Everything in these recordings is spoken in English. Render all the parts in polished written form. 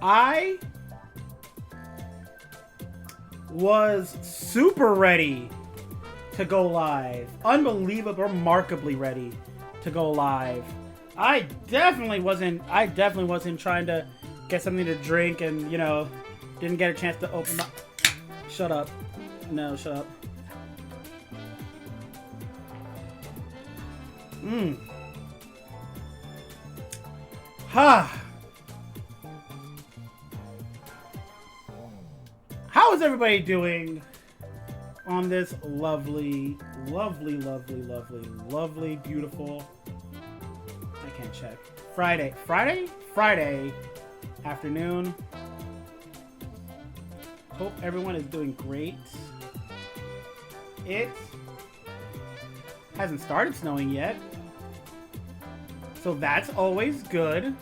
I was super ready to go live. Unbelievable, remarkably ready to go live. I definitely wasn't trying to get something to drink and, you know, didn't get a chance to open my... Shut up. No, shut up. Ha! How is everybody doing on this lovely, lovely, lovely, lovely, lovely, beautiful... I can't check. Friday afternoon. Hope everyone is doing great. It hasn't started snowing yet, so that's always good.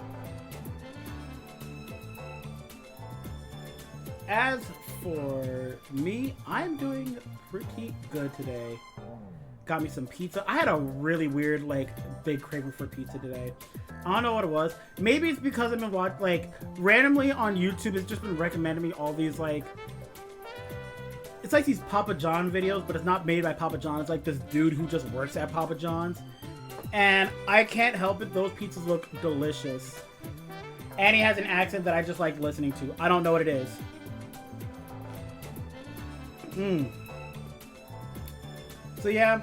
As for me, I'm doing pretty good today. Got me some pizza. I had a really weird, like, big craving for pizza today. I don't know what it was. Maybe it's because I've been watching, like, randomly on YouTube, it's just been recommending me all these, like, it's like these Papa John videos, but it's not made by Papa John. It's like this dude who just works at Papa John's. And I can't help it. Those pizzas look delicious. And he has an accent that I just like listening to. I don't know what it is. So yeah,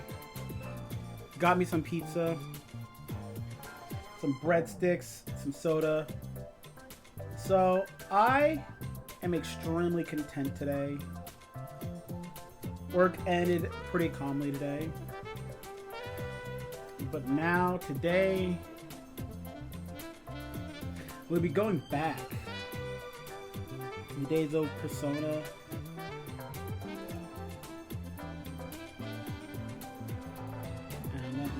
got me some pizza, some breadsticks, some soda. So I am extremely content today. Work ended pretty calmly today. But now, today, we'll be going back to the days of Persona. And let me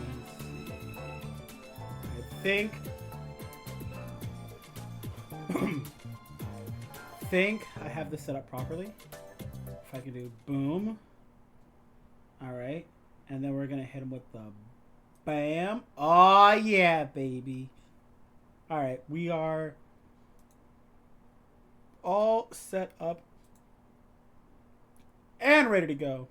see. I think I have this set up properly. If I can do boom. Alright. And then we're going to hit him with the bam. Oh, yeah, baby. Alright. We are all set up and ready to go.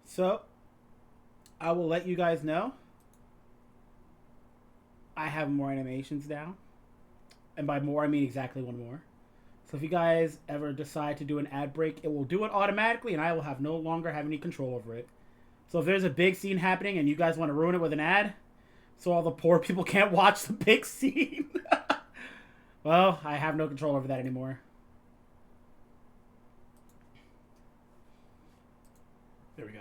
So, I will let you guys know. I have more animations now. And by more, I mean exactly one more. So if you guys ever decide to do an ad break, it will do it automatically, and I will have no longer have any control over it. So if there's a big scene happening and you guys want to ruin it with an ad, so all the poor people can't watch the big scene, well, I have no control over that anymore. There we go.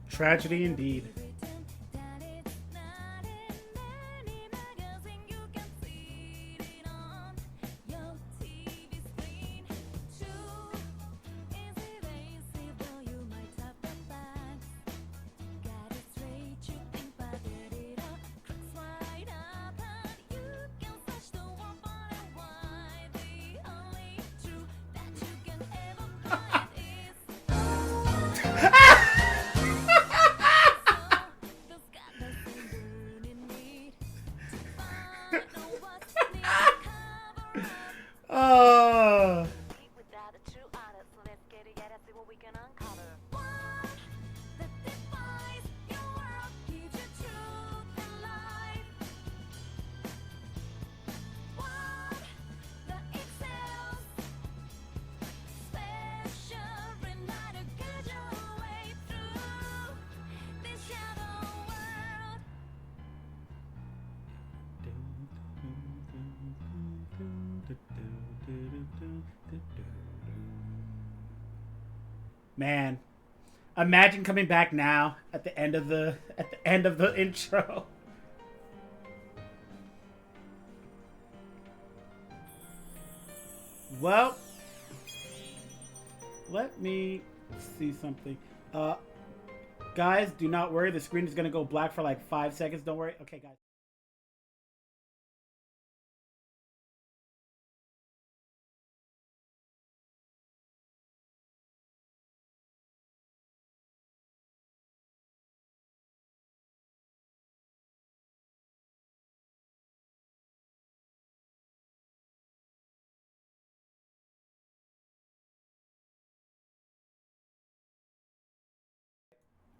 Tragedy indeed. Man, imagine coming back now at the end of the intro. Well, let me see something. Guys, do not worry. The screen is gonna go black for like 5 seconds. Don't worry. Okay, guys.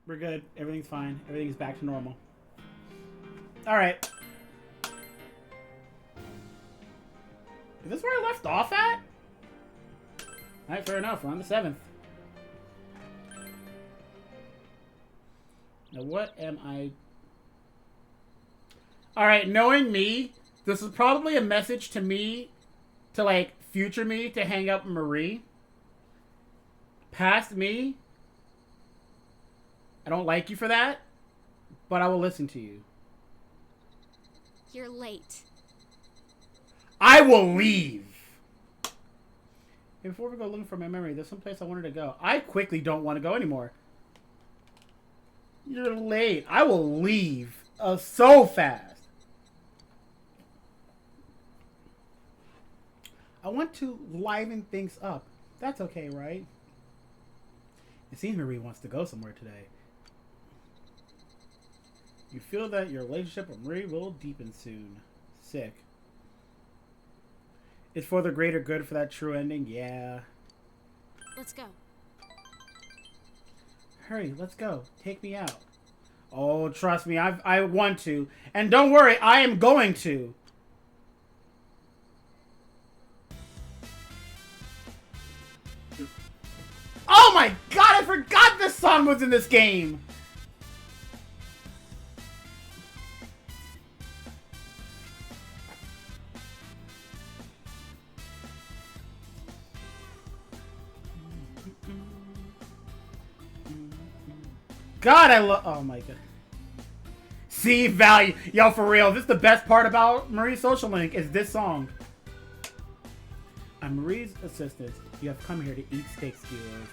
We're good. Everything's fine. Everything's back to normal. All right. Is this where I left off at? All right, fair enough. We're on the 7th. Now, what am I... All right, knowing me, this is probably a message to me, to, like, future me, to hang up Marie. Past me, I don't like you for that, but I will listen to you. You're late. I will leave. Hey, before we go looking for my memory, there's some place I wanted to go. I quickly don't want to go anymore. You're late. I will leave so fast. I want to liven things up. That's okay, right? It seems Marie wants to go somewhere today. You feel that your relationship with Marie will deepen soon. Sick. It's for the greater good for that true ending? Yeah. Let's go. Hurry, let's go. Take me out. Oh, trust me, I want to. And don't worry, I am going to. Oh my god, I forgot this song was in this game! God, I love... Oh my god. See, value. Yo, for real, this is the best part about Marie's Social Link, is this song. I'm Marie's assistant. You have come here to eat steak skewers.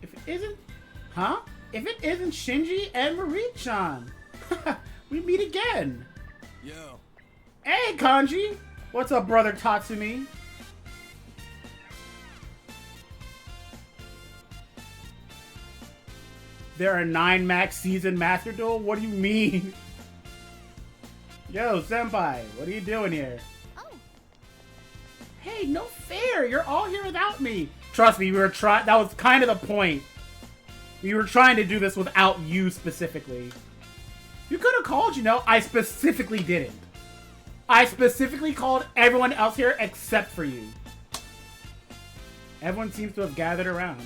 If it isn't... Huh? If it isn't Shinji and Marie-chan. We meet again. Yo. Hey, Kanji. What's up, brother Tatsumi? There are 9 max season Master Duel? What do you mean? Yo, senpai, what are you doing here? Oh. Hey, no fair. You're all here without me. Trust me, we were trying. That was kind of the point. We were trying to do this without you specifically. You could have called, you know. I specifically didn't. I specifically called everyone else here except for you. Everyone seems to have gathered around.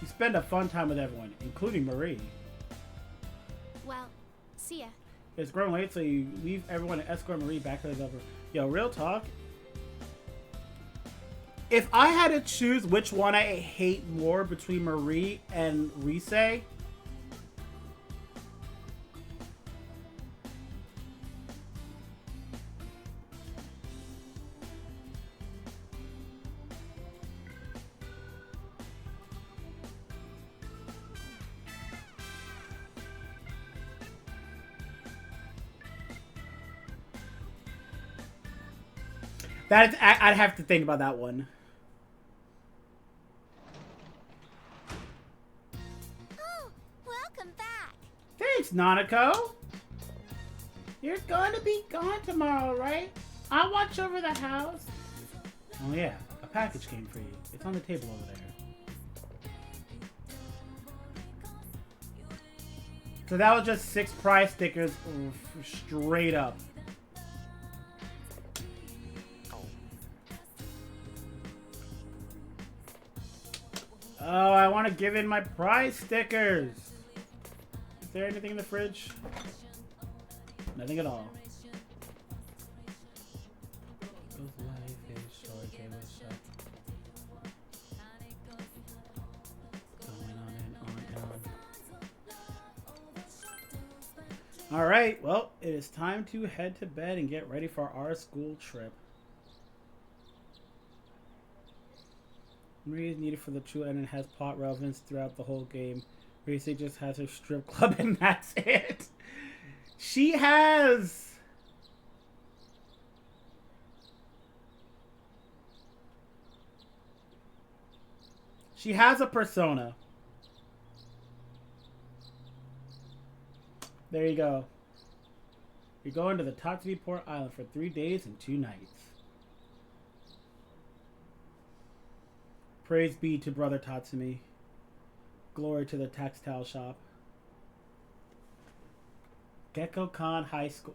You spend a fun time with everyone, including Marie. Well, see ya. It's growing late, so you leave everyone and escort Marie back to the level. Yo, real talk. If I had to choose which one I hate more between Marie and Rise, I'd have to think about that one. Oh, welcome back. Thanks, Nanako. You're going to be gone tomorrow, right? I'll watch over the house. Oh yeah, a package came for you. It's on the table over there. So that was just 6 prize stickers straight up. Oh, I want to give in my prize stickers. Is there anything in the fridge? Nothing at all. Alright, well, it is time to head to bed and get ready for our school trip. Marie is needed for the true end and has plot relevance throughout the whole game. Marie just has her strip club and that's it. She has... She has a persona. There you go. You're going to the Tatsumi Port Island for 3 days and 2 nights. Praise be to Brother Tatsumi. Glory to the textile shop. Gekko-kan High School.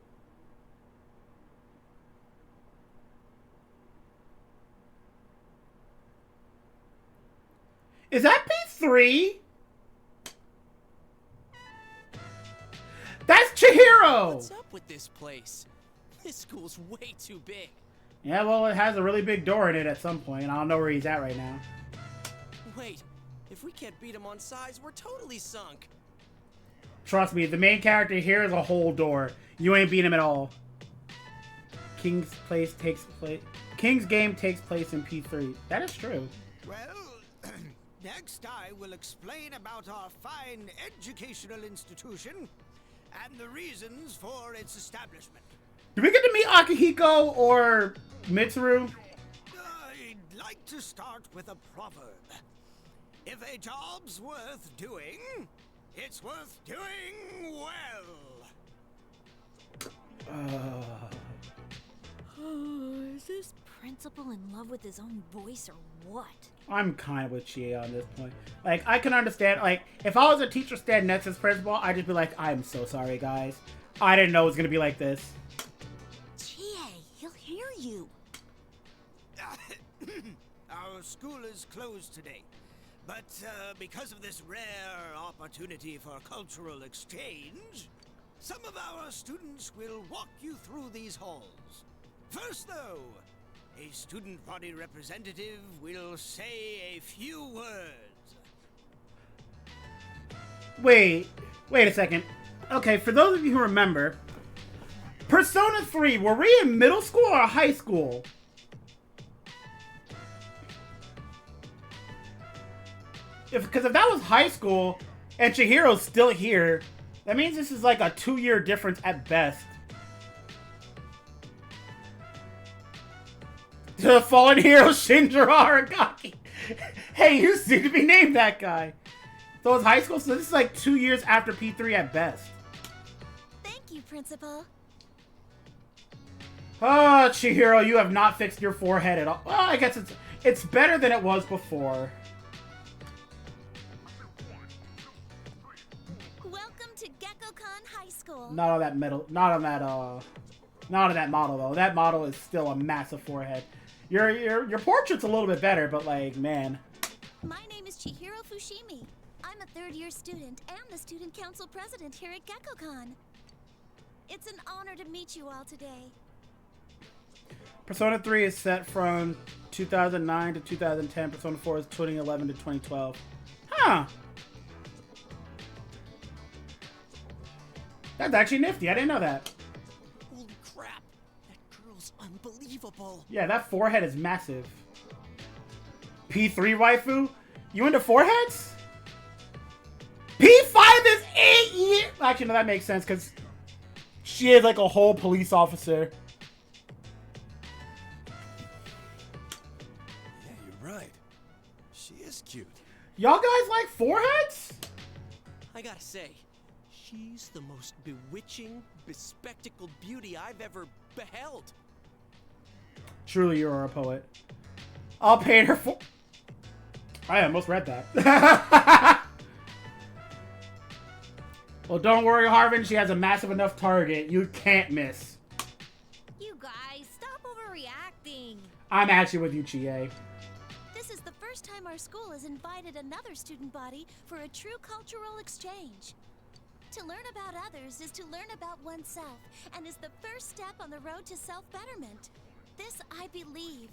Is that P3? That's Chihiro! What's up with this place? This school's way too big. Yeah, well, it has a really big door in it at some point. I don't know where he's at right now. Wait, if we can't beat him on size, we're totally sunk. Trust me, the main character here is a whole door. You ain't beat him at all. King's game takes place in P3. That is true. Well, next I will explain about our fine educational institution and the reasons for its establishment. Do we get to meet Akihiko or Mitsuru? I'd like to start with a proverb. If a job's worth doing, it's worth doing well. Is this principal in love with his own voice or what? I'm kind of with Chie on this point. Like, I can understand, like, if I was a teacher standing next to this principal, I'd just be like, I'm so sorry, guys. I didn't know it was going to be like this. Chie, he'll hear you. Our school is closed today, but because of this rare opportunity for cultural exchange, some of our students will walk you through these halls. First, though, a student body representative will say a few words. Wait a second. Okay, for those of you who remember, Persona 3, were we in middle school or high school? Because if that was high school and Chihiro's still here, that means this is like a 2-year difference at best. The fallen hero Shinjiro Aragaki. Hey, you seem to be named that guy. So it's high school, so this is like 2 years after P3 at best. Thank you, Principal. Oh, Chihiro, you have not fixed your forehead at all. Well, I guess it's better than it was before. Welcome to Gekko-kan High School. Not on that model though. That model is still a massive forehead. Your portrait's a little bit better, but like, man. My name is Chihiro Fushimi. I'm a third-year student and the student council president here at Gekko-kan. It's an honor to meet you all today. Persona 3 is set from 2009 to 2010. Persona 4 is 2011 to 2012. Huh. That's actually nifty. I didn't know that. Holy crap, that girl's unbelievable. Yeah, that forehead is massive. P3 waifu? You into foreheads? P5 is 8 years. Actually, no, that makes sense because she is like a whole police officer. Yeah, you're right. She is cute. Y'all guys like foreheads? I gotta say, she's the most bewitching, bespectacled beauty I've ever beheld. Truly, you are a poet. I'll paint her for... I almost read that. Well, don't worry, Harvin. She has a massive enough target. You can't miss. You guys, stop overreacting. I'm actually with you, Chie. This is the first time our school has invited another student body for a true cultural exchange. To learn about others is to learn about oneself, and is the first step on the road to self-betterment. This I believe.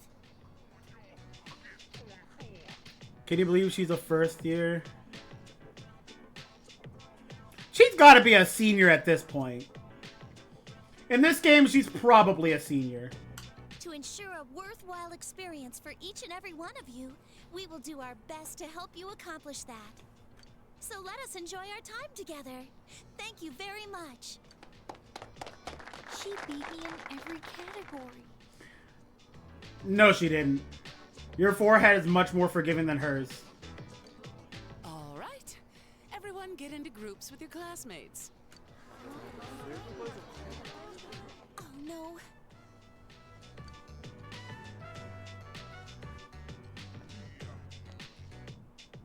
Can you believe she's a first year? She's got to be a senior at this point. In this game, she's probably a senior. To To ensure a worthwhile experience for each and every one of you, we will do our best to help you accomplish that. So let us enjoy our time together. Thank you very much. She beat me in every category. No, she didn't. Your forehead is much more forgiving than hers. All right. Everyone get into groups with your classmates. Oh no.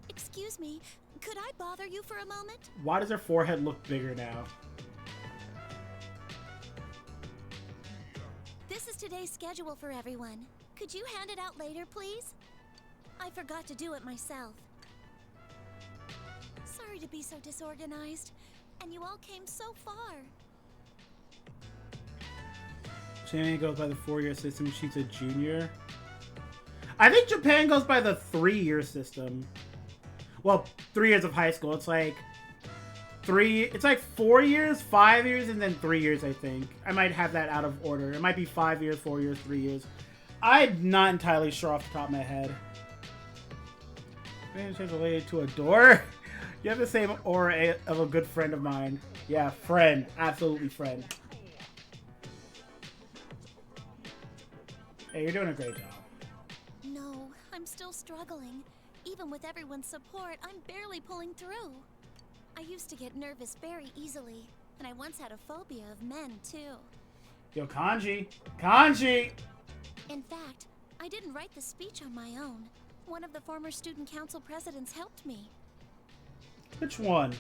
Excuse me, could I bother you for a moment? Why does her forehead look bigger now? This is today's schedule for everyone. Could you hand it out later, please? I forgot to do it myself. Sorry to be so disorganized, and you all came so far. Japan goes by the 4-year system. She's a junior. I think Japan goes by the 3-year system. Well, 3 years of high school. It's like 4 years, 5 years, and then 3 years, I think. I might have that out of order. It might be 5 years, 4 years, 3 years. I'm not entirely sure off the top of my head. Maybe change related to a door? You have the same aura of a good friend of mine. Yeah, friend. Absolutely friend. Hey, you're doing a great job. No, I'm still struggling. Even with everyone's support, I'm barely pulling through. I used to get nervous very easily, and I once had a phobia of men, too. Yo, Kanji! Kanji! In fact, I didn't write the speech on my own. One of the former student council presidents helped me. Which one?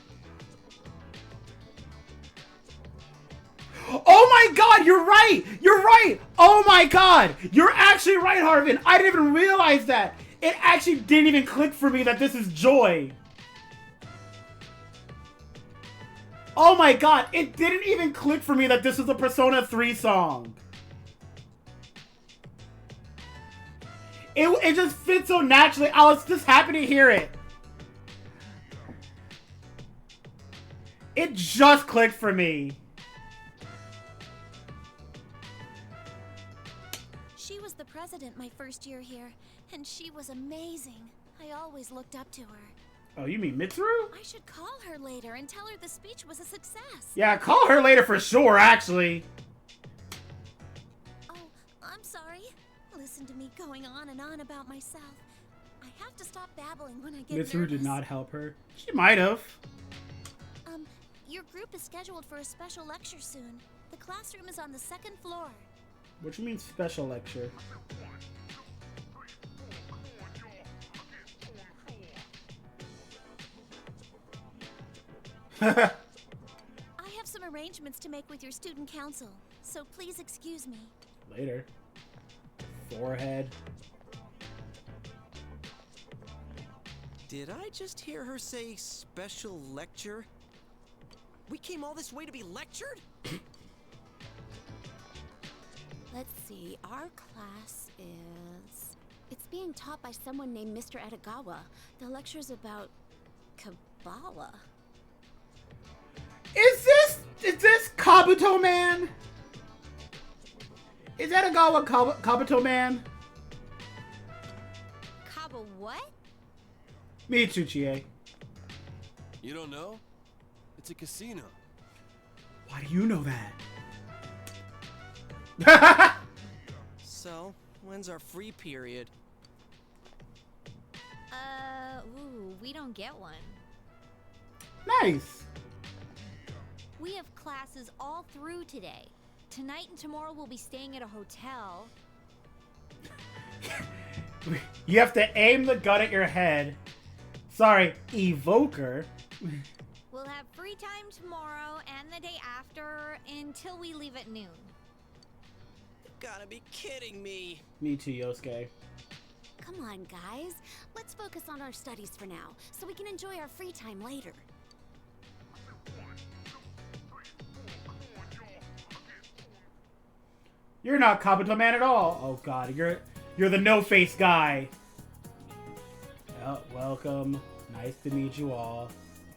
Oh my god, you're right! You're right! Oh my god! You're actually right, Harvin! I didn't even realize that! It actually didn't even click for me that this is Joy! Oh my god, it didn't even click for me that this was a Persona 3 song! It just fits so naturally. I was just happy to hear it. It just clicked for me. She was the president my first year here, and she was amazing. I always looked up to her. Oh, you mean Mitsuru? I should call her later and tell her the speech was a success. Yeah, call her later for sure, actually. Oh, I'm sorry. Listen to me going on and on about myself. I have to stop babbling when I get Mitsuru nervous. did not help her. She might have. Your group is scheduled for a special lecture soon. The classroom is on the 2nd floor. What do you mean special lecture? I have some arrangements to make with your student council, so please excuse me. Later. Forehead. Did I just hear her say special lecture? We came all this way to be lectured? Let's see, our class is... It's being taught by someone named Mr. Edogawa. The lecture's about Kabbalah. Is this Kabuto Man? Is Edogawa Kabuto Man? Kaba what? Me too, Chie. You don't know? It's a casino. Why do you know that? So, when's our free period? We don't get one. Nice. We have classes all through today. Tonight and tomorrow we'll be staying at a hotel. You have to aim the gun at your head. Sorry, evoker. We'll have free time tomorrow and the day after until we leave at noon. You gotta be kidding me. Me too, Yosuke. Come on, guys. Let's focus on our studies for now, so we can enjoy our free time later. You're not Kabuto Man at all. Oh god, you're the no-face guy. Welcome. Nice to meet you all.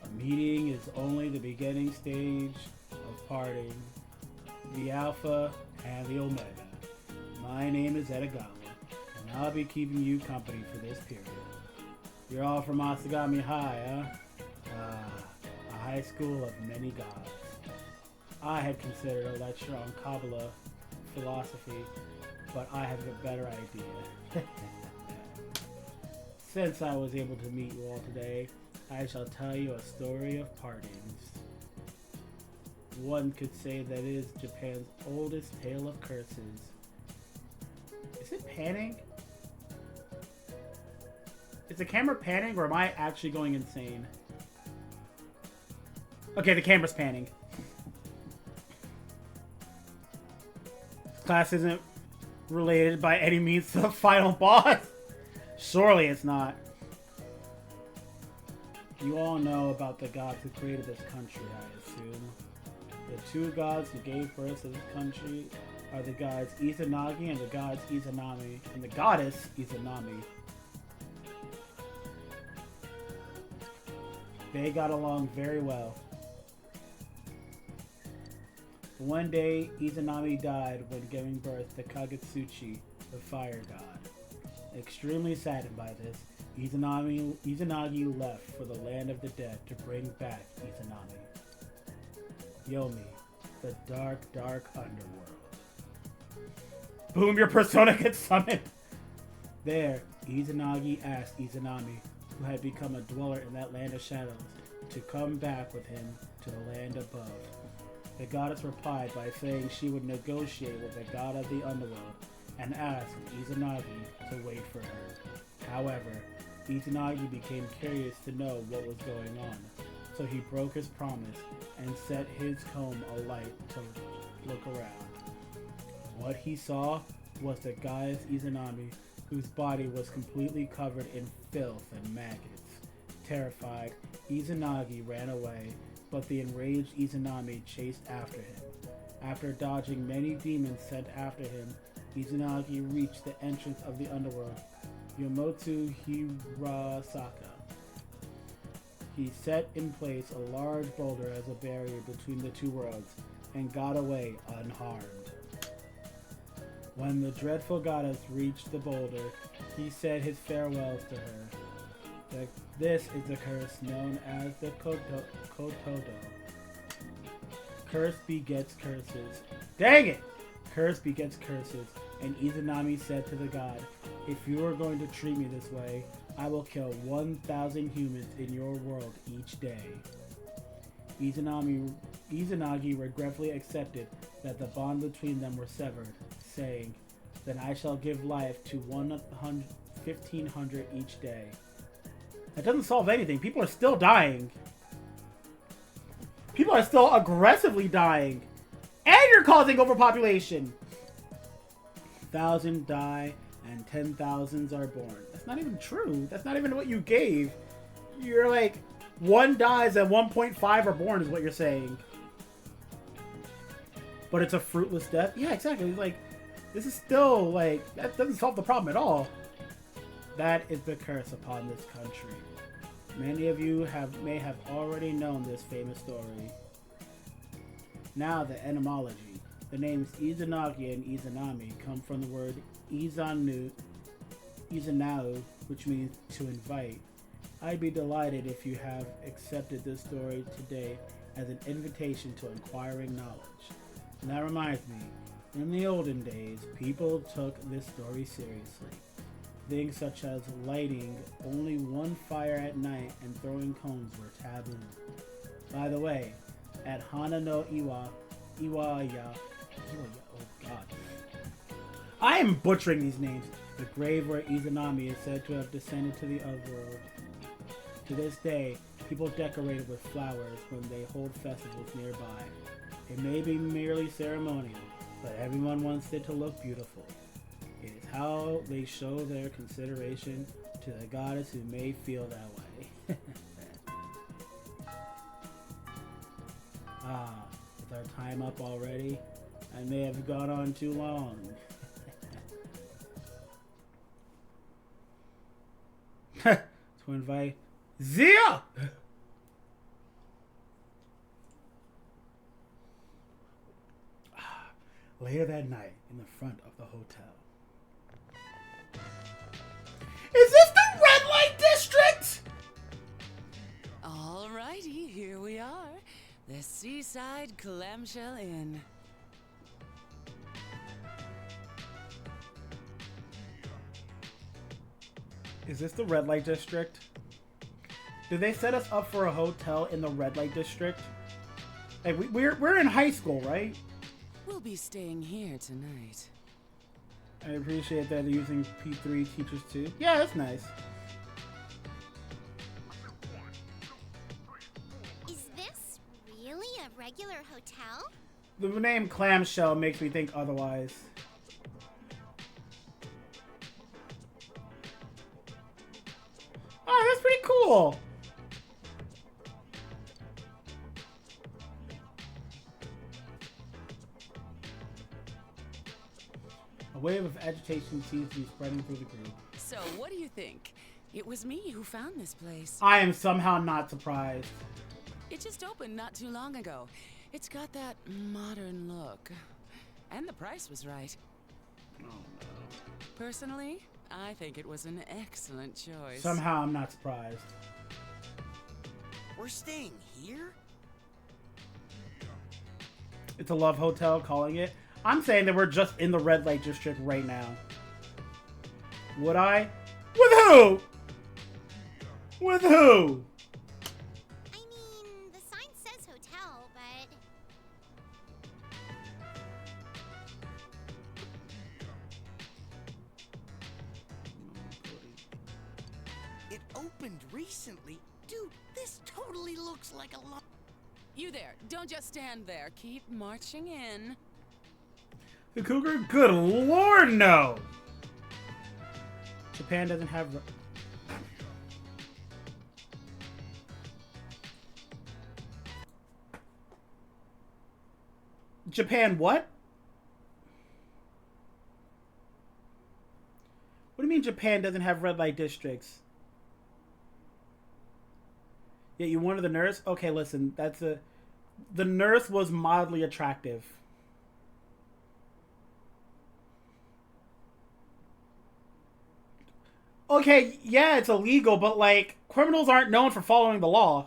A meeting is only the beginning stage of parting. The Alpha and the Omega. My name is Edogawa, and I'll be keeping you company for this period. You're all from Asagami High, huh? A high school of many gods. I had considered a lecture on Kabbalah philosophy, but I have a better idea. Since I was able to meet you all today, I shall tell you a story of partings. One could say that it is Japan's oldest tale of curses. Is it panning? Is the camera panning, or am I actually going insane? Okay, the camera's panning. This class isn't related by any means to the final boss. Surely it's not. You all know about the gods who created this country, I assume. The two gods who gave birth to this country are the gods Izanagi and the gods Izanami, and the goddess Izanami. They got along very well. One day, Izanami died when giving birth to Kagetsuchi, the fire god. Extremely saddened by this, Izanagi left for the land of the dead to bring back Izanami. Yomi, the dark, dark underworld. Boom, your persona gets summoned! There, Izanagi asked Izanami, who had become a dweller in that land of shadows, to come back with him to the land above. The goddess replied by saying she would negotiate with the god of the underworld and asked Izanagi to wait for her. However, Izanagi became curious to know what was going on, so he broke his promise and set his comb alight to look around. What he saw was the goddess Izanami, whose body was completely covered in filth and maggots. Terrified, Izanagi ran away, but the enraged Izanami chased after him. After dodging many demons sent after him, Izanagi reached the entrance of the underworld, Yomotsu Hirasaka. He set in place a large boulder as a barrier between the two worlds, and got away unharmed. When the dreadful goddess reached the boulder, he said his farewells to her. This is the curse known as the Kotodo. Curse begets curses. Dang it! Curse begets curses, and Izanami said to the god, if you are going to treat me this way, I will kill 1,000 humans in your world each day. Izanagi regretfully accepted that the bond between them were severed, saying, then I shall give life to 1,500 each day. That doesn't solve anything. People are still dying. People are still aggressively dying. And you're causing overpopulation. 1,000 die and 10,000s are born. That's not even true. That's not even what you gave. You're like, 1 dies and 1.5 are born is what you're saying. But it's a fruitless death? Yeah, exactly. Like, this is still, like, that doesn't solve the problem at all. That is the curse upon this country. Many of you may have already known this famous story. Now the etymology. The names Izanagi and Izanami come from the word Izanau, which means to invite. I'd be delighted if you have accepted this story today as an invitation to inquiring knowledge. And that reminds me, in the olden days, people took this story seriously. Things such as lighting only one fire at night and throwing cones were taboo. By the way, at Hana no Iwaya, oh god. I am butchering these names. The grave where Izanami is said to have descended to the otherworld. To this day, people decorate it with flowers when they hold festivals nearby. It may be merely ceremonial, but everyone wants it to look beautiful. It is how they show their consideration to the goddess who may feel that way. Is our time up already? I may have gone on too long. To invite Zia! Later that night, in the front of the hotel. Is this the red light district? Alrighty, here we are. The Seaside Clamshell Inn. Is this the red light district? Did they set us up for a hotel in the red light district? Like we're in high school, right? We'll be staying here tonight. I appreciate that they're using P3 teachers too. Yeah, that's nice. Is this really a regular hotel? The name Clamshell makes me think otherwise. Oh, that's pretty cool. A wave of agitation seems to be spreading through the group. So, what do you think? It was me who found this place. I am somehow not surprised. It just opened not too long ago. It's got that modern look. And the price was right. Oh, no. Personally, I think it was an excellent choice. Somehow I'm not surprised. We're staying here? It's a love hotel, calling it. I'm saying that we're just in the red light district right now. Would I? With who? With who? I mean, the sign says hotel, but... It opened recently. Dude, this totally looks like a lot. You there, don't just stand there. Keep marching in. The cougar? Good lord, no! Japan doesn't have... Japan what? What do you mean Japan doesn't have red light districts? Yeah, you wanted the nurse? Okay, listen, that's a... The nurse was mildly attractive. Okay, yeah, it's illegal, but, like, criminals aren't known for following the law.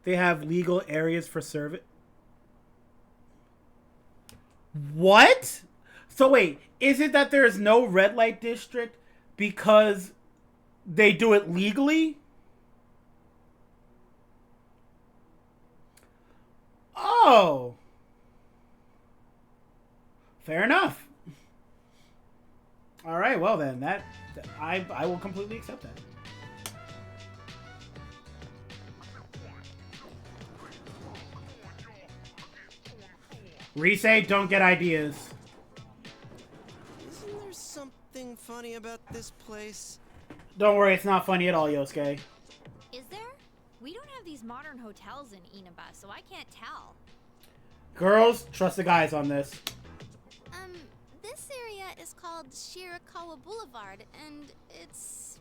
They have legal areas for service. What? So wait, is it that there is no red light district because they do it legally? Oh. Fair enough. All right, well then, I will completely accept that. Rise, don't get ideas. Isn't there something funny about this place? Don't worry, it's not funny at all, Yosuke. Is there? We don't have these modern hotels in Inaba, so I can't tell. Girls, trust the guys on this. This area is called Shirakawa Boulevard, and it's...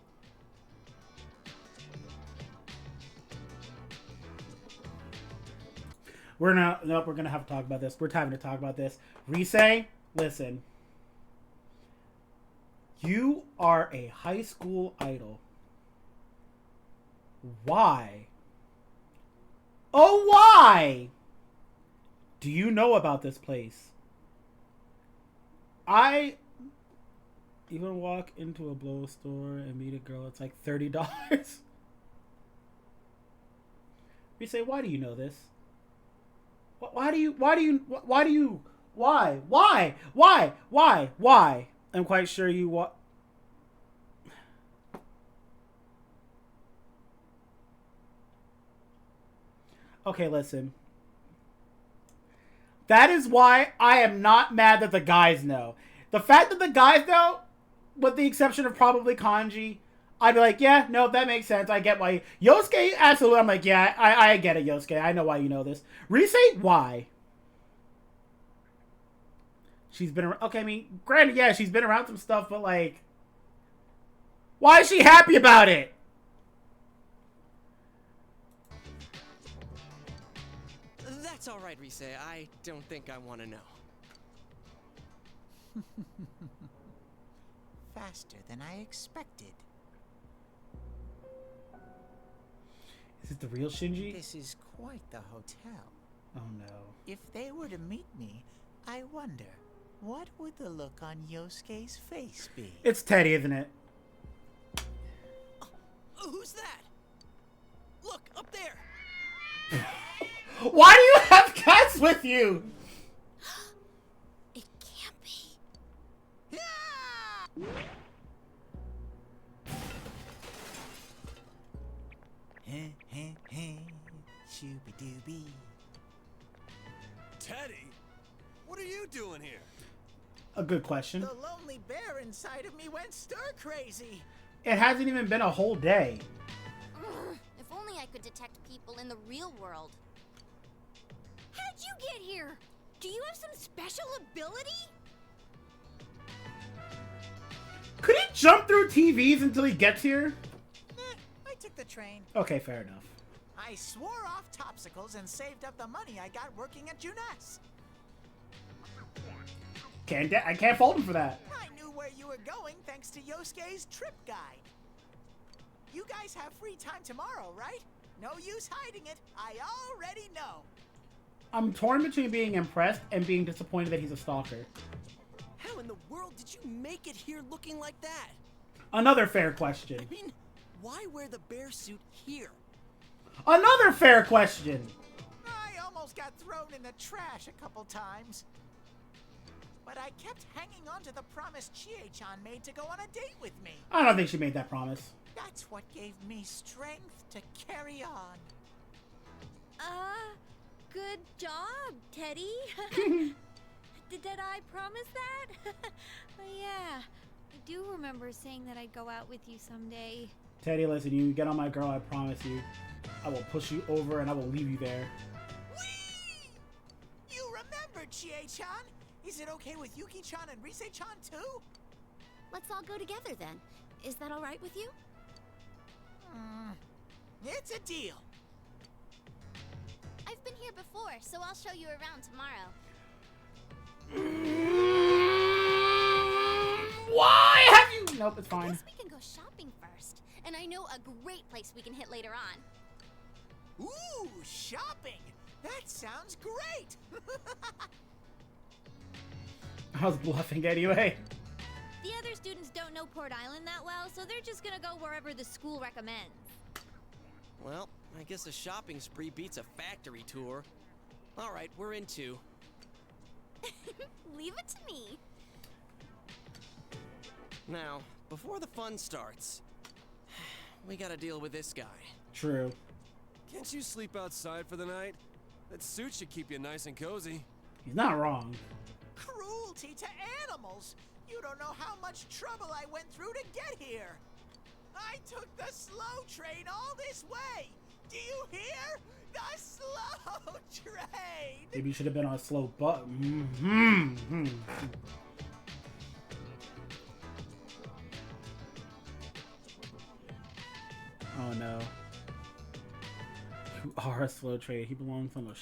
We're gonna have to talk about this. We're having to talk about this. Rise, listen. You are a high school idol. Why? Oh, why? Do you know about this place? I even walk into a blow store and meet a girl. It's like $30. Rise, why do you know this? Why? I'm quite sure you what. Okay, listen. That is why I am not mad that the guys know. The fact that the guys know, with the exception of probably Kanji, I'd be like, yeah, no, that makes sense. I get why. Yosuke, absolutely. I'm like, yeah, I get it, Yosuke. I know why you know this. Rise, why? She's been around. Okay, I mean, granted, yeah, she's been around some stuff, but like, why is she happy about it? That's all right, Rise. I don't think I want to know. Faster than I expected. Is it the real Shinji? This is quite the hotel. Oh no. If they were to meet me, I wonder, what would the look on Yosuke's face be? It's Teddy, isn't it? Oh, who's that? Look, up there! Why do you have cats with you? It can't be. Heh heh heh, shooby dooby. Teddy? What are you doing here? A good question. The lonely bear inside of me went stir crazy. It hasn't even been a whole day. If only I could detect people in the real world. How'd you get here? Do you have some special ability? Could he jump through TVs until he gets here? I took the train. Okay, fair enough. I swore off topsicles and saved up the money I got working at Junas. I can't fault him for that. I knew where you were going thanks to Yosuke's trip guide. You guys have free time tomorrow, right? No use hiding it. I already know. I'm torn between being impressed and being disappointed that he's a stalker. How in the world did you make it here looking like that? Another fair question. I mean, why wear the bear suit here? Another fair question. I almost got thrown in the trash a couple times. But I kept hanging on to the promise Chie-chan made to go on a date with me. I don't think she made that promise. That's what gave me strength to carry on. Good job, Teddy. Did I promise that? Yeah, I do remember saying that I'd go out with you someday. Teddy, listen, you get on my girl, I promise you. I will push you over and I will leave you there. Whee! You remember, Chie-chan? Is it okay with Yuki-chan and Rise-chan too? Let's all go together then. Is that all right with you? It's a deal. I've been here before, so I'll show you around tomorrow. Why have you? Nope, it's I fine. guess we can go shopping first. And I know a great place we can hit later on. Ooh, shopping! That sounds great! I was bluffing anyway. The other students don't know Port Island that well, so they're just gonna go wherever the school recommends. Well, I guess a shopping spree beats a factory tour. All right, we're in two. Leave it to me. Now, before the fun starts, we gotta deal with this guy. True. Can't you sleep outside for the night? That suit should keep you nice and cozy. He's not wrong. Cruelty to animals! You don't know how much trouble I went through to get here! I took the slow train all this way! Do you hear? The slow train! Maybe you should have been on a slow button. Oh no. You are a slow train. He belongs on a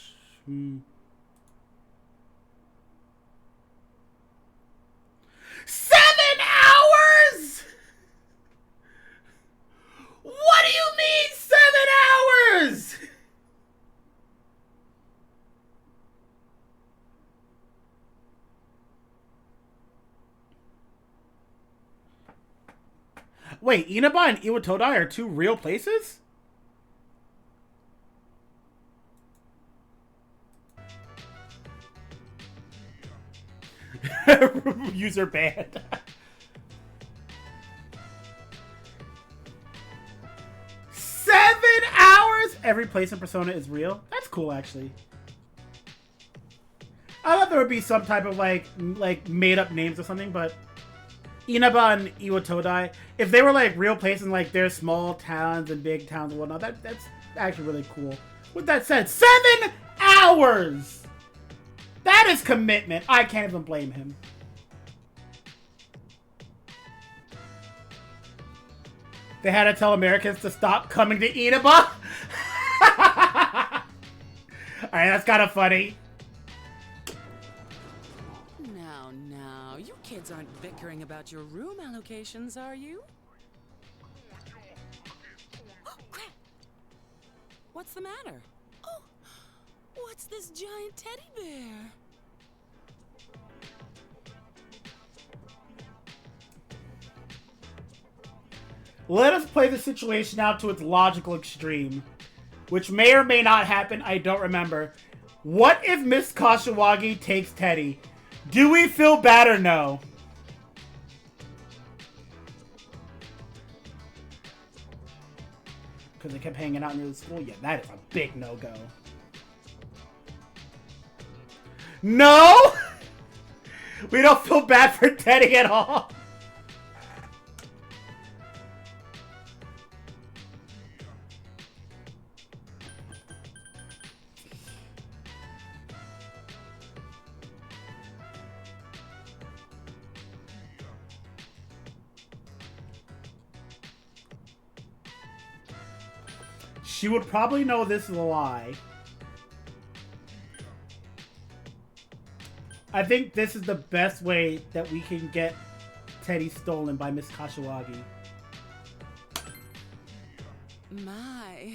7 hours? What do you mean 7 hours? Wait, Inaba and Iwatodai are two real places? User banned. 7 hours? Every place in Persona is real? That's cool, actually. I thought there would be some type of, like made-up names or something, but Inaba and Iwatodai, if they were, like, real places, like, they're small towns and big towns and whatnot, that's actually really cool. With that said, 7 hours! That is commitment. I can't even blame him. They had to tell Americans to stop coming to Inaba? I Alright, that's kind of funny. Now, you kids aren't bickering about your room allocations, are you? Crap! What's the matter? Oh, what's this giant teddy bear? Let us play the situation out to its logical extreme, which may or may not happen, I don't remember. What if Miss Kashiwagi takes Teddy? Do we feel bad or no? Because they kept hanging out near the school? Yeah, that is a big no-go. No! We don't feel bad for Teddy at all. She would probably know this is a lie. I think this is the best way that we can get Teddy stolen by Miss Kashiwagi. My,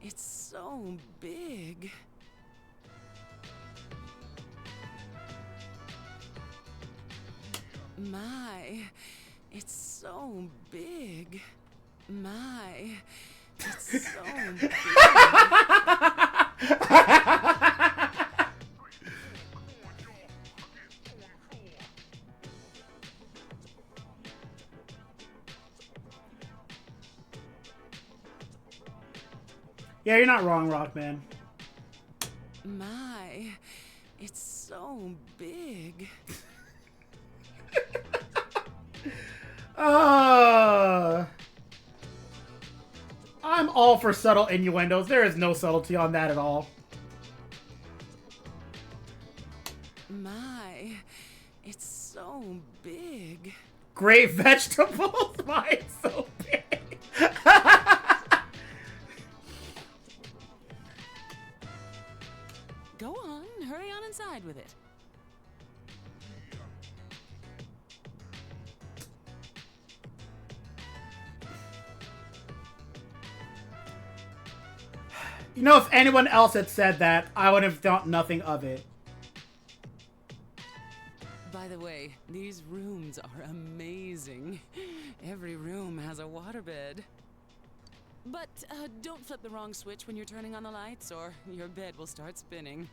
it's so big. My, it's so big. My, it's so big. Yeah, you're not wrong, Rockman. My, it's so big. I'm all for subtle innuendos. There is no subtlety on that at all. My, it's so big. Great vegetables. Why it's so big? Go on, hurry on inside with it. You know, if anyone else had said that, I would have thought nothing of it. By the way, these rooms are amazing. Every room has a waterbed. But don't flip the wrong switch when you're turning on the lights, or your bed will start spinning.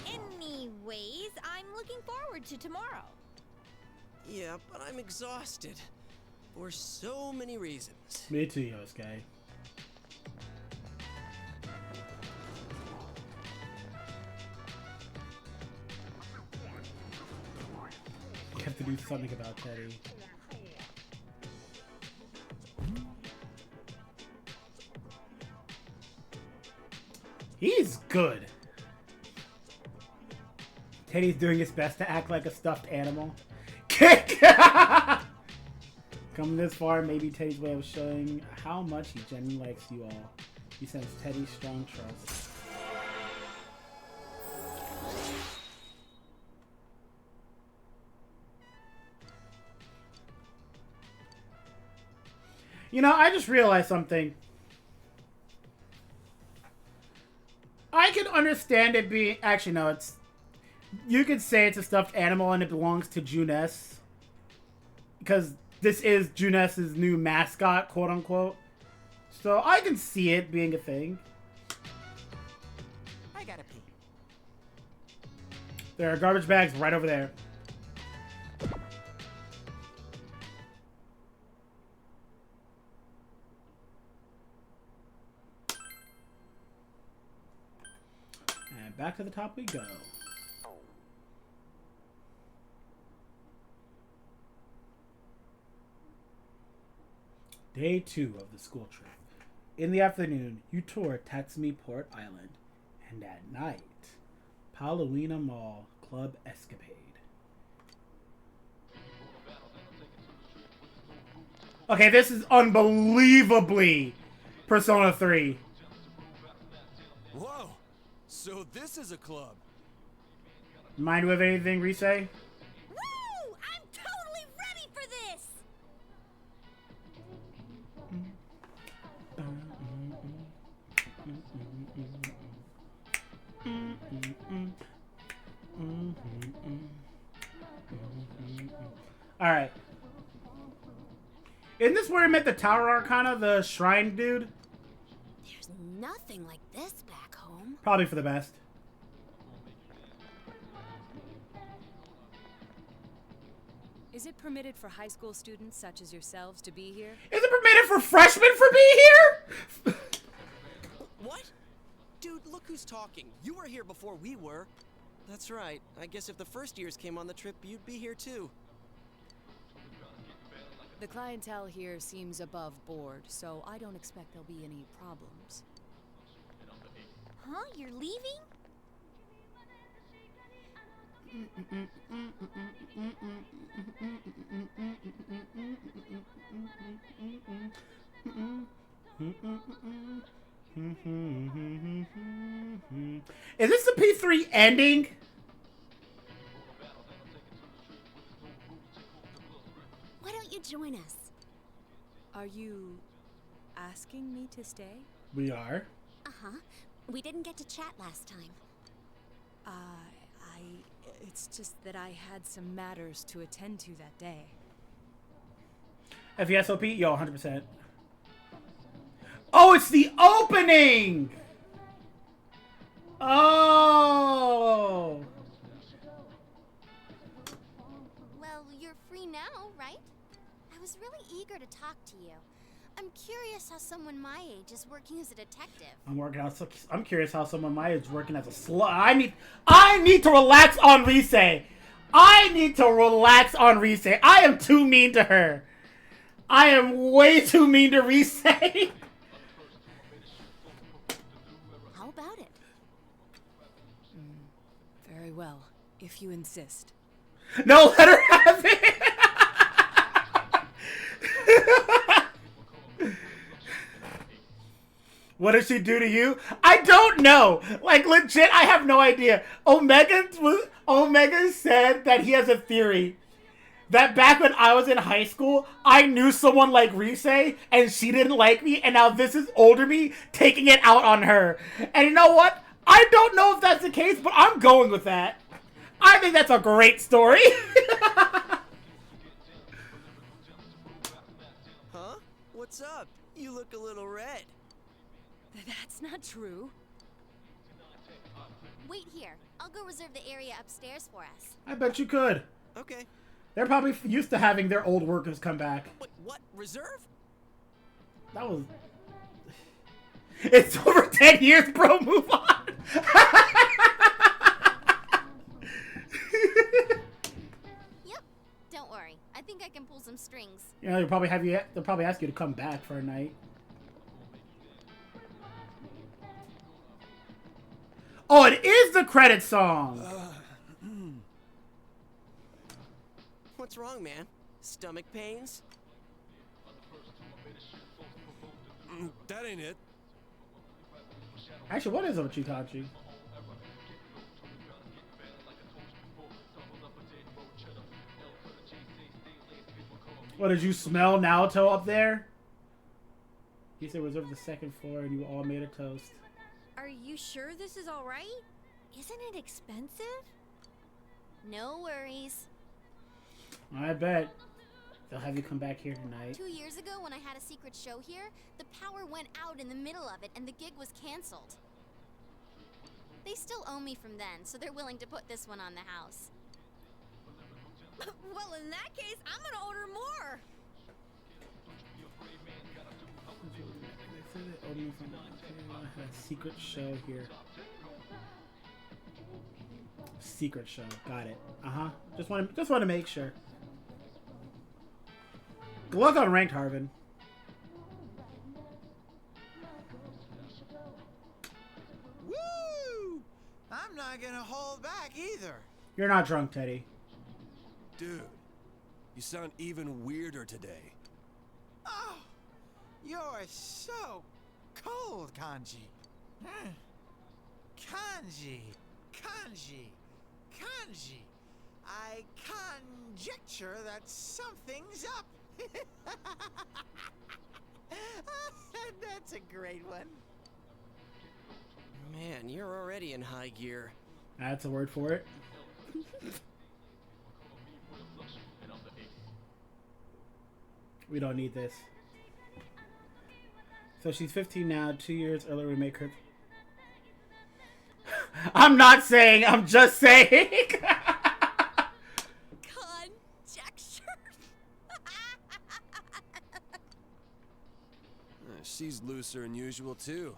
Anyways, I'm looking forward to tomorrow. Yeah, but I'm exhausted. For so many reasons. Me too, Yosuke. You have to do something about Teddy. He's good. Teddy's doing his best to act like a stuffed animal. Kick! Coming this far, maybe Teddy's way of showing how much he genuinely likes you all. He sends Teddy strong trust. You know, I just realized something. I can understand it being... Actually, no, it's... You could say it's a stuffed animal and it belongs to Juness. Because this is Juness's new mascot, quote-unquote. So I can see it being a thing. I gotta pee. There are garbage bags right over there. And back to the top we go. Day 2 of the school trip. In the afternoon, you tour Tatsumi Port Island. And at night, Palawina Mall Club Escapade. Okay, this is unbelievably Persona 3. Whoa! So this is a club. Mind with anything, Rise? Woo! I'm totally ready for this! Alright. Isn't this where we met the Tower Arcana, the shrine dude? There's nothing like this back home. Probably for the best. Is it permitted for high school students such as yourselves to be here? Is it permitted for freshmen to be here? What? Dude, look who's talking. You were here before we were. That's right. I guess if the first years came on the trip, you'd be here too. The clientele here seems above board, so I don't expect there'll be any problems. Huh? You're leaving? Is this the P3 ending? Why don't you join us? Are you asking me to stay? We are. Uh-huh. We didn't get to chat last time. It's just that I had some matters to attend to that day. FESOP? Yo, 100%. Oh, it's the opening! Oh! Well, you're free now, right? I was really eager to talk to you. I'm curious how someone my age is working as a detective. I'm curious how someone my age is working as a slut. I need to relax on Rise. I need to relax on Rise. I am too mean to her. I am way too mean to Rise. How about it? Very well, if you insist. No, let her have it. What did she do to you? I don't know. Like, legit, I have no idea. Omega said that he has a theory that back when I was in high school, I knew someone like Rise, and she didn't like me, and now this is older me taking it out on her. And you know what? I don't know if that's the case, but I'm going with that. I think that's a great story. Huh? What's up? You look a little red. That's not true. Wait here. I'll go reserve the area upstairs for us. I bet you could. Okay. They're probably used to having their old workers come back. Wait, what? Reserve? That was... It's over 10 years, bro. Move on. Yep. Don't worry. I think I can pull some strings. You know, they'll probably ask you to come back for a night. Oh, it is the credit song. What's wrong, man? Stomach pains? That ain't it. Actually, what is up with Chitachi? What, did you smell Naoto up there? He said reserve the second floor and you all made a toast. Are you sure this is all right? Isn't it expensive? No worries. I bet. They'll have you come back here tonight. 2 years ago, when I had a secret show here, the power went out in the middle of it and the gig was canceled. They still owe me from then, so they're willing to put this one on the house. Well, in that case, I'm gonna order more. They said they owed me from I had a secret show here. Secret show. Got it. Uh-huh. Just want to make sure. Good luck on ranked, Harvin. Woo! I'm not gonna hold back either. You're not drunk, Teddy. Dude, you sound even weirder today. You're so cold, Kanji. Kanji, kanji, kanji. I conjecture that something's up. That's a great one. Man, you're already in high gear. That's a word for it. We don't need this. So she's 15 now. 2 years earlier, we make her. I'm not saying. I'm just saying. Conjecture. She's looser than usual, too.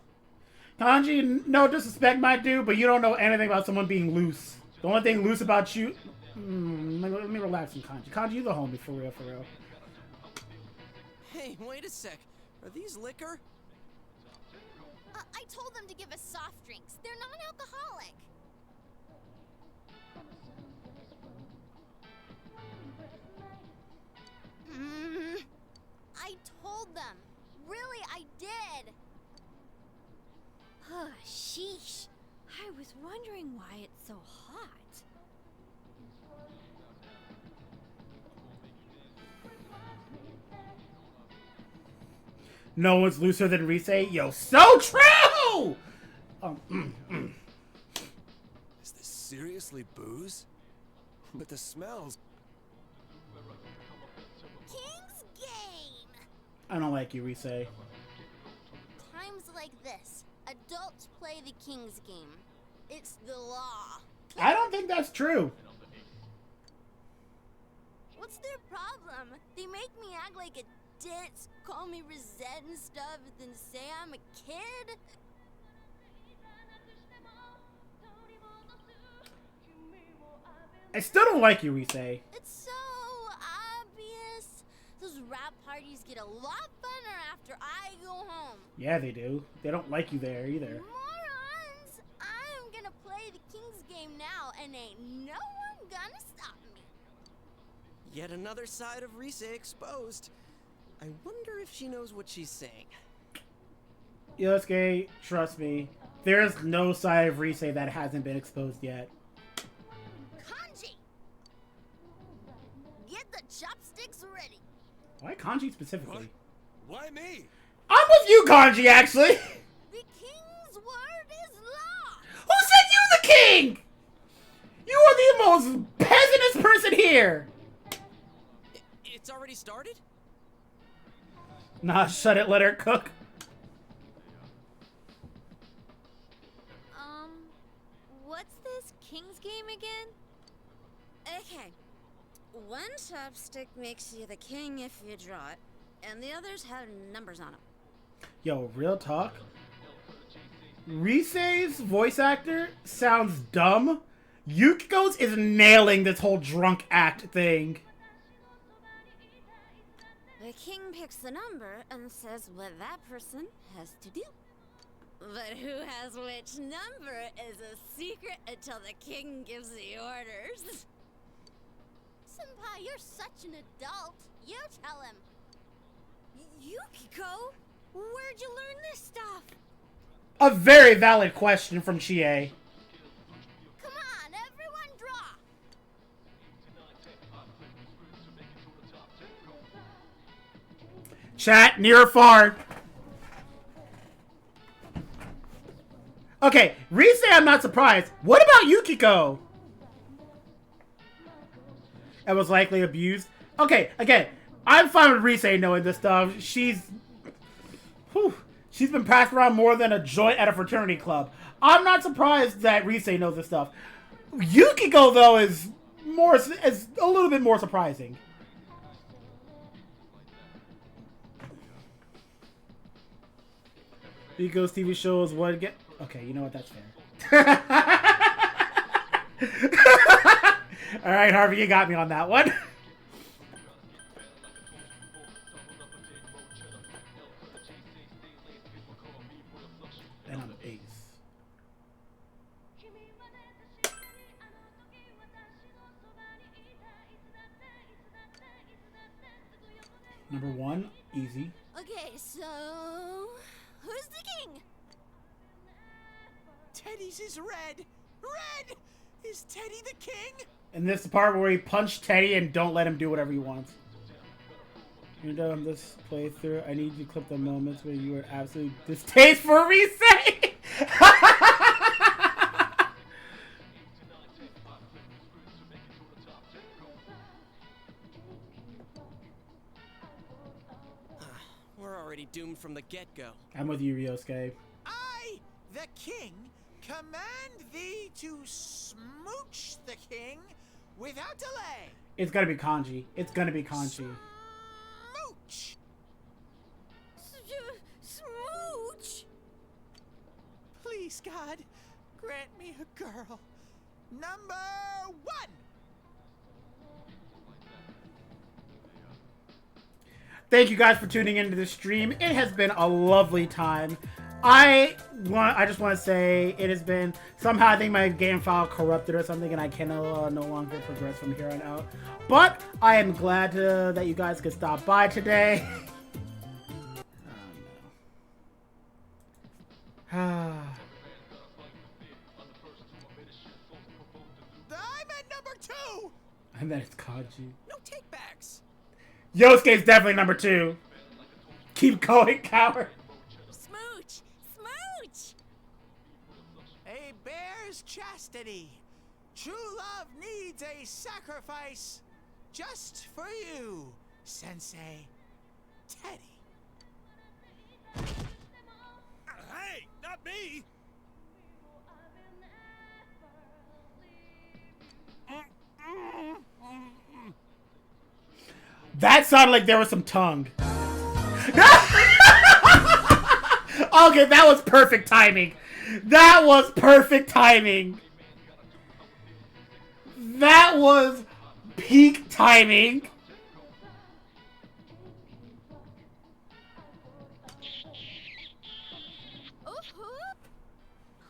Kanji, no disrespect, my dude, but you don't know anything about someone being loose. The only thing loose about you... let me relax on Kanji. Kanji, you the homie, for real, for real. Hey, wait a sec. Are these liquor? I told them to give us soft drinks. They're non-alcoholic. I told them. Really, I did. Sheesh. I was wondering why it's so hot. No one's looser than Rise. Yo, so true! Is this seriously booze? But the smells... King's Game! I don't like you, Rise. Times like this, adults play the King's Game. It's the law. I don't think that's true. What's their problem? They make me act like a ditz, call me Rosette and stuff, and then say I'm a kid? I still don't like you, Rise. It's so obvious. Those rap parties get a lot funner after I go home. Yeah, they do. They don't like you there either. Morons! I'm gonna play the King's Game now, and ain't no one gonna stop me. Yet another side of Rise exposed. I wonder if she knows what she's saying. Yosuke, trust me. There's no side of Rise that hasn't been exposed yet. Kanji! Get the chopsticks ready. Why Kanji specifically? What? Why me? I'm with you, Kanji, actually! The King's word is law! Who said you the king? You are the most peasantest person here! It's already started? Nah, shut it, let her cook. What's this King's Game again? Okay. One chopstick makes you the king if you draw it, and the others have numbers on them. Yo, real talk. Rise's voice actor sounds dumb. Yukiko's is nailing this whole drunk act thing. The king picks the number and says what that person has to do. But who has which number is a secret until the king gives the orders. Senpai, you're such an adult. You tell him. Yukiko? Where'd you learn this stuff? A very valid question from Chie. Come on, everyone draw. Chat, near or far. Okay, Rise, I'm not surprised. What about Yukiko? And was likely abused. Okay, again, I'm fine with Rise knowing this stuff. She's been passed around more than a joint at a fraternity club. I'm not surprised that Rise knows this stuff. Yukiko, though, is a little bit more surprising. Yukiko's TV shows what get. Okay, you know what? That's fair. All right, Harvey, you got me on that one. And I'm ace. Number one, easy. Okay, so face is red. Red! Is Teddy the king? And this is the part where we punch Teddy and don't let him do whatever he wants. You're done this playthrough. I need you to clip the moments where you were absolutely distasteful for reset. We're already doomed from the get-go. I'm with you, Ryosuke. I, the king, command thee to smooch the king without delay. It's gonna be kanji. It's gonna be kanji. Smooch! Smooch! Please, God, grant me a girl. Number 1! Thank you guys for tuning into the stream. It has been a lovely time. I just want to say it has been somehow, I think my game file corrupted or something, and I can no longer progress from here on out. But I am glad that you guys could stop by today. I'm at number 2! And then it's kanji. No takebacks. Yosuke's definitely number 2. Keep going, coward. Smooch! Smooch! A bear's chastity. True love needs a sacrifice. Just for you, Sensei. Teddy. Hey, not me! That sounded like there was some tongue. Okay, that was perfect timing. That was perfect timing. That was peak timing.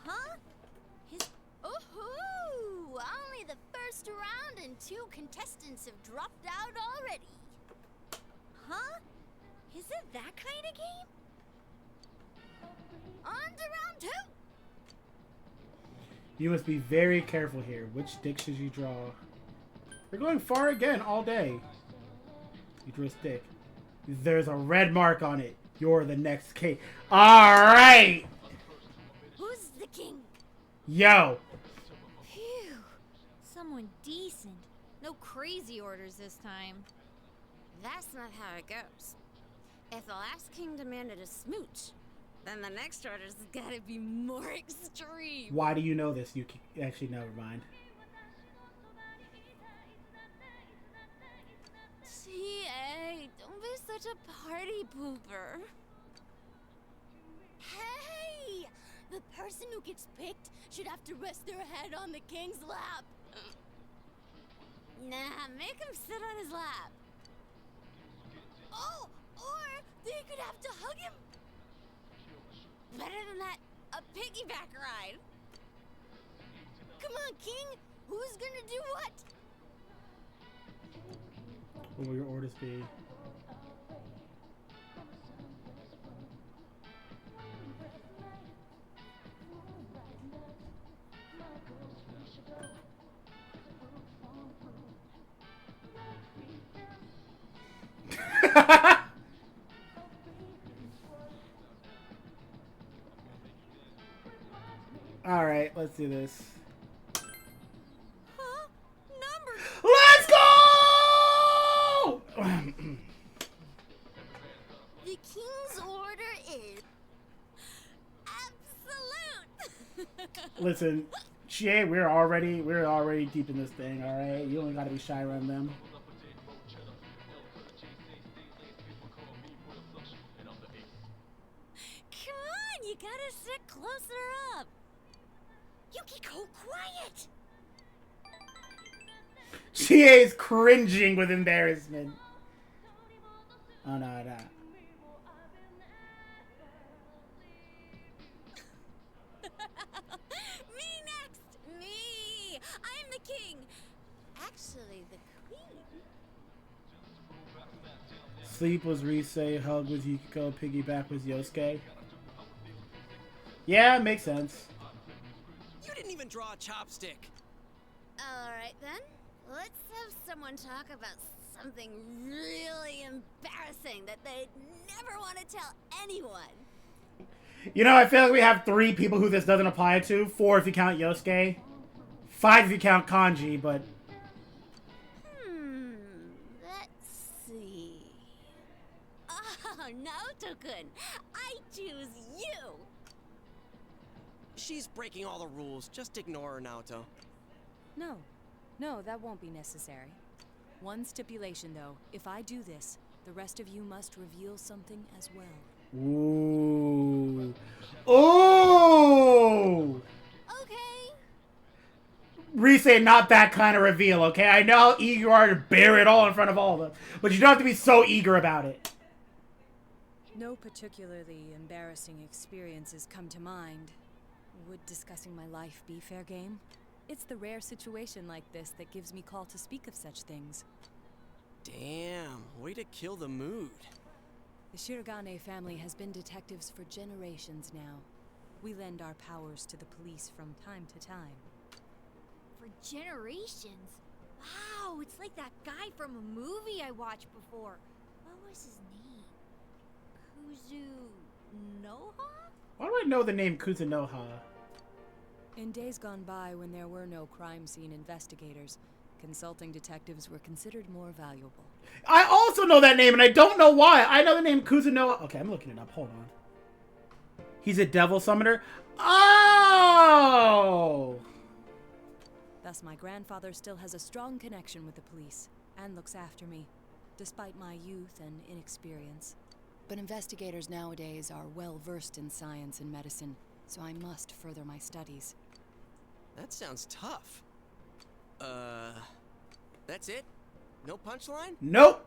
Huh? Only the first round and 2 contestants have dropped out already. Huh? Is it that kind of game? On to round 2! You must be very careful here. Which stick should you draw? We're going far again all day. You drew a stick. There's a red mark on it. You're the next king. Alright! Who's the king? Yo! Phew. Someone decent. No crazy orders this time. That's not how it goes. If the last king demanded a smooch, then the next order's gotta be more extreme. Why do you know this? You actually, never mind. TA, don't be such a party pooper. Hey! The person who gets picked should have to rest their head on the king's lap. Nah, make him sit on his lap. Oh, or they could have to hug him. Better than that, a piggyback ride. Come on, king. Who's gonna do what? What will your orders be? Alright, let's do this. Huh? Number. Let's go! The king's order is absolute. Listen, Chie, we're already deep in this thing, alright? You don't gotta be shy around them. Come on, you gotta sit closer up. Yukiko, quiet! Chie is cringing with embarrassment. Oh no, no. Me next! Me! I'm the king! Actually, the queen. Sleep was Risei, hug was Yukiko, piggyback was Yosuke. Yeah, makes sense. can draw a chopstick. Alright then. Let's have someone talk about something really embarrassing that they'd never want to tell anyone. You know, I feel like we have 3 people who this doesn't apply to. 4 if you count Yosuke. 5 if you count Kanji, but... Let's see. Oh, Naoto-kun, I choose you. She's breaking all the rules. Just ignore her, Naoto. No, that won't be necessary. One stipulation, though. If I do this, the rest of you must reveal something as well. Ooh. Ooh! Okay. Rise, not that kind of reveal, okay? I know how eager you are to bear it all in front of all of them, but you don't have to be so eager about it. No particularly embarrassing experiences come to mind. Would discussing my life be fair game? It's the rare situation like this that gives me call to speak of such things. Damn, way to kill the mood. The Shirogane family has been detectives for generations now. We lend our powers to the police from time to time. For generations? Wow, it's like that guy from a movie I watched before. What was his name? Kuzunoha? Why do I know the name Kuzunoha? In days gone by, when there were no crime scene investigators, consulting detectives were considered more valuable. I also know that name, and I don't know why. I know the name Kuzunoha. Okay, I'm looking it up. Hold on. He's a devil summoner? Oh! Thus, my grandfather still has a strong connection with the police, and looks after me, despite my youth and inexperience. But investigators nowadays are well versed in science and medicine, so I must further my studies. That sounds tough. That's it? No punchline? Nope.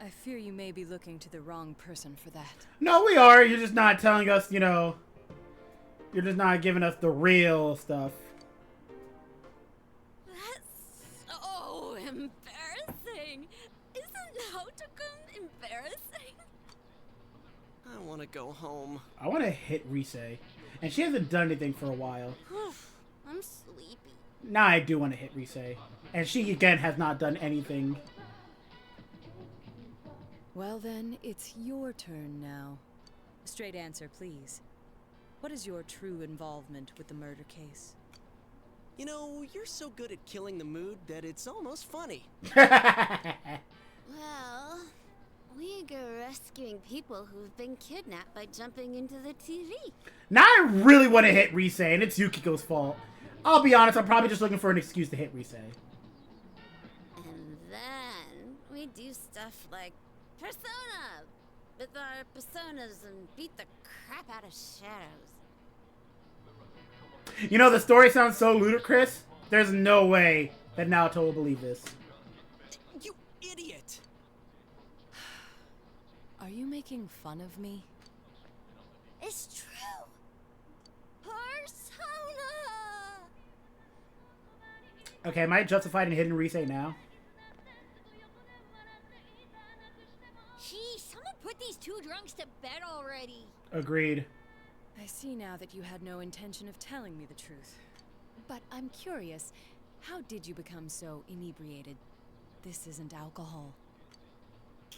I fear you may be looking to the wrong person for that. No, we are. You're just not telling us, you know... You're just not giving us the real stuff. That's so embarrassing. Isn't Naoto-kun embarrassing? I want to go home. I want to hit Rise. And she hasn't done anything for a while. I'm sleepy. Now I do want to hit Rise. And she, again, has not done anything. Well then, it's your turn now. Straight answer, please. What is your true involvement with the murder case? You know, you're so good at killing the mood that it's almost funny. Well, we go rescuing people who've been kidnapped by jumping into the TV. Now I really want to hit Rise, and it's Yukiko's fault. I'll be honest, I'm probably just looking for an excuse to hit Rise. And then we do stuff like Persona with our personas and beat the crap out of shadows. You know, the story sounds so ludicrous. There's no way that Naoto will believe this. You idiot! Are you making fun of me? It's true. Persona. Okay, am I justified in hitting Rise now? Gee, someone put these 2 drunks to bed already. Agreed. I see now that you had no intention of telling me the truth. But I'm curious, how did you become so inebriated? This isn't alcohol.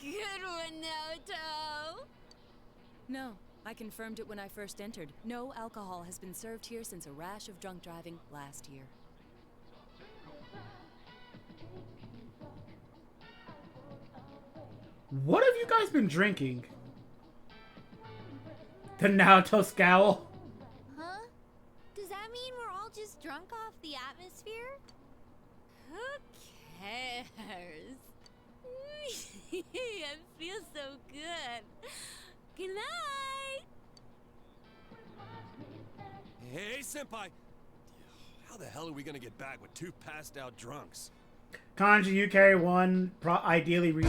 Good one, Naoto. No, I confirmed it when I first entered. No alcohol has been served here since a rash of drunk driving last year. What have you guys been drinking? The Naoto scowl? Huh? Does that mean we're all just drunk off the atmosphere? Who cares? I feel so good. Good night. Hey, senpai! How the hell are we gonna get back with 2 passed out drunks? Kanji, you carry 1. Ideally, Rise.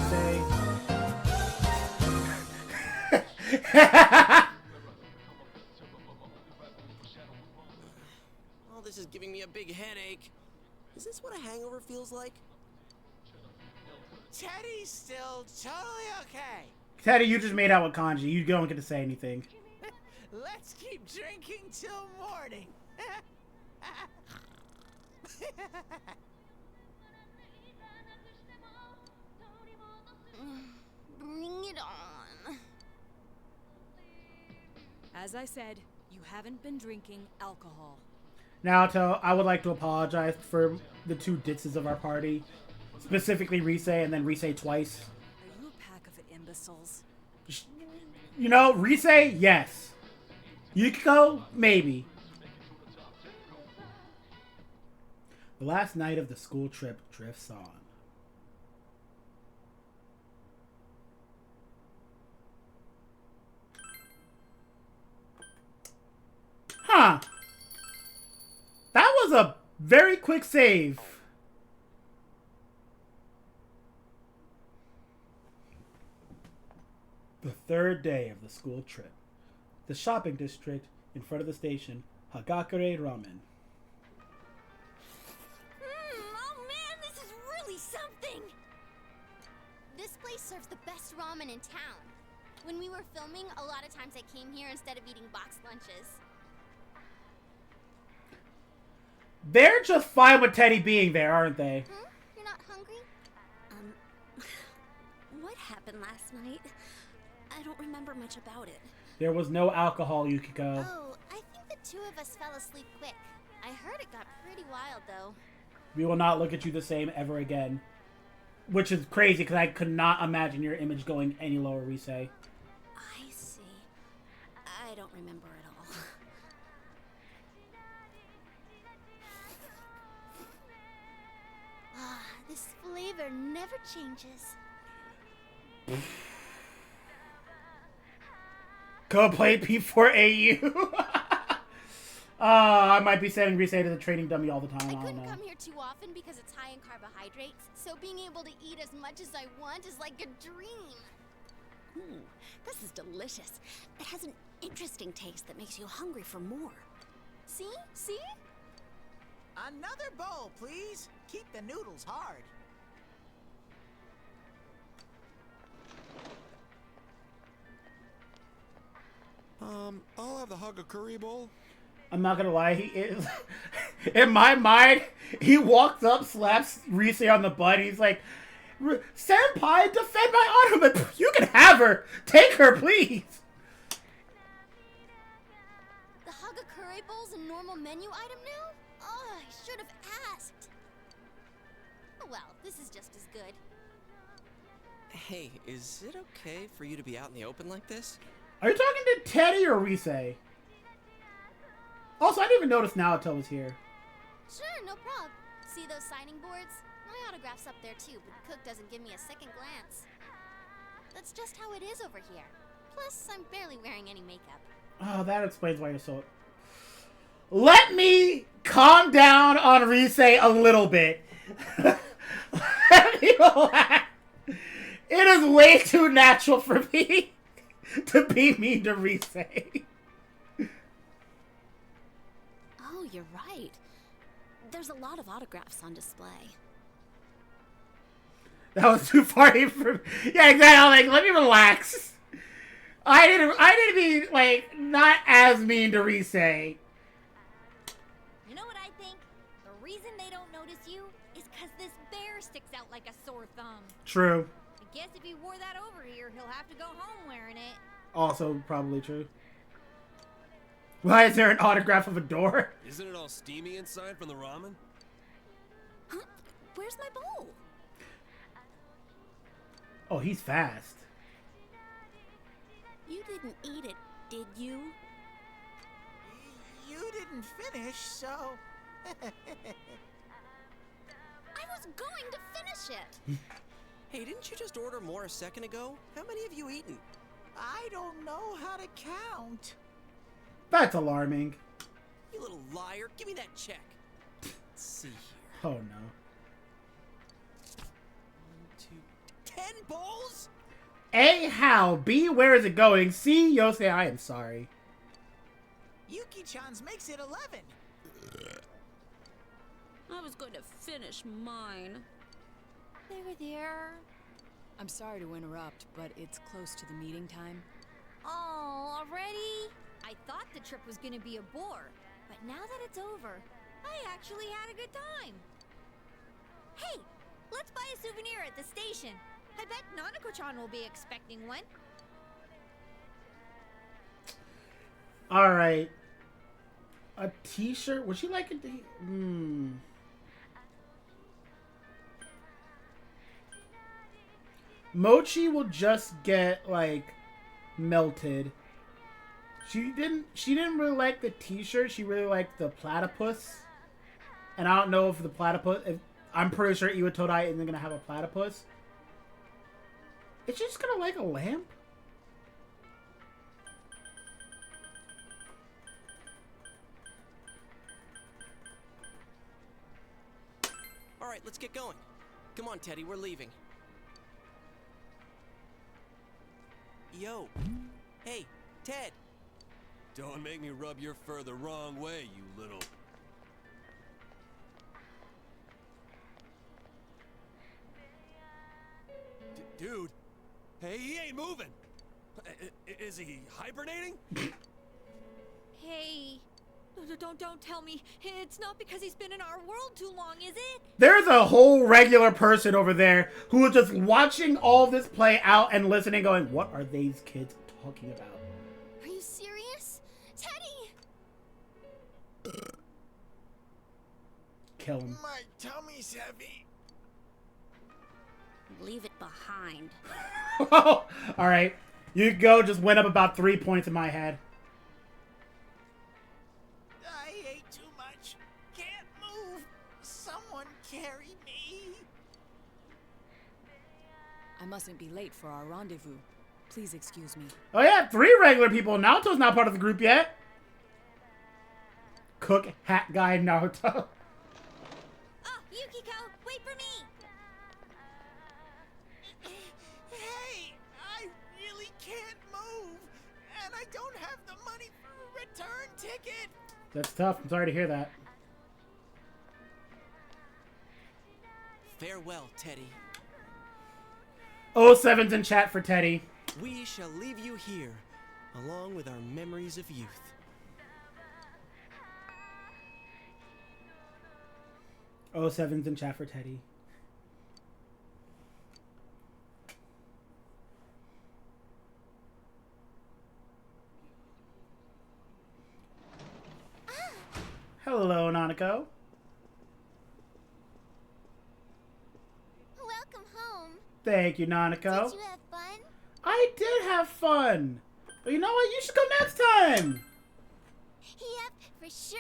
Oh, this is giving me a big headache. Is this what a hangover feels like? Teddy's still totally okay. Teddy, you just made out with Kanji. You don't get to say anything. Let's keep drinking till morning. Bring it on. As I said, you haven't been drinking alcohol. Naoto, I would like to apologize for the two ditzes of our party. Specifically Rise and then Rise twice. Are you a pack of imbeciles? You know, Rise, yes. Yukiko, maybe. The last night of the school trip drifts on. Huh. That was a very quick save. The third day of the school trip. The shopping district in front of the station, Hagakure Ramen. Oh man, this is really something! This place serves the best ramen in town. When we were filming, a lot of times I came here instead of eating boxed lunches. They're just fine with Teddy being there, aren't they? Huh? You're not hungry? What happened last night? I don't remember much about it. There was no alcohol, Yukiko. Oh, I think the two of us fell asleep quick. I heard it got pretty wild, though. We will not look at you the same ever again. Which is crazy, because I could not imagine your image going any lower, Rise. I see. I don't remember at all. Ah, this flavor never changes. Go play P4AU. I might be sending Rise to the training dummy all the time. I don't couldn't know. come here too often because it's high in carbohydrates, so being able to eat as much as I want is like a dream. This is delicious. It has an interesting taste that makes you hungry for more. See? See? Another bowl, please. Keep the noodles hard. I'll have the Hagakure bowl. I'm not gonna lie, he is. In my mind, he walks up, slaps Rise on the butt. He's like, "Senpai, defend my honor, but you can have her. Take her, please." The Hagakure bowl's a normal menu item now? Oh, I should have asked. Oh well, this is just as good. Hey, is it okay for you to be out in the open like this? Are you talking to Teddy or Rise? Also, I didn't even notice Naoto was here. Sure, no prob. See those signing boards? My autograph's up there too, but the cook doesn't give me a second glance. That's just how it is over here. Plus, I'm barely wearing any makeup. Oh, that explains why you're so... Let me calm down on Rise a little bit. Let me relax. It is way too natural for me to be mean to Rise. Oh, you're right. There's a lot of autographs on display. That was too far in for me. Yeah, exactly. I'm like, let me relax. I didn't be like not as mean to Rise. You know what I think? The reason they don't notice you is because this bear sticks out like a sore thumb. True. I guess if he wore that over here, he'll have to go home wearing it. Also probably true. Why is there an autograph of a door? Isn't it all steamy inside from the ramen? Huh? Where's my bowl? Oh, he's fast. You didn't eat it, did you? You didn't finish, so... I was going to finish it. Hey, didn't you just order more a second ago? How many have you eaten? I don't know how to count. That's alarming. You little liar. Give me that check. Let's see here. Oh no. 1, 2, 10 bowls? A, how? B, where is it going? C, Yosei, I am sorry. Yuki-chan's makes it 11. I was going to finish mine. There. I'm sorry to interrupt, but it's close to the meeting time. Oh, already? I thought the trip was gonna be a bore. But now that it's over, I actually had a good time. Hey, let's buy a souvenir at the station. I bet Nanako-chan will be expecting one. All right. A t-shirt? Would she like it? Mochi will just get like melted. She didn't really like the t-shirt. She really liked the platypus. And I don't know if the platypus, I'm pretty sure Iwa Todai isn't gonna have a platypus. Is she just gonna like a lamp? All right, let's get going. Come on, Teddy, we're leaving. Yo. Hey, Ted. Don't make me rub your fur the wrong way, you little... Dude. Hey, he ain't moving. Is he hibernating? Hey, don't tell me. It's not because he's been in our world too long, is it? There's a whole regular person over there who is just watching all this play out and listening, going, what are these kids talking about? Are you serious? Teddy! Kill him. My tummy's heavy. Leave it behind. All right. You go just went up about 3 points in my head. I ate too much. Can't move. Someone carry me. I mustn't be late for our rendezvous. Please excuse me. Oh yeah, 3 regular people. Naruto's not part of the group yet. Cook, hat guy, Naruto. Oh, Yukiko, wait for me! Hey, I really can't move. And I don't have the money for a return ticket. That's tough. I'm sorry to hear that. Farewell, Teddy. 07's in chat for Teddy. We shall leave you here, along with our memories of youth. Oh, 07's in chat for Teddy. Hello, Nanako. Welcome home. Thank you, Nanako. Did you have fun? I did have fun. But you know what? You should go next time. Yep, for sure.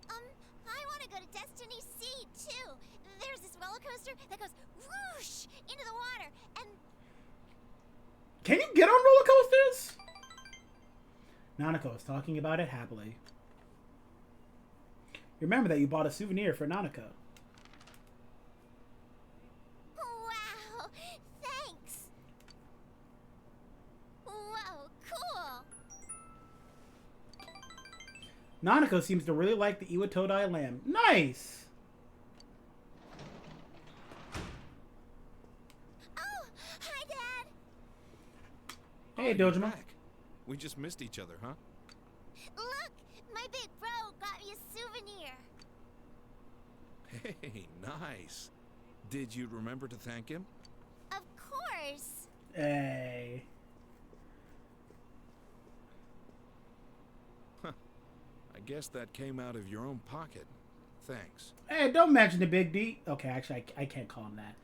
I want to go to Destiny Sea, too. There's this roller coaster that goes whoosh into the water, and... Can you get on roller coasters? Nanako is talking about it happily. Remember that you bought a souvenir for Nanako. Wow, thanks. Whoa, cool. Nanako seems to really like the Iwa Todai lamb. Nice! Oh, hi, Dad. Hey, You're Dojima. back. We just missed each other, huh? Look, my big bro got me a souvenir. Hey, nice. Did you remember to thank him? Of course. Hey. I guess that came out of your own pocket. Thanks. Hey, don't mention the Big D. Okay, actually, I can't call him that.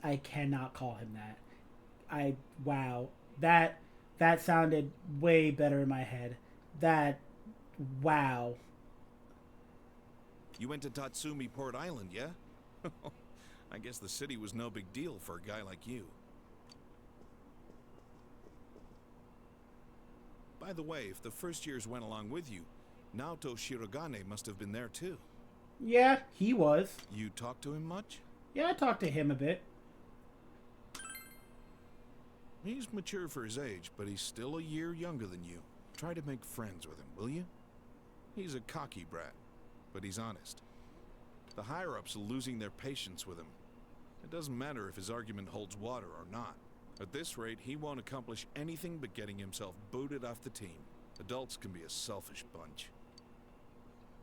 I cannot call him that. Wow. That sounded way better in my head. Wow. You went to Tatsumi Port Island, yeah? I guess the city was no big deal for a guy like you. By the way, if the first years went along with you, Naoto Shirogane must have been there too. Yeah, he was. You talked to him much? Yeah, I talked to him a bit. He's mature for his age, but he's still a year younger than you. Try to make friends with him, will you? He's a cocky brat, but he's honest. The higher-ups are losing their patience with him. It doesn't matter if his argument holds water or not. At this rate, he won't accomplish anything but getting himself booted off the team. Adults can be a selfish bunch.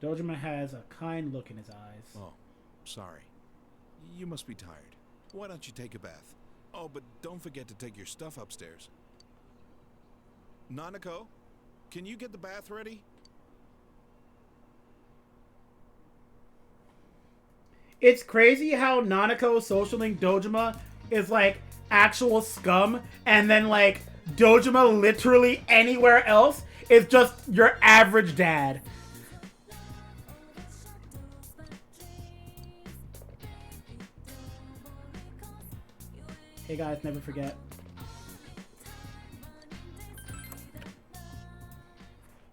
Dojima has a kind look in his eyes. Oh, sorry. You must be tired. Why don't you take a bath? Oh, but don't forget to take your stuff upstairs. Nanako, can you get the bath ready? It's crazy how Nanako Social Link Dojima is like actual scum, and then like Dojima literally anywhere else is just your average dad. Hey guys, never forget.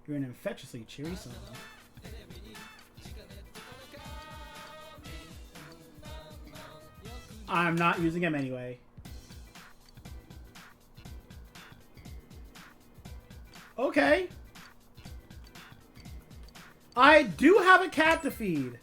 You're an infectiously cheery song. I'm not using him anyway. Okay. I do have a cat to feed.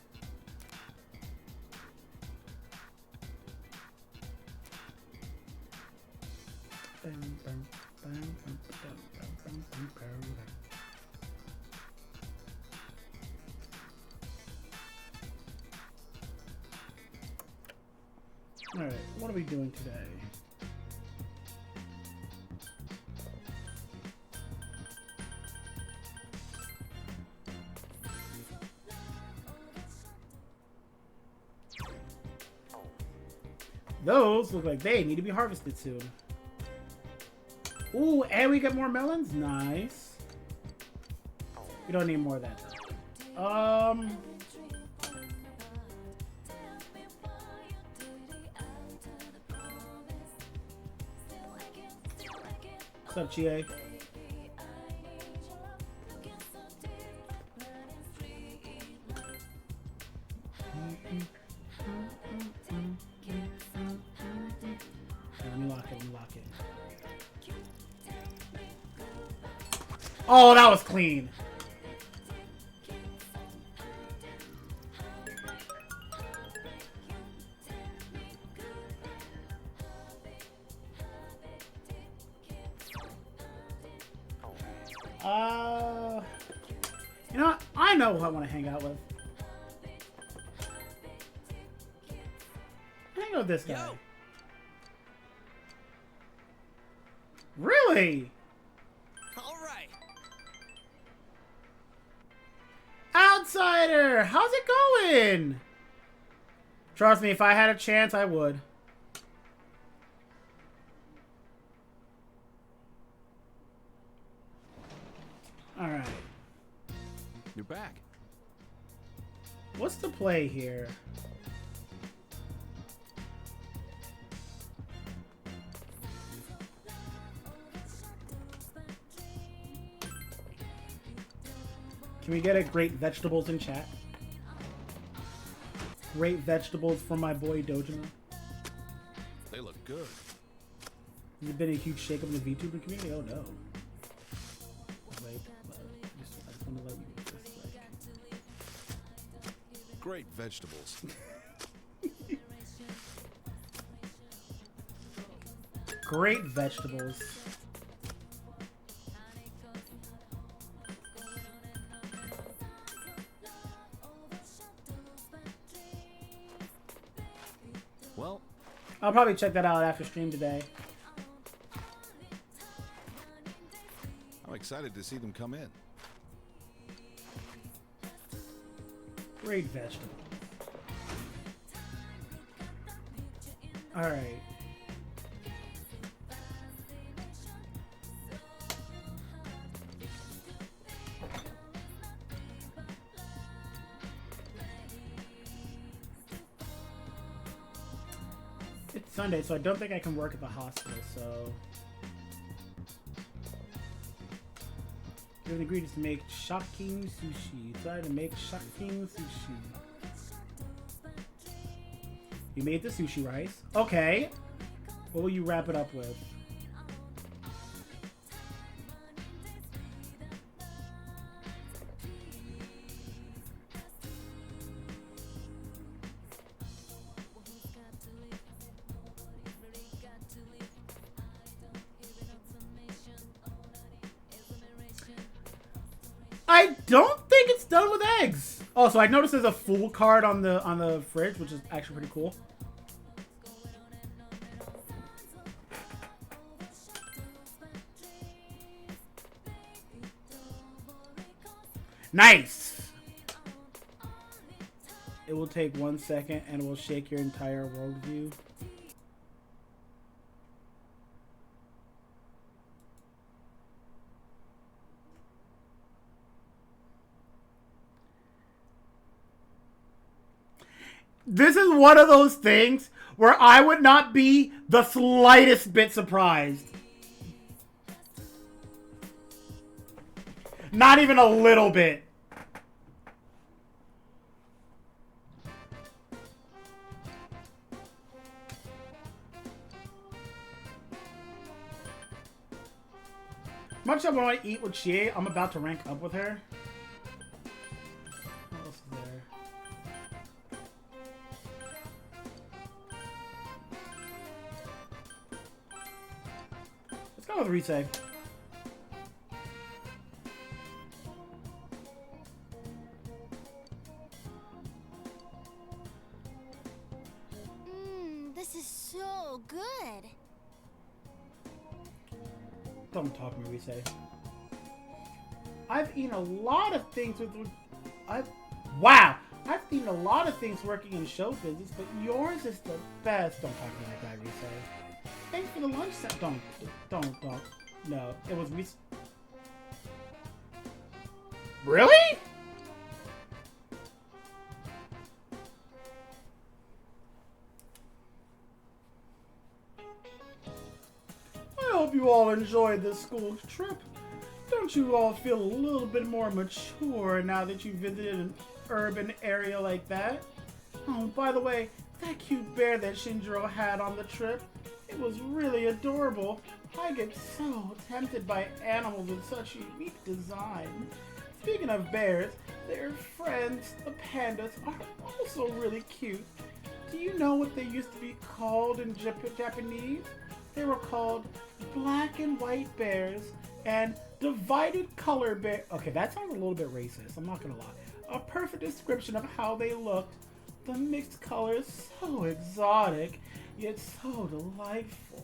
Alright, what are we doing today? Those look like they need to be harvested soon. Ooh, and we get more melons? Nice. We don't need more of that though. What's up, GA? Let me lock it, Oh, that was clean. You know what? I know who I want to hang out with. Hang out with this guy. Yo. Really? All right. Outsider, how's it going? Trust me, if I had a chance, I would. All right. You're back. What's the play here? Can we get a great vegetables in chat? Great vegetables from my boy Dojima. They look good. Has there been a huge shakeup in the VTuber community? Oh no. Like, I just want to let you just like... Great vegetables. Great vegetables. Well, I'll probably check that out after stream today. I'm excited to see them come in. Great vegetable. Alright. It's Sunday, so I don't think I can work at the hospital, so... You have agreed to make shocking sushi. Decided to make shocking sushi. You made the sushi rice. Okay. What will you wrap it up with? I don't think think it's done with eggs. Oh, so I noticed there's a full card on the fridge, which is actually pretty cool. Nice. It will take 1 second and it will shake your entire worldview. This is one of those things where I would not be the slightest bit surprised. Not even a little bit. Much as I want to eat what she ate, I'm about to rank up with her. What else is there? Let's go with Rise. This is so good. Don't talk to me, Rise. I've eaten a lot of things with... Wow! I've eaten a lot of things working in show business, but yours is the best. Don't talk to me like that, Rise. Thanks for the lunch set. Don't. No, it was Rise. Really? I hope you all enjoyed this school trip. Don't you all feel a little bit more mature now that you visited an urban area like that? Oh, by the way, that cute bear that Shinjiro had on the trip, it was really adorable. I get so tempted by animals with such unique design. Speaking of bears, their friends, the pandas, are also really cute. Do you know what they used to be called in Japanese? They were called black and white bears and divided color bear. Okay, that sounds a little bit racist, I'm not gonna lie. A perfect description of how they looked. The mixed colors, so exotic, yet so delightful.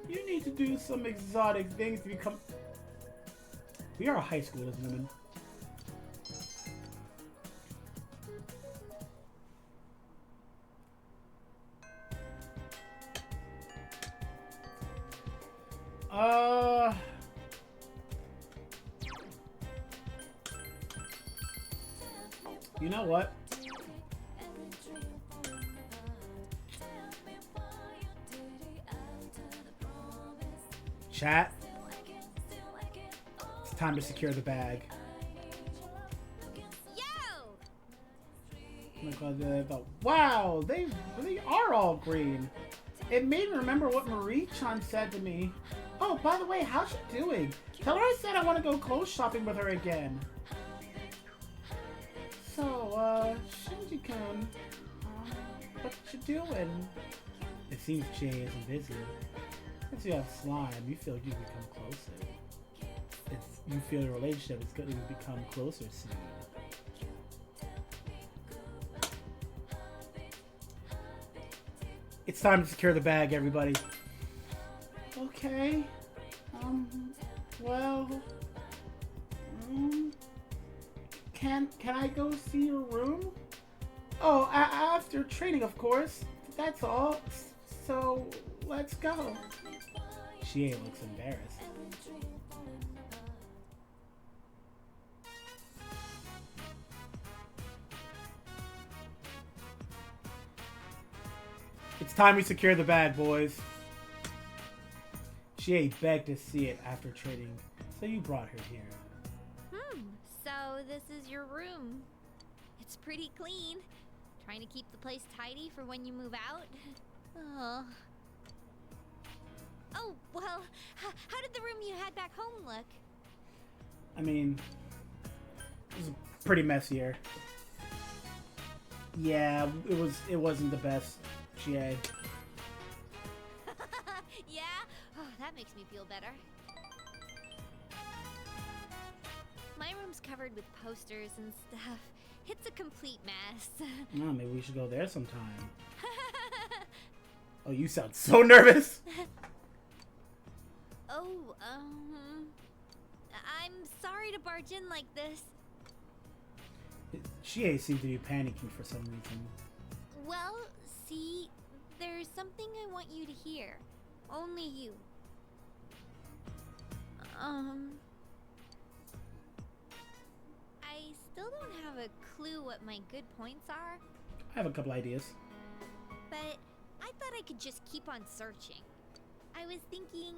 You need to do some exotic things to become... We are high schoolers, women. You know what? Chat. It's time to secure the bag. Yo! Oh my God, wow, they really are all green. It made me remember what Marie-chan said to me. Oh, by the way, how's she doing? Tell her I said I want to go clothes shopping with her again. So, Shinji-kun, what you doing? It seems Jay isn't busy. Since you have slime, you feel you become closer. You feel your relationship is going to become closer soon. It's time to secure the bag, everybody. Okay. Well... Can I go see your room? Oh, after training, of course. That's all. So, let's go. Chie looks embarrassed. It's time we secure the bag, boys. Chie begged to see it after training, so you brought her here. So this is your room. It's pretty clean. Trying to keep the place tidy for when you move out. Oh, well, how did the room you had back home look? I mean, it was pretty messier. Yeah, it wasn't the best, Chie. Yeah? Oh, that makes me feel better. My room's covered with posters and stuff. It's a complete mess. Oh, maybe we should go there sometime. Oh, you sound so nervous. Oh, I'm sorry to barge in like this. She seemed to be panicking for some reason. Well, see, there's something I want you to hear. Only you. I still don't have a clue what my good points are, I have a couple ideas. but I thought I could just keep on searching. I was thinking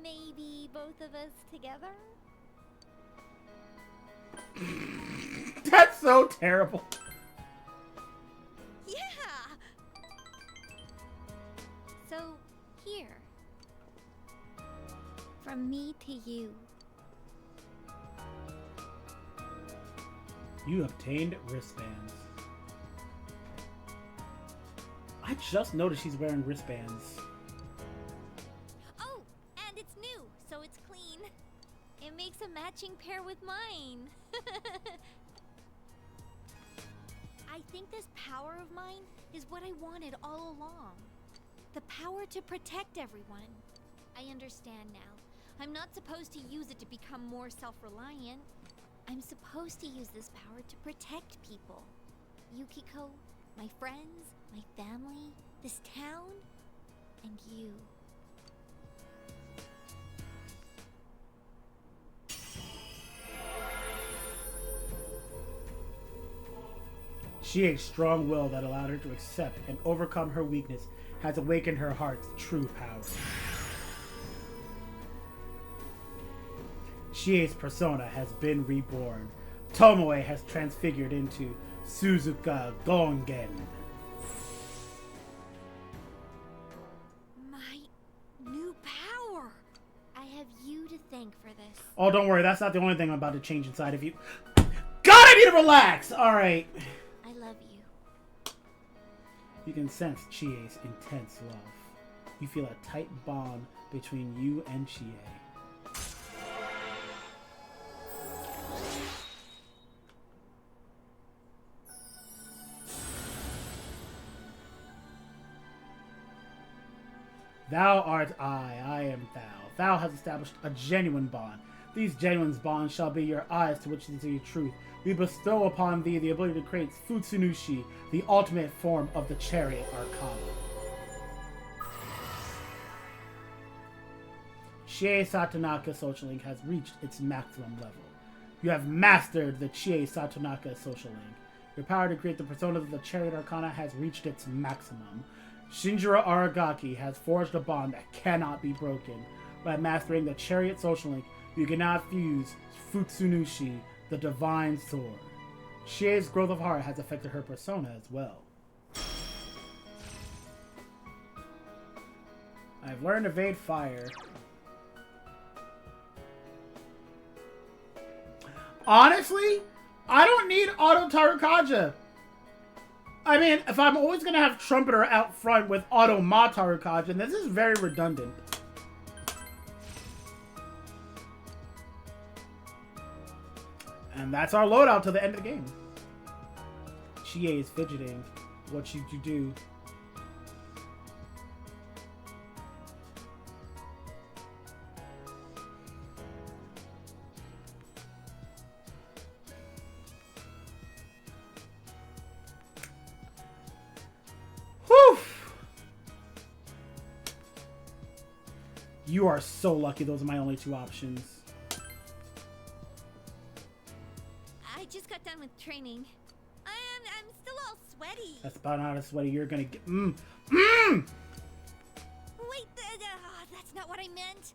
maybe both of us together? That's so terrible. Yeah! So, here. From me to you. You obtained wristbands. I just noticed she's wearing wristbands. Oh, and it's new, so it's clean. It makes a matching pair with mine. I think this power of mine is what I wanted all along. The power to protect everyone. I understand now. I'm not supposed to use it to become more self-reliant. I'm supposed to use this power to protect people. Yukiko, my friends, my family, this town, and you. Chie's strong will that allowed her to accept and overcome her weakness has awakened her heart's true power. Chie's persona has been reborn. Tomoe has transfigured into Suzuka Gongen. My new power! I have you to thank for this. Oh, don't worry, that's not the only thing I'm about to change inside of you. God, I need to relax! Alright. I love you. You can sense Chie's intense love. You feel a tight bond between you and Chie. Thou art I am thou. Thou hast established a genuine bond. These genuine bonds shall be your eyes to which to see truth. We bestow upon thee the ability to create Futsunushi, the ultimate form of the Chariot Arcana. Chie Satonaka Social Link has reached its maximum level. You have mastered the Chie Satonaka Social Link. Your power to create the persona of the Chariot Arcana has reached its maximum. Shinjiro Aragaki has forged a bond that cannot be broken. By mastering the Chariot Social Link, you can now fuse Futsunushi, the Divine Sword. Chie's growth of heart has affected her persona as well. I've learned Evade Fire. Honestly, I don't need Auto Tarukaja. I mean, if I'm always going to have Trumpeter out front with Auto Ma Tarukaja, this is very redundant. And that's our loadout to the end of the game. Chie is fidgeting. What should you do? Whew! You are so lucky those are my only two options. I just got done with training. I'm still all sweaty. That's about how sweaty you're gonna get. Wait, that's not what I meant.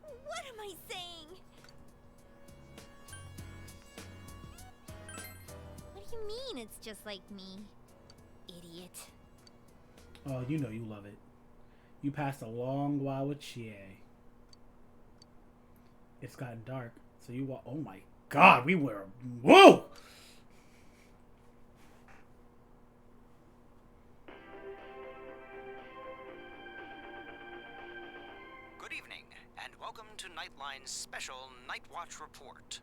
What am I saying? What do you mean it's just like me? Idiot. Oh, you know you love it. You passed a long while with Chie. It's gotten dark, so you walk. Oh my God, we were. Whoa! Good evening, and welcome to Nightline's special Night Watch report.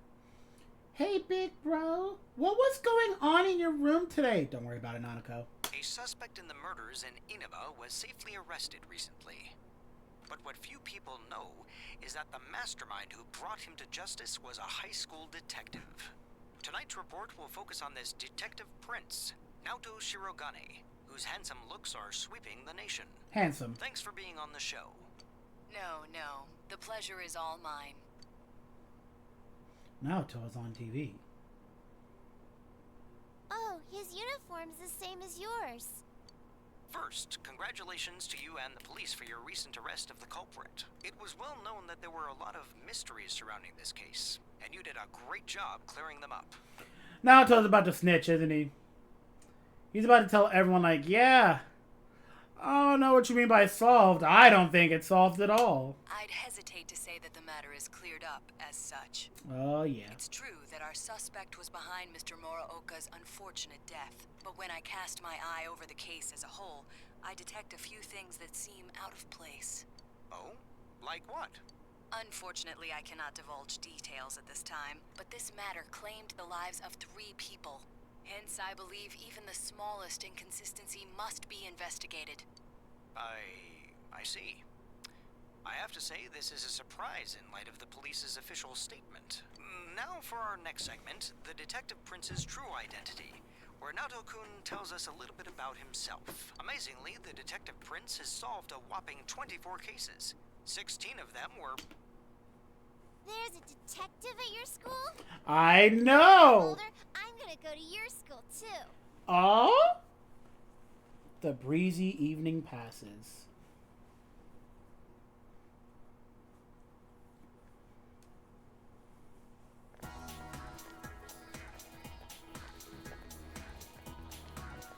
Hey, big bro. What was going on in your room today? Don't worry about it, Nanako. A suspect in the murders in Inaba was safely arrested recently. But what few people know is that the mastermind who brought him to justice was a high school detective. Tonight's report will focus on this Detective Prince, Naoto Shirogane, whose handsome looks are sweeping the nation. Handsome. Thanks for being on the show. No. The pleasure is all mine. Naoto is on TV. Oh, his uniform's the same as yours. First, congratulations to you and the police for your recent arrest of the culprit. It was well known that there were a lot of mysteries surrounding this case, and you did a great job clearing them up. Naoto's about to snitch, isn't he? He's about to tell everyone, like, yeah, I don't know what you mean by solved. I don't think it's solved at all. I'd hesitate to say that the matter is cleared up as such. Oh, yeah. It's true that our suspect was behind Mr. Muraoka's unfortunate death, but when I cast my eye over the case as a whole, I detect a few things that seem out of place. Oh? Like what? Unfortunately, I cannot divulge details at this time, but this matter claimed the lives of 3 people. Hence, I believe even the smallest inconsistency must be investigated. I see. I have to say this is a surprise in light of the police's official statement. Now for our next segment, the Detective Prince's true identity, where Naoto-kun tells us a little bit about himself. Amazingly, the Detective Prince has solved a whopping 24 cases. 16 of them were... There's a detective at your school? I know! Older, I'm gonna go to your school, too. Oh? The breezy evening passes.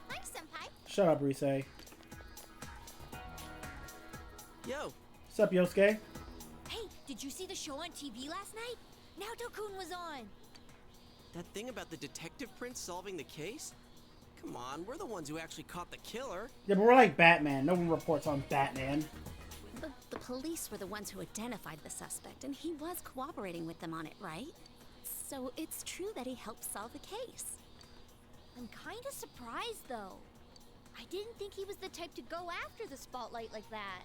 Hi, Senpai. Shut up, Rise. Yo. Sup, Yosuke? Hey, did you see the show on TV last night? Naoto-kun was on. That thing about the Detective Prince solving the case? Come on, we're the ones who actually caught the killer. Yeah, but we're like Batman. No one reports on Batman. The police were the ones who identified the suspect, and he was cooperating with them on it, right? So it's true that he helped solve the case. I'm kinda surprised, though. I didn't think he was the type to go after the spotlight like that.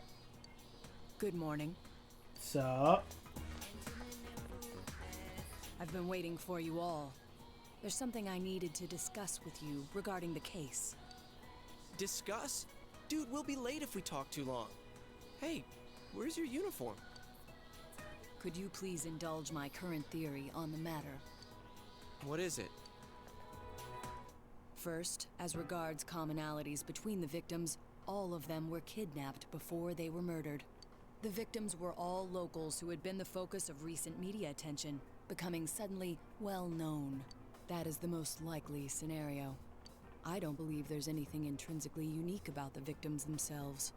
Good morning. Sup? I've been waiting for you all. There's something I needed to discuss with you regarding the case. Discuss? Dude, we'll be late if we talk too long. Hey, where's your uniform? Could you please indulge my current theory on the matter? What is it? First, as regards commonalities between the victims, all of them were kidnapped before they were murdered. The victims were all locals who had been the focus of recent media attention, becoming suddenly well known. That is the most likely scenario. I don't believe there's anything intrinsically unique about the victims themselves.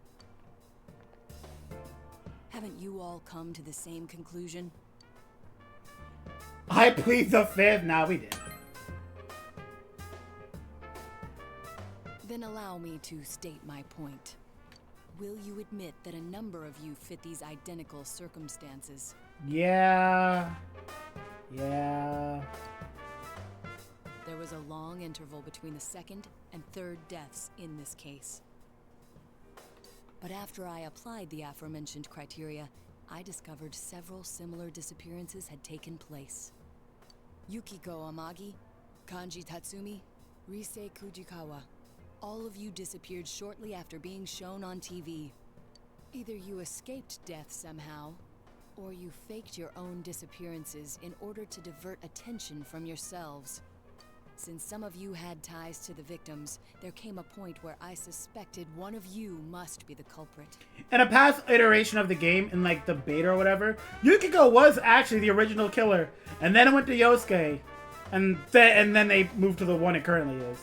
Haven't you all come to the same conclusion? I plead the fifth. Nah, we did. Then allow me to state my point. Will you admit that a number of you fit these identical circumstances? Yeah. There was a long interval between the second and third deaths in this case. But after I applied the aforementioned criteria, I discovered several similar disappearances had taken place. Yukiko Amagi, Kanji Tatsumi, Rise Kujikawa. All of you disappeared shortly after being shown on TV. Either you escaped death somehow, or you faked your own disappearances in order to divert attention from yourselves. Since some of you had ties to the victims, there came a point where I suspected one of you must be the culprit. In a past iteration of the game, in like the beta or whatever, Yukiko was actually the original killer, and then it went to Yosuke, and then they moved to the one it currently is.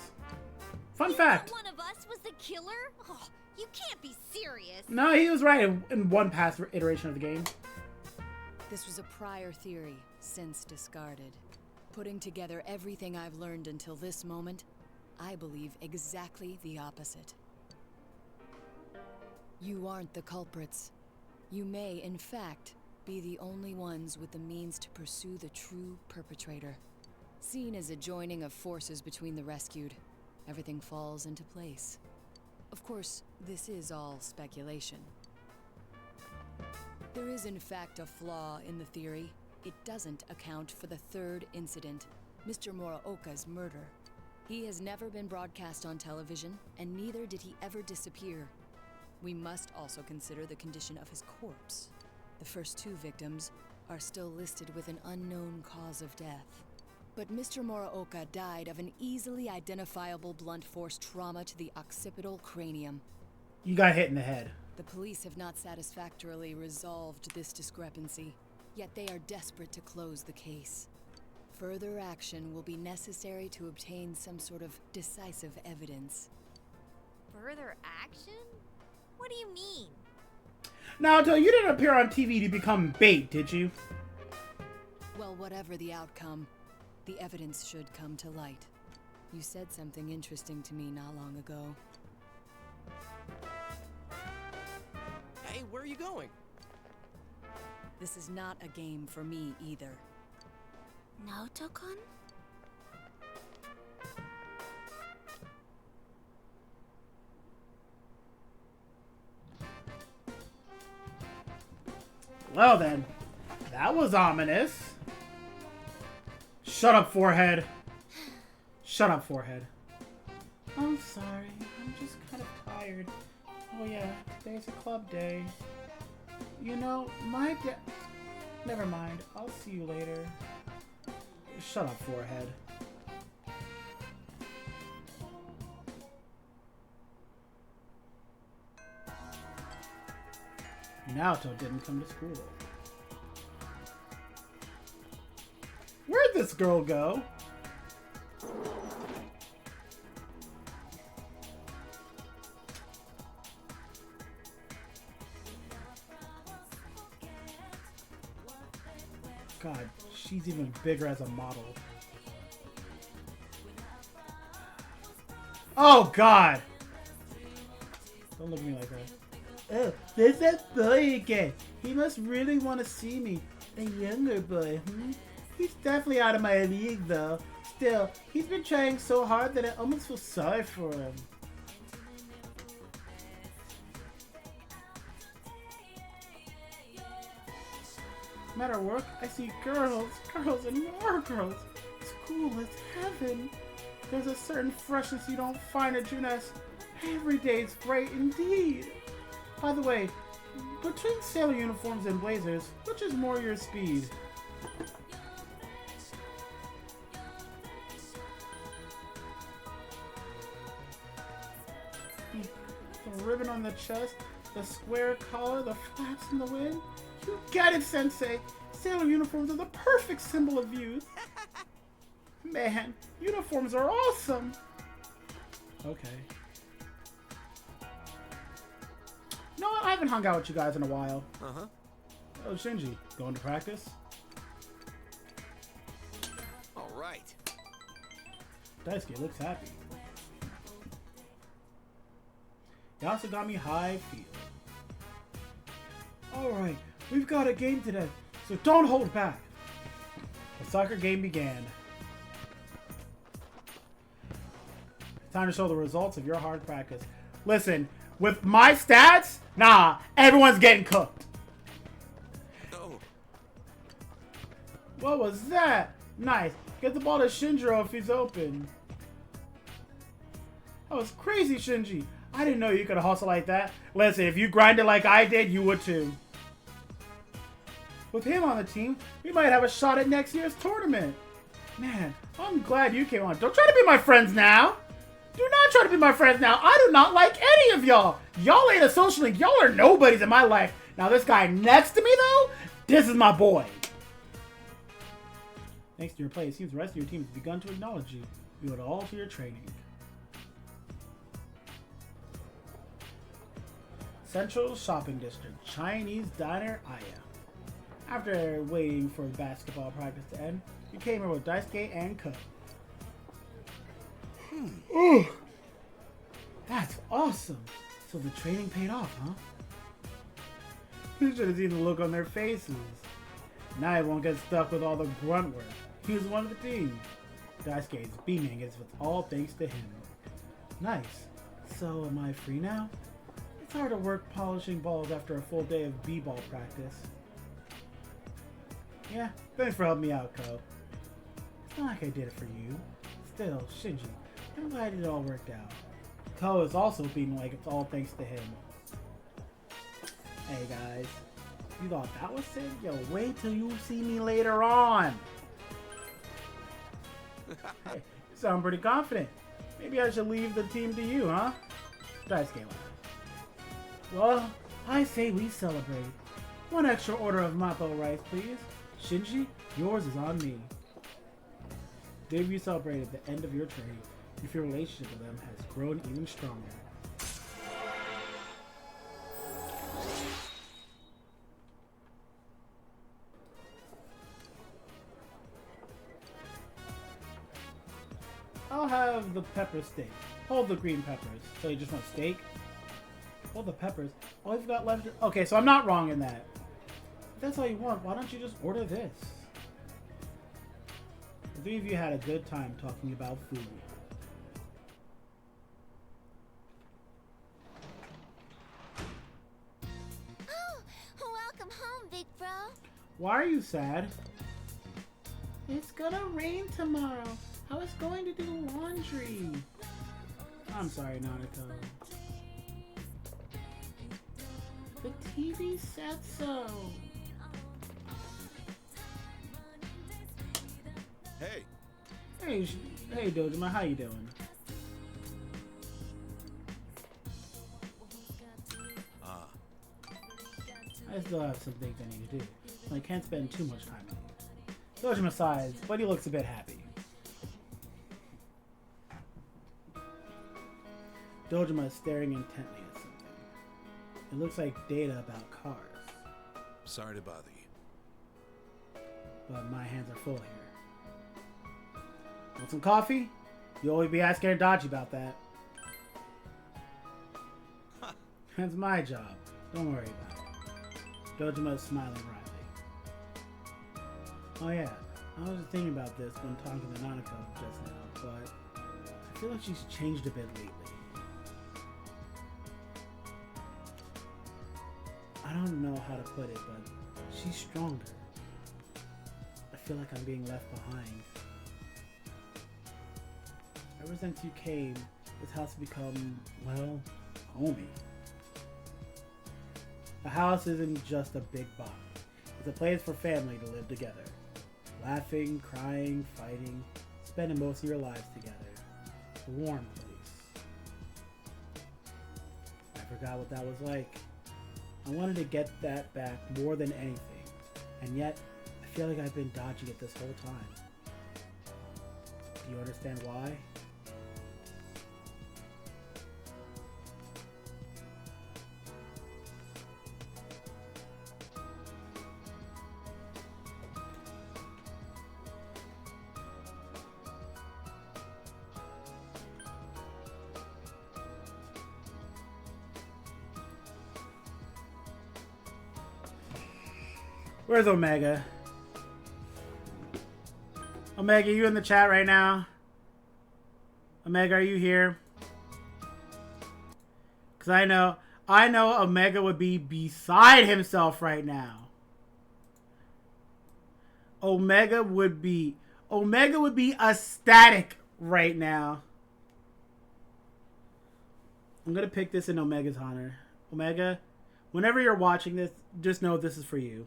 Fun fact. One of us was the killer? Oh, you can't be serious. No, he was right in one past iteration of the game. This was a prior theory, since discarded. Putting together everything I've learned until this moment, I believe exactly the opposite. You aren't the culprits. You may, in fact, be the only ones with the means to pursue the true perpetrator. Seen as a joining of forces between the rescued, everything falls into place. Of course, this is all speculation. There is in fact a flaw in the theory. It doesn't account for the third incident, Mr. Muraoka's murder. He has never been broadcast on television, and neither did he ever disappear. We must also consider the condition of his corpse. The first two victims are still listed with an unknown cause of death. But Mr. Muraoka died of an easily identifiable blunt force trauma to the occipital cranium. You got hit in the head. The police have not satisfactorily resolved this discrepancy, yet they are desperate to close the case. Further action will be necessary to obtain some sort of decisive evidence. Further action? What do you mean? Naoto, you didn't appear on TV to become bait, did you? Well, whatever the outcome, the evidence should come to light. You said something interesting to me not long ago. Hey, where are you going? This is not a game for me either. Naoto-kun? Well then, that was ominous. Shut up, forehead. Shut up, forehead. I'm sorry, I'm just kind of tired. Oh yeah, today's a club day. You know, my never mind, I'll see you later. Shut up, forehead. Naoto didn't come to school. Where'd this girl go? God, she's even bigger as a model. Oh, God! Don't look at me like that. Oh, there's that boy again. He must really want to see me. A younger boy, He's definitely out of my league, though. Still, he's been trying so hard that I almost feel sorry for him. I'm at our work, I see girls, and more girls. School is heaven. There's a certain freshness you don't find at Junes. Every day is great indeed. By the way, between sailor uniforms and blazers, which is more your speed? The ribbon on the chest, the square collar, the flaps in the wind. You get it, Sensei! Sailor uniforms are the perfect symbol of youth. Man, uniforms are awesome! Okay. You know what? I haven't hung out with you guys in a while. Uh-huh. Oh, Shinji, going to practice? All right. Daisuke looks happy. Yasugami High Field. Alright, we've got a game today, so don't hold back. The soccer game began. Time to show the results of your hard practice. Listen, with my stats, nah, everyone's getting cooked. Oh. What was that? Nice. Get the ball to Shinjiro if he's open. That was crazy, Shinji. I didn't know you could hustle like that. Listen, if you grinded like I did, you would too. With him on the team, we might have a shot at next year's tournament. Man, I'm glad you came on. Don't try to be my friends now. Do not try to be my friends now. I do not like any of y'all. Y'all ain't a social link. Y'all are nobodies in my life. Now this guy next to me, though, this is my boy. Thanks to your play, it seems the rest of your team has begun to acknowledge you. You owe it all to your training. Central Shopping District, Chinese Diner, Aya. After waiting for the basketball practice to end, you came here with Daisuke and Co. Ooh, that's awesome. So the training paid off, huh? You should have seen the look on their faces. Now he won't get stuck with all the grunt work. He was one of the team. Daisuke is beaming as if it's all thanks to him. Nice. So, am I free now? It's hard to work polishing balls after a full day of b-ball practice. Yeah, thanks for helping me out, Ko. It's not like I did it for you. Still, Shinji, I'm glad it all worked out. Ko is also being like it's all thanks to him. Hey guys, you thought that was it? Yo, wait till you see me later on. Hey, you sound pretty confident. Maybe I should leave the team to you, huh? Daisuke laughed. Well, I say we celebrate. One extra order of mapo rice, please. Shinji, yours is on me. Maybe you celebrated the end of your trade if your relationship with them has grown even stronger. I'll have the pepper steak. Hold the green peppers. So you just want steak? Hold the peppers. All you've got left is... Okay, so I'm not wrong in that. If that's all you want, why don't you just order this? The three of you had a good time talking about food. Oh, welcome home, big bro. Why are you sad? It's gonna rain tomorrow. I was going to do laundry. I'm sorry, Nanako. The TV said so. Hey. Hey, Dojima, how you doing? I still have some things I need to do. I can't spend too much time on it. Dojima sighs, but he looks a bit happy. Dojima is staring intently at something. It looks like data about cars. Sorry to bother you. But my hands are full here. Want some coffee? You'll always be asking Adachi about that. That's my job. Don't worry about it. Dojima is smiling brightly. Oh yeah, I was thinking about this when talking to Nanako just now, but I feel like she's changed a bit lately. I don't know how to put it, but she's stronger. I feel like I'm being left behind. Ever since you came, this house has become, well, homey. The house isn't just a big box. It's a place for family to live together. Laughing, crying, fighting, spending most of your lives together. A warm place. I forgot what that was like. I wanted to get that back more than anything, and yet I feel like I've been dodging it this whole time. Do you understand why? Where's Omega? Omega, you in the chat right now? Omega, are you here? Because I know Omega would be beside himself right now. Omega would be ecstatic right now. I'm going to pick this in Omega's honor. Omega, whenever you're watching this, just know this is for you.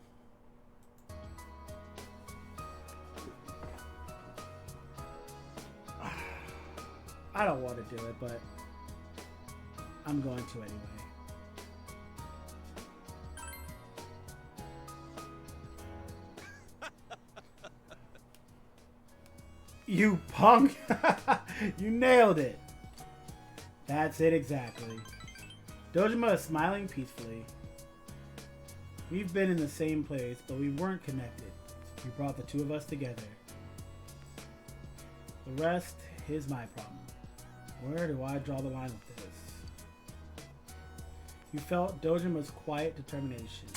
I don't want to do it, but I'm going to anyway. You punk! You nailed it! That's it exactly. Dojima is smiling peacefully. We've been in the same place, but we weren't connected. We brought the two of us together. The rest is my problem. Where do I draw the line with this? You felt Dojima's quiet determination.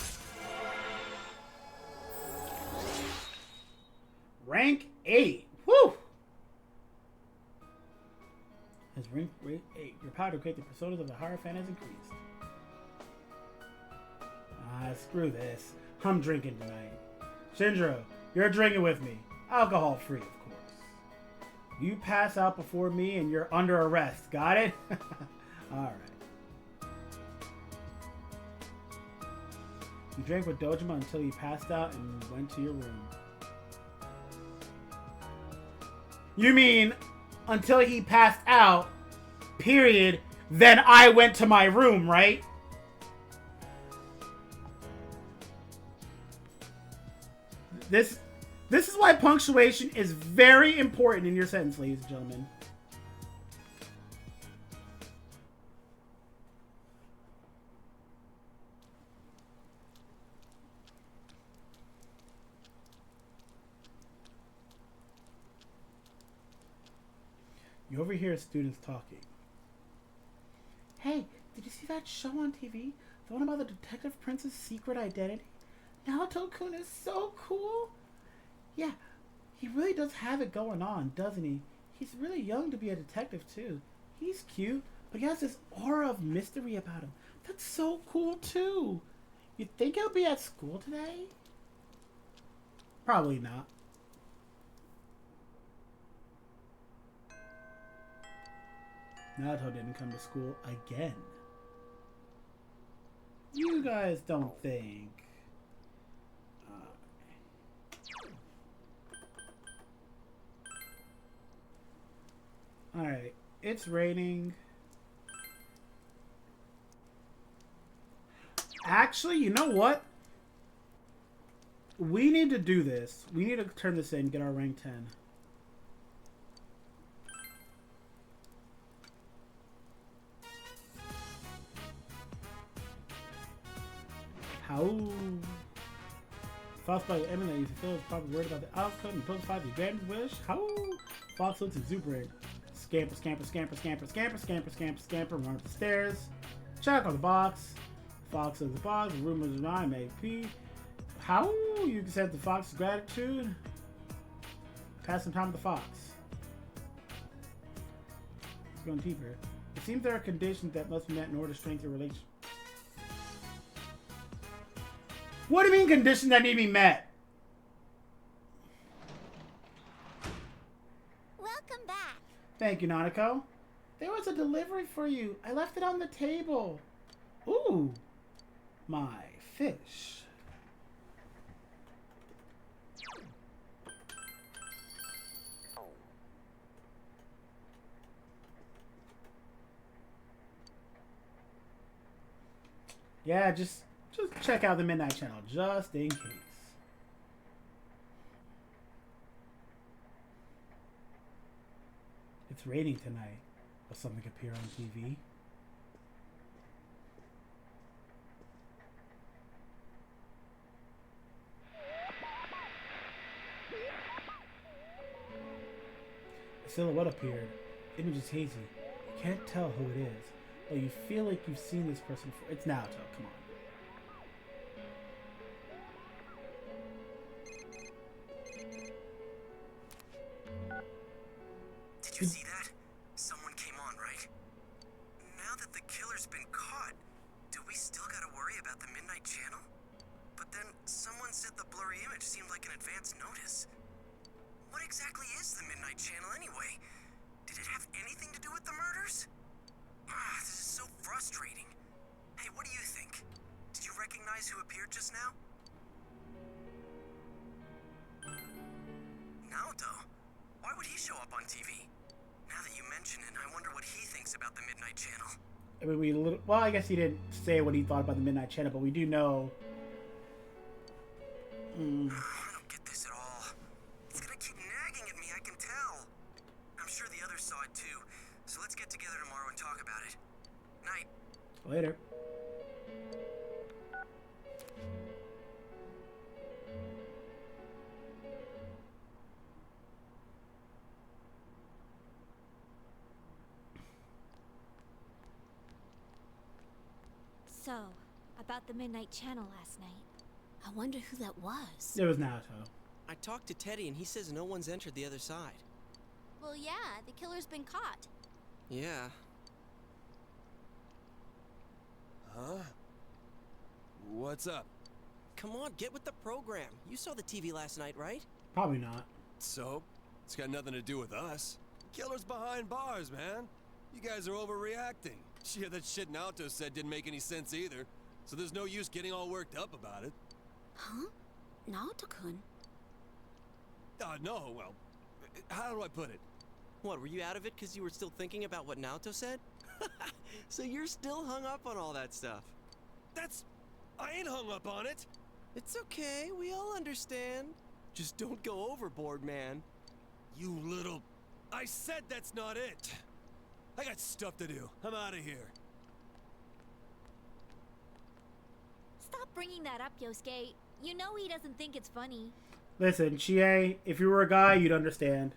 Rank 8. Woo! His rank rate 8. Your power to create the personas of the Hierophant has increased. Ah, screw this. I'm drinking tonight. Shinjiro, you're drinking with me. Alcohol free, of course. You pass out before me and you're under arrest. Got it? Alright. You drank with Dojima until you passed out and went to your room. You mean until he passed out, period, then I went to my room, right? This is why punctuation is very important in your sentence, ladies and gentlemen. You overhear students talking. Hey, did you see that show on TV? The one about the Detective Prince's secret identity? Naoto-kun is so cool. Yeah, he really does have it going on, doesn't he? He's really young to be a detective, too. He's cute, but he has this aura of mystery about him. That's so cool, too. You think he'll be at school today? Probably not. Naruto didn't come to school again. You guys don't think... Alright, it's raining. Actually, you know what? We need to do this. We need to turn this in and get our rank 10. How? Fox by the eminent, you feel is probably worried about the outcome and post-fight the grand wish. How? Fox looks exuberant. Scamper, scamper, scamper, scamper, scamper, scamper, scamper, scamper, run up the stairs. Check on the box. Fox says the box, the rumors of mine, AP. How? You can set the Fox's gratitude. Pass some time with the Fox. Let's go deeper. It seems there are conditions that must be met in order to strengthen your relationship. What do you mean conditions that need to be met? Welcome back. Thank you, Nanako. There was a delivery for you. I left it on the table. Ooh, my fish. Yeah, just check out the Midnight Channel, just in case. It's raining tonight. Will something appear on TV? A silhouette appeared. Image is hazy. You can't tell who it is, but you feel like you've seen this person before. It's Naoto, come on. Did you see that? Someone came on, right? Now that the killer's been caught, do we still gotta worry about the Midnight Channel? But then someone said the blurry image seemed like an advance notice. What exactly is the Midnight Channel anyway? Did it have anything to do with the murders? Ah, this is so frustrating. Hey, what do you think? Did you recognize who appeared just now? Naoto? Why would he show up on TV? Now that you mention it, I wonder what he thinks about the Midnight Channel. I mean, well, I guess he didn't say what he thought about the Midnight Channel, but we do know. I don't get this at all. It's gonna keep nagging at me, I can tell. I'm sure the others saw it too, so let's get together tomorrow and talk about it. Night. Later. So, about the Midnight Channel last night. I wonder who that was. It was Naoto. I talked to Teddy and he says no one's entered the other side. Well, yeah, the killer's been caught. Yeah. Huh? What's up? Come on, get with the program. You saw the TV last night, right? Probably not. So? It's got nothing to do with us. Killer's behind bars, man. You guys are overreacting. Yeah, that shit Naoto said didn't make any sense either. So there's no use getting all worked up about it. Huh? Naoto-kun? No, well, how do I put it? What, were you out of it because you were still thinking about what Naoto said? So you're still hung up on all that stuff. I ain't hung up on it. It's okay, we all understand. Just don't go overboard, man. You little... I said that's not it. I got stuff to do. I'm out of here. Stop bringing that up, Yosuke. You know he doesn't think it's funny. Listen, Chie, if you were a guy, you'd understand.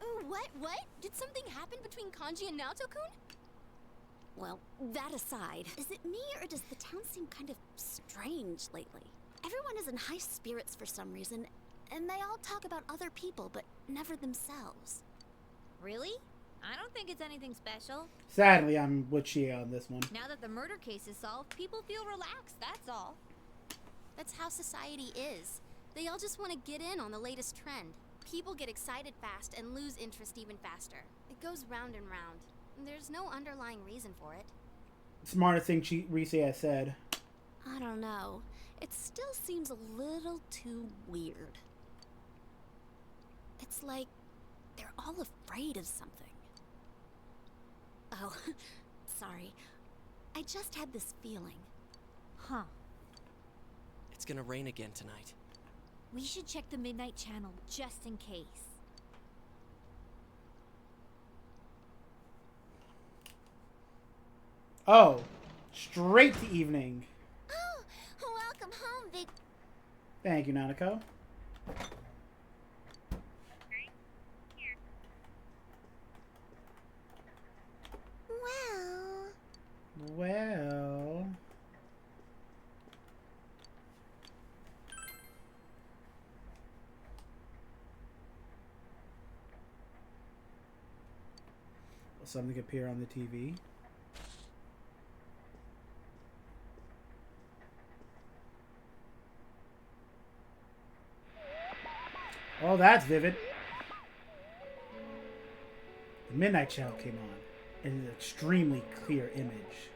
Oh, what? Did something happen between Kanji and Naoto-kun? Well, that aside, is it me or does the town seem kind of strange lately? Everyone is in high spirits for some reason, and they all talk about other people, but never themselves. Really? I don't think it's anything special. Sadly, I'm with Chie on this one. Now that the murder case is solved, people feel relaxed, that's all. That's how society is. They all just want to get in on the latest trend. People get excited fast and lose interest even faster. It goes round and round. There's no underlying reason for it. Smartest thing Riise has said. I don't know. It still seems a little too weird. It's like they're all afraid of something. Oh, sorry. I just had this feeling. Huh. It's gonna rain again tonight. We should check the Midnight Channel just in case. Oh, straight to evening. Oh, welcome home, big... Thank you, Nanako. Well... Will something appear on the TV? Oh, that's vivid. The Midnight Channel came on in an extremely clear image.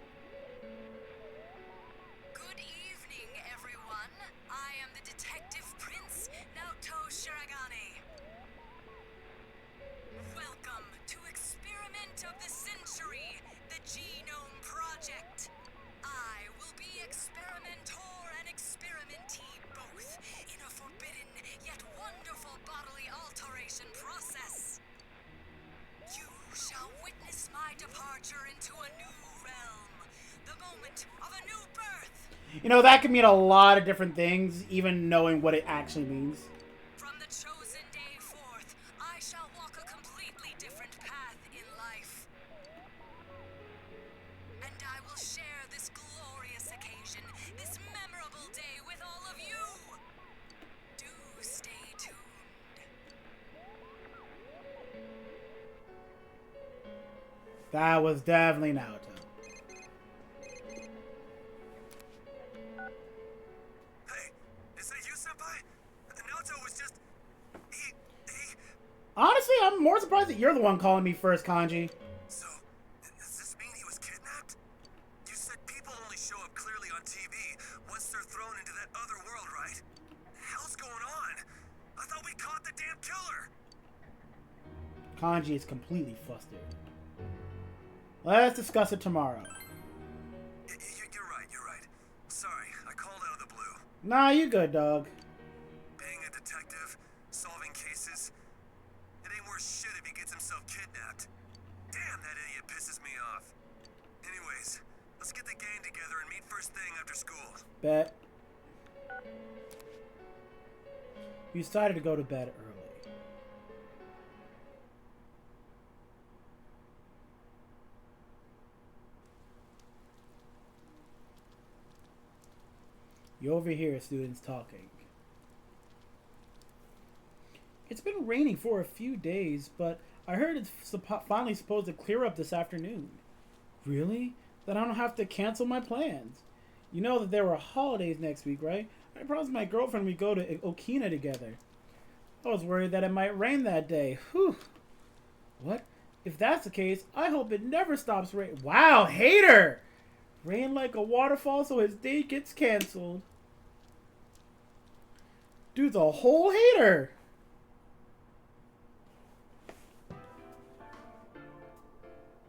Good evening, everyone. I am the Detective Prince, Naoto Shiragane. Welcome to Experiment of the Century, the Genome Project. I will be experimenter and experimentee both in a forbidden yet wonderful bodily alteration process. You shall witness my departure into a new realm, the moment of a new birth. You know, that could mean a lot of different things, even knowing what it actually means. From the chosen day forth, I shall walk a completely different path in life. And I will share this glorious occasion, this memorable day with all of you. Do stay tuned. That was definitely Naoto. Hey, is that you, Senpai? Naoto was just... He... Honestly, I'm more surprised that you're the one calling me first, Kanji. So, does this mean he was kidnapped? You said people only show up clearly on TV once they're thrown into that other world, right? The hell's going on? I thought we caught the damn killer! Kanji is completely flustered. Let's discuss it tomorrow. You're right. Sorry, I called out of the blue. Nah, you good, dog. Being a detective, solving cases, it ain't worth shit if he gets himself kidnapped. Damn, that idiot pisses me off. Anyways, let's get the gang together and meet first thing after school. Bet. You decided to go to bed early. You overhear students talking. It's been raining for a few days, but I heard it's finally supposed to clear up this afternoon. Really? Then I don't have to cancel my plans. You know that there were holidays next week, right? I promised my girlfriend we'd go to Okina together. I was worried that it might rain that day. Whew. What? If that's the case, I hope it never stops raining. Wow, hater! Rain like a waterfall so his date gets canceled. Dude's a whole hater!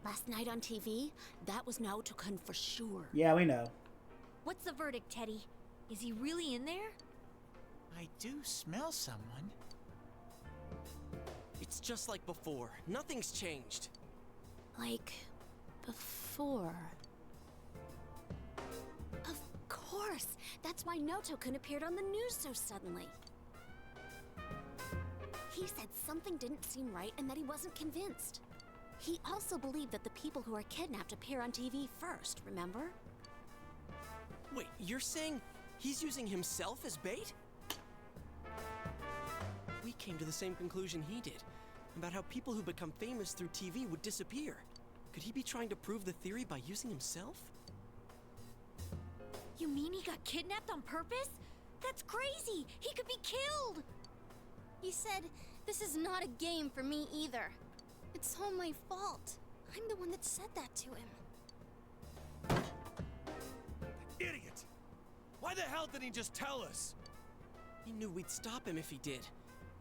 Last night on TV, that was Naoto-kun for sure. Yeah, we know. What's the verdict, Teddy? Is he really in there? I do smell someone. It's just like before. Nothing's changed. Like before. Of course! That's why Naoto-kun appeared on the news so suddenly. He said something didn't seem right and that he wasn't convinced. He also believed that the people who are kidnapped appear on TV first, remember? Wait, you're saying he's using himself as bait? We came to the same conclusion he did, about how people who become famous through TV would disappear. Could he be trying to prove the theory by using himself? You mean he got kidnapped on purpose? That's crazy! He could be killed! He said, this is not a game for me either. It's all my fault. I'm the one that said that to him. Idiot! Why the hell didn't he just tell us? He knew we'd stop him if he did.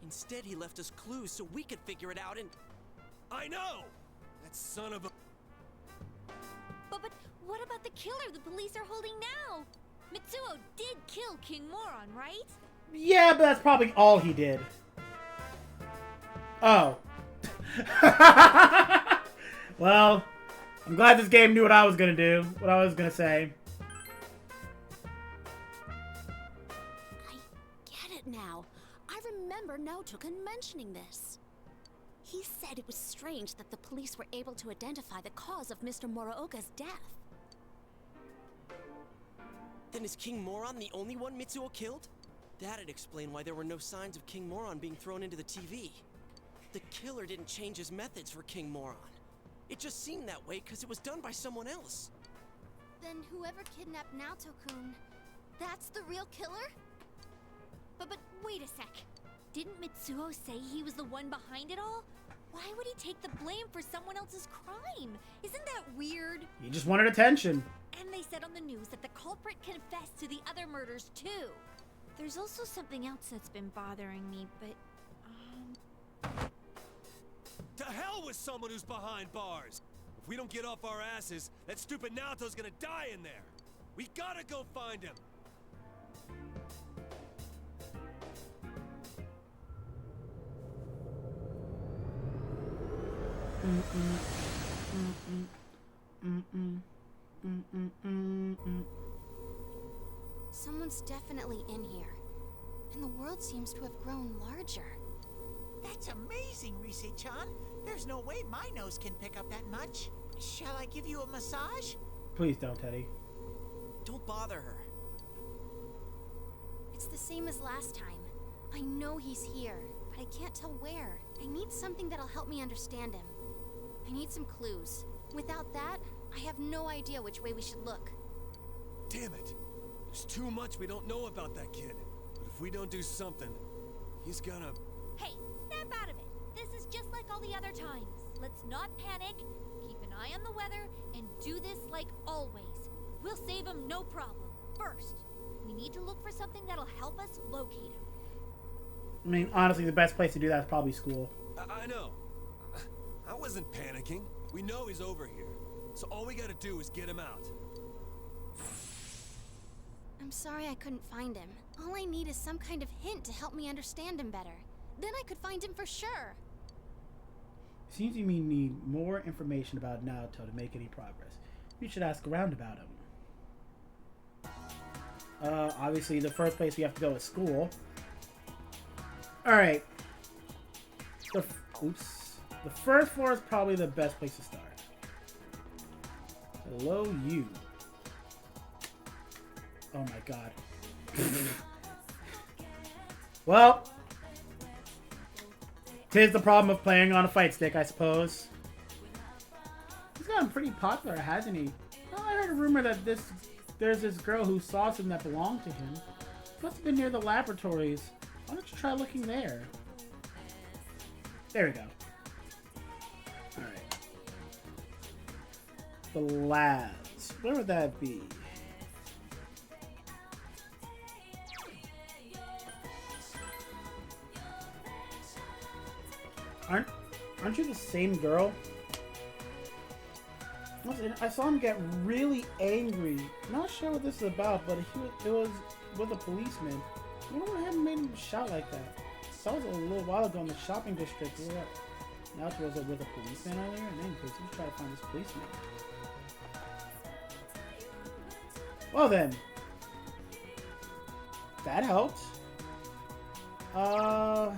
Instead, he left us clues so we could figure it out and... I know! That son of a... But what about the killer the police are holding now? Mitsuo did kill King Moron, right? Yeah, but that's probably all he did. Oh. Well, I'm glad this game knew what I was gonna do, what I was gonna say. I get it now. I remember Naoto-kun mentioning this. He said it was strange that the police were able to identify the cause of Mr. Moroga's death. Then is King Moron the only one Mitsuo killed? That'd explain why there were no signs of King Moron being thrown into the TV. The killer didn't change his methods for King Moron. It just seemed that way because it was done by someone else. Then whoever kidnapped Naoto-kun, that's the real killer? But wait a sec. Didn't Mitsuo say he was the one behind it all? Why would he take the blame for someone else's crime? Isn't that weird? He just wanted attention. And they said on the news that the culprit confessed to the other murders too. There's also something else that's been bothering me, but... To hell with someone who's behind bars! If we don't get off our asses, that stupid Naoto's gonna die in there! We gotta go find him! Someone's definitely in here. And the world seems to have grown larger. That's amazing, Rise-chan. There's no way my nose can pick up that much. Shall I give you a massage? Please don't, Teddy. Don't bother her. It's the same as last time. I know he's here, but I can't tell where. I need something that'll help me understand him. I need some clues. Without that, I have no idea which way we should look. Damn it! There's too much we don't know about that kid. But if we don't do something, he's gonna... Hey, snap out of it. This is just like all the other times. Let's not panic, keep an eye on the weather, and do this like always. We'll save him no problem. First, we need to look for something that'll help us locate him. I mean, honestly, the best place to do that is probably school. I know. I wasn't panicking. We know he's over here. So all we gotta do is get him out. I'm sorry I couldn't find him. All I need is some kind of hint to help me understand him better. Then I could find him for sure. It seems you need more information about Naoto to make any progress. You should ask around about him. Obviously, the first place we have to go is school. Alright. The first floor is probably the best place to start. Hello, you. Oh my god. Well, 'Tis the problem of playing on a fight stick, I suppose. He's gotten pretty popular, hasn't he? Well, I heard a rumor that there's this girl who saw something that belonged to him. Must have been near the laboratories. Why don't you try looking there? There we go. Alright. The labs. Where would that be? Aren't you the same girl? I saw him get really angry. Not sure what this is about, but it was with a policeman. I wonder what made him shout like that. That was a little while ago in the shopping district. Now it was with a policeman earlier. And then let's try to find this policeman. Well then, that helped. I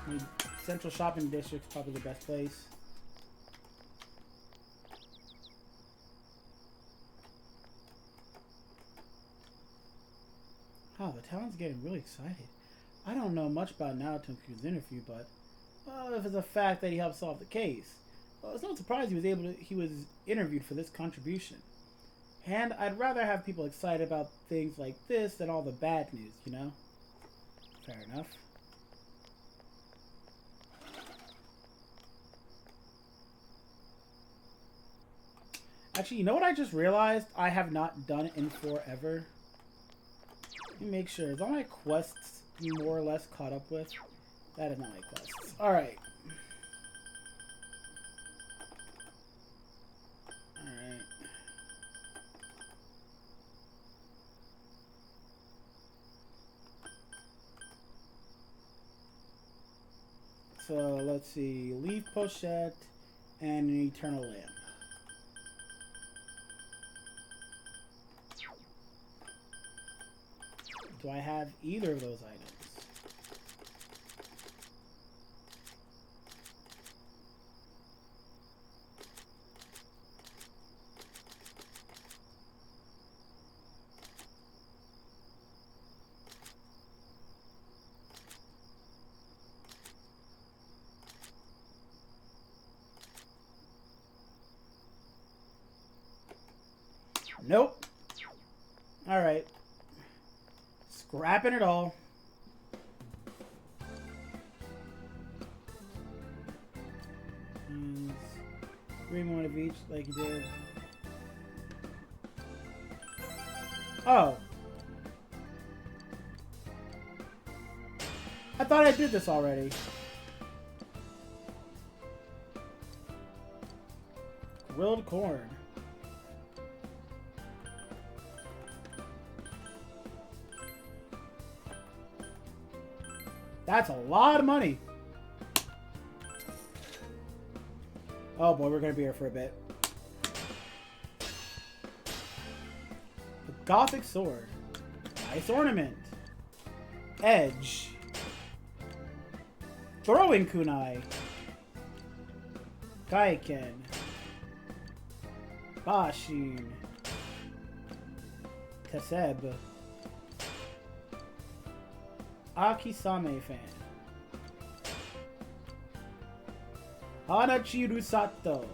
mean, Central Shopping District's probably the best place. Oh, the town's getting really excited. I don't know much about Naotoku's interview, but if it's a fact that he helped solve the case, well, it's no surprise he was interviewed for this contribution. And I'd rather have people excited about things like this than all the bad news, you know? Fair enough. Actually, you know what I just realized? I have not done in forever. Let me make sure. Is all my quests more or less caught up with? That is not my quests. Alright. Alright. So, let's see. Leaf Pochette and an Eternal Lamp. Do I have either of those items? Nope. All right. Scrapping it all. Bring one of each like you did. Oh. I thought I did this already. Grilled corn. That's a lot of money. Oh boy, we're gonna be here for a bit. The Gothic Sword. Nice ornament. Edge. Throwing kunai. Kaiken. Bashin. Teseb. Akisame fan. Hanachiru Sato.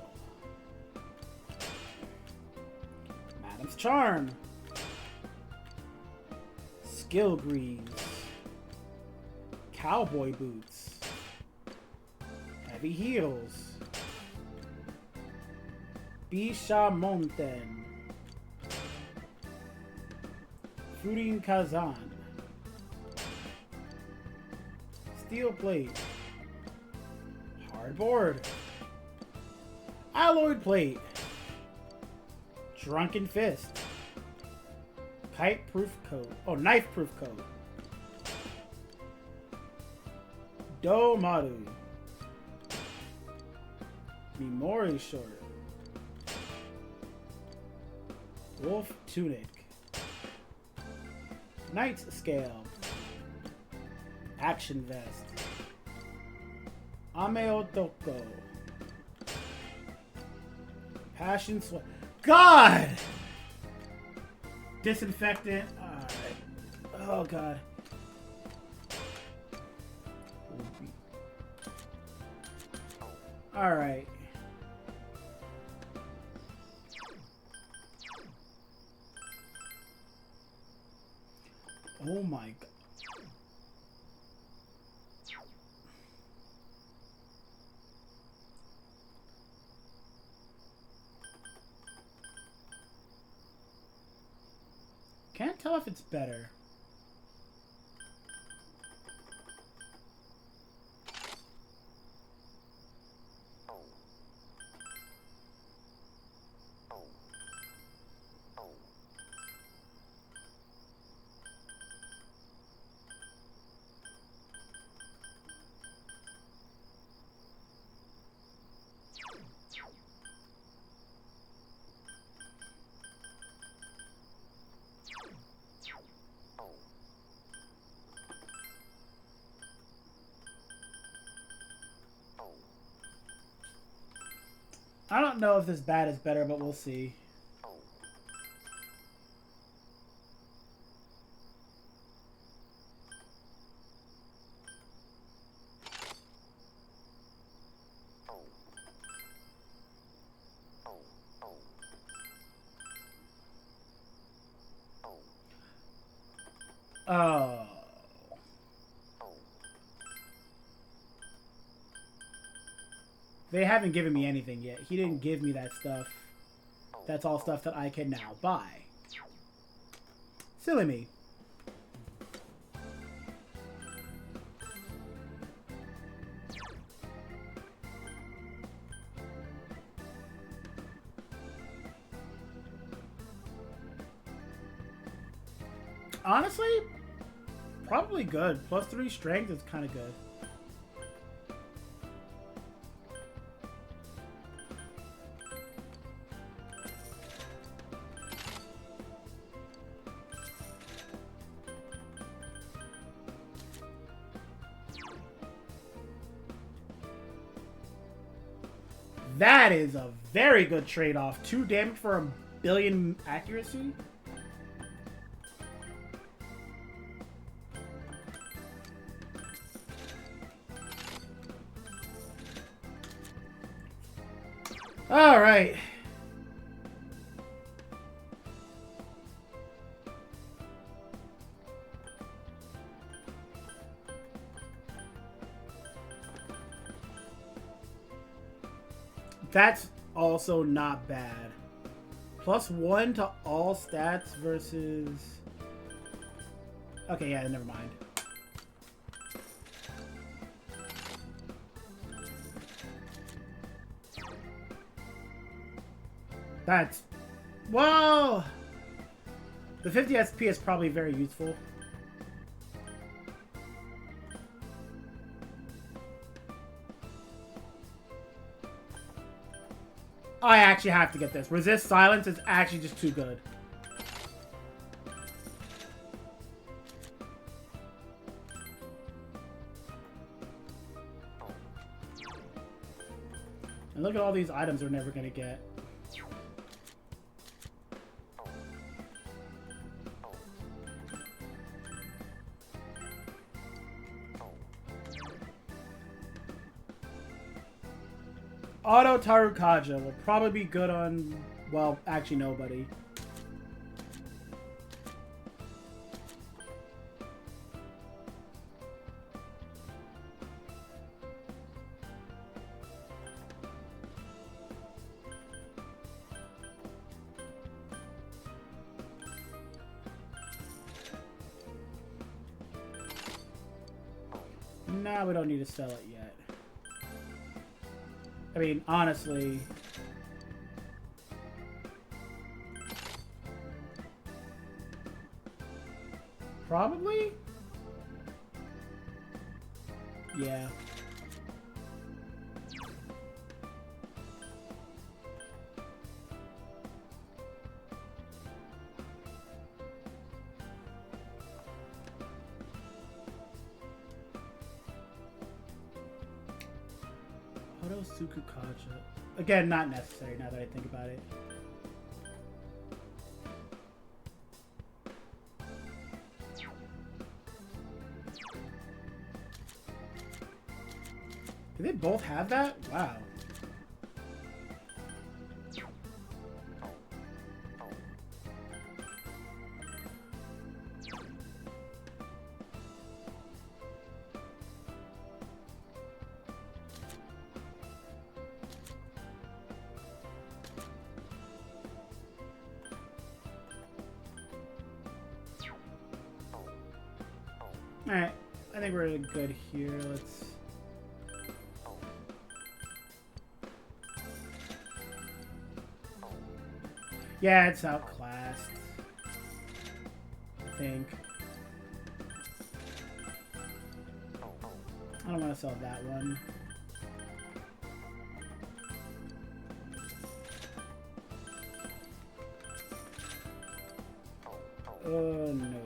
Madam's Charm. Skill Greaves. Cowboy Boots. Heavy Heels. Bishamonten. Furin Kazan. Steel Plate. Hardboard. Alloyed Plate. Drunken Fist. Kite Proof Coat. Oh, Knife Proof Coat. Domaru. Mimori Short. Wolf Tunic. Knight's Scale. Action Vest. Ame Otoko. Passion Sweat. God! Disinfectant. Alright. Oh god. Alright. Oh my god. Can't tell if it's better. I don't know if this bat is better, but we'll see. Oh. They haven't given me anything yet. He didn't give me that stuff. That's all stuff that I can now buy. Silly me. Honestly, probably good. +3 strength is kind of good. That is a very good trade-off. 2 damage for a billion accuracy. All right. That's also not bad. +1 to all stats versus... Okay, yeah, never mind. That's... Whoa! The 50 SP is probably very useful. I actually have to get this. Resist silence is actually just too good. And look at all these items we're never going to get. Auto Tarukaja will probably be good on, well, actually nobody. Nah, we don't need to sell it yet. I mean, honestly... Probably? Yeah. Sukukaja. Again, not necessary now that I think about it. Do they both have that? Wow. Alright, I think we're good here. Let's... Yeah, it's outclassed. I think. I don't want to sell that one. Oh no.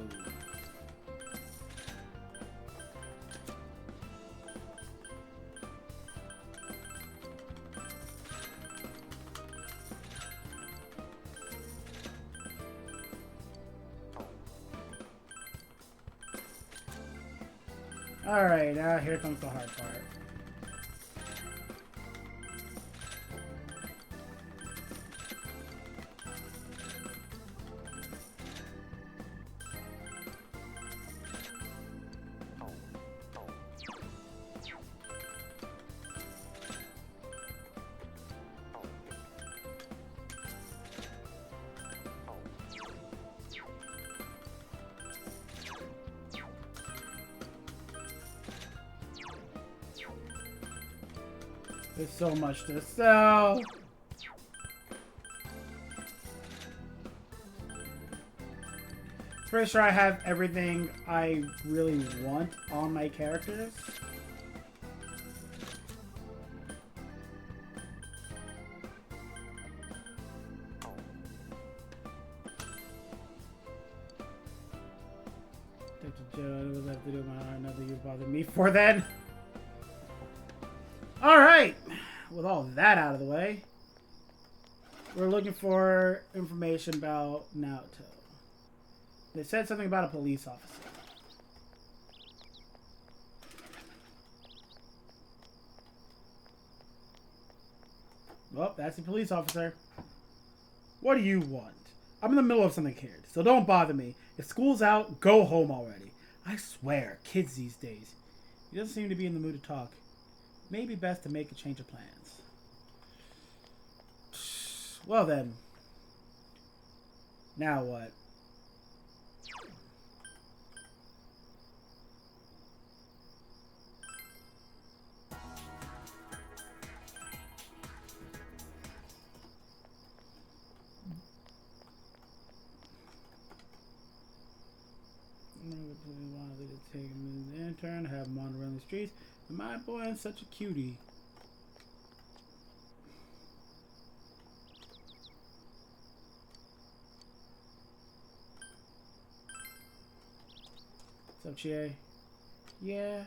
Alright, now here comes the hard part. There's so much to sell. Pretty sure I have everything I really want on my characters. What does that have to do with nothing you bother me for then? Alright, with all that out of the way, we're looking for information about Naoto. They said something about a police officer. Well, that's the police officer. What do you want? I'm in the middle of something here, so don't bother me. If school's out, go home already. I swear, kids these days. He doesn't seem to be in the mood to talk. Maybe best to make a change of plans. Well then. Now what? Wanted to take him as an intern, have him on around the streets. My boy is such a cutie. What's up, Chie? Yeah,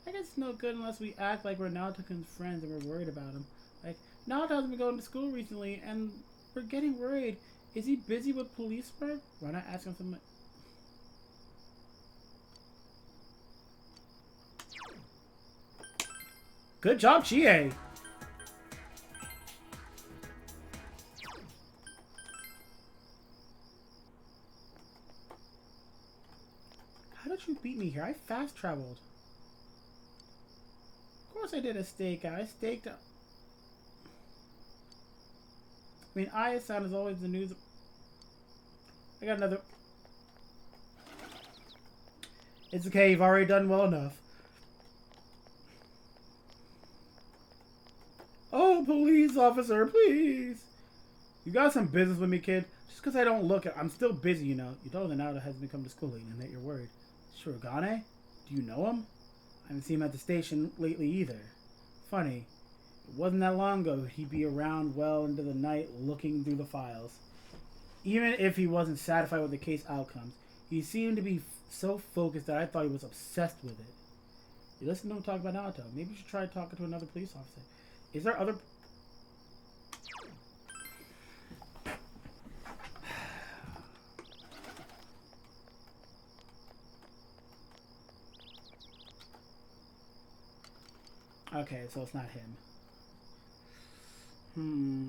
I guess it's no good unless we act like we're Naoto's friends and we're worried about him. Like, Naoto's been going to school recently and we're getting worried. Is he busy with police work? Why not ask him something? Good job, Chie. How did you beat me here? I fast traveled. Of course I did a stakeout. I staked out. I mean, Aya-san is always the news. I got another. It's okay. You've already done well enough. Oh, police officer, please. You got some business with me, kid? Just because I don't look at, I'm still busy, you know. You told me Naoto hasn't been coming to school lately and that you're worried. Shirogane? Do you know him? I haven't seen him at the station lately either. Funny. It wasn't that long ago he'd be around well into the night looking through the files. Even if he wasn't satisfied with the case outcomes, he seemed to be so focused that I thought he was obsessed with it. You listen to him talk about Naoto. Maybe you should try talking to another police officer. Is there other... Okay, so it's not him. Hmm.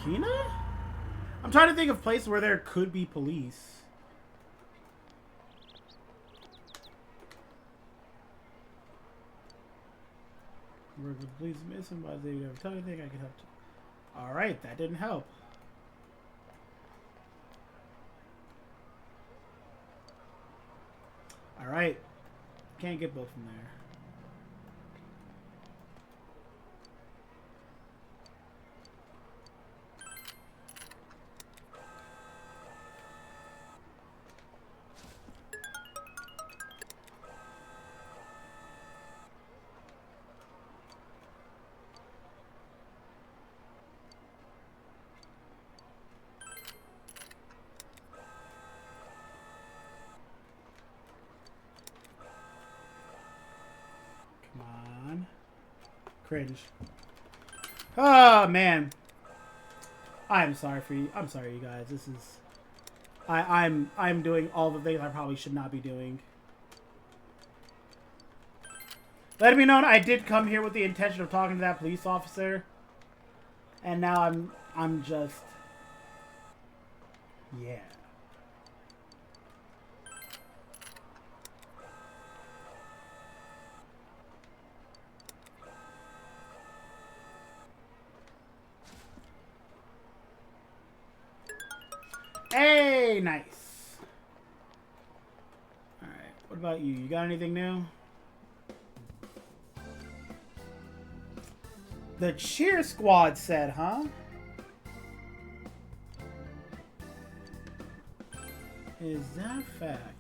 Kina? I'm trying to think of places where there could be police. Where the police missing? Why they ever tell anything I could help? All right, that didn't help. All right, can't get both from there. Come on. Cringe. Oh man. I'm sorry for you. I'm sorry you guys. This is I'm doing all the things I probably should not be doing. Let it be known I did come here with the intention of talking to that police officer. And now I'm just yeah. Hey, nice. All right. What about you? You got anything new? The cheer squad said, huh? Is that fact?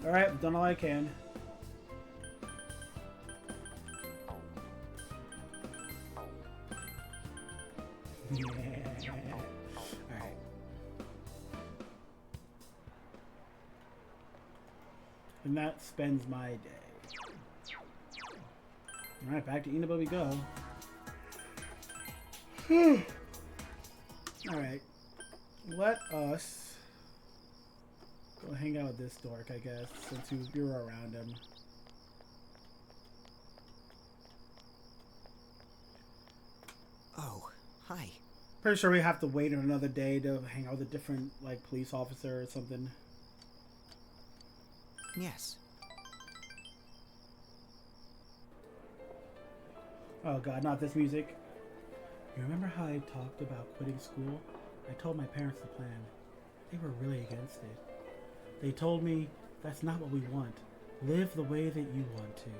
Alright, I've done all I can. Yeah. Alright. And that spends my day. Alright, back to Inaba we go. Alright. Let us go hang out with this dork, I guess, since you were around him. Oh, hi. Pretty sure we have to wait another day to hang out with a different, like, police officer or something. Yes. Oh god, not this music. You remember how I talked about quitting school? I told my parents the plan. They were really against it. They told me, that's not what we want. Live the way that you want to.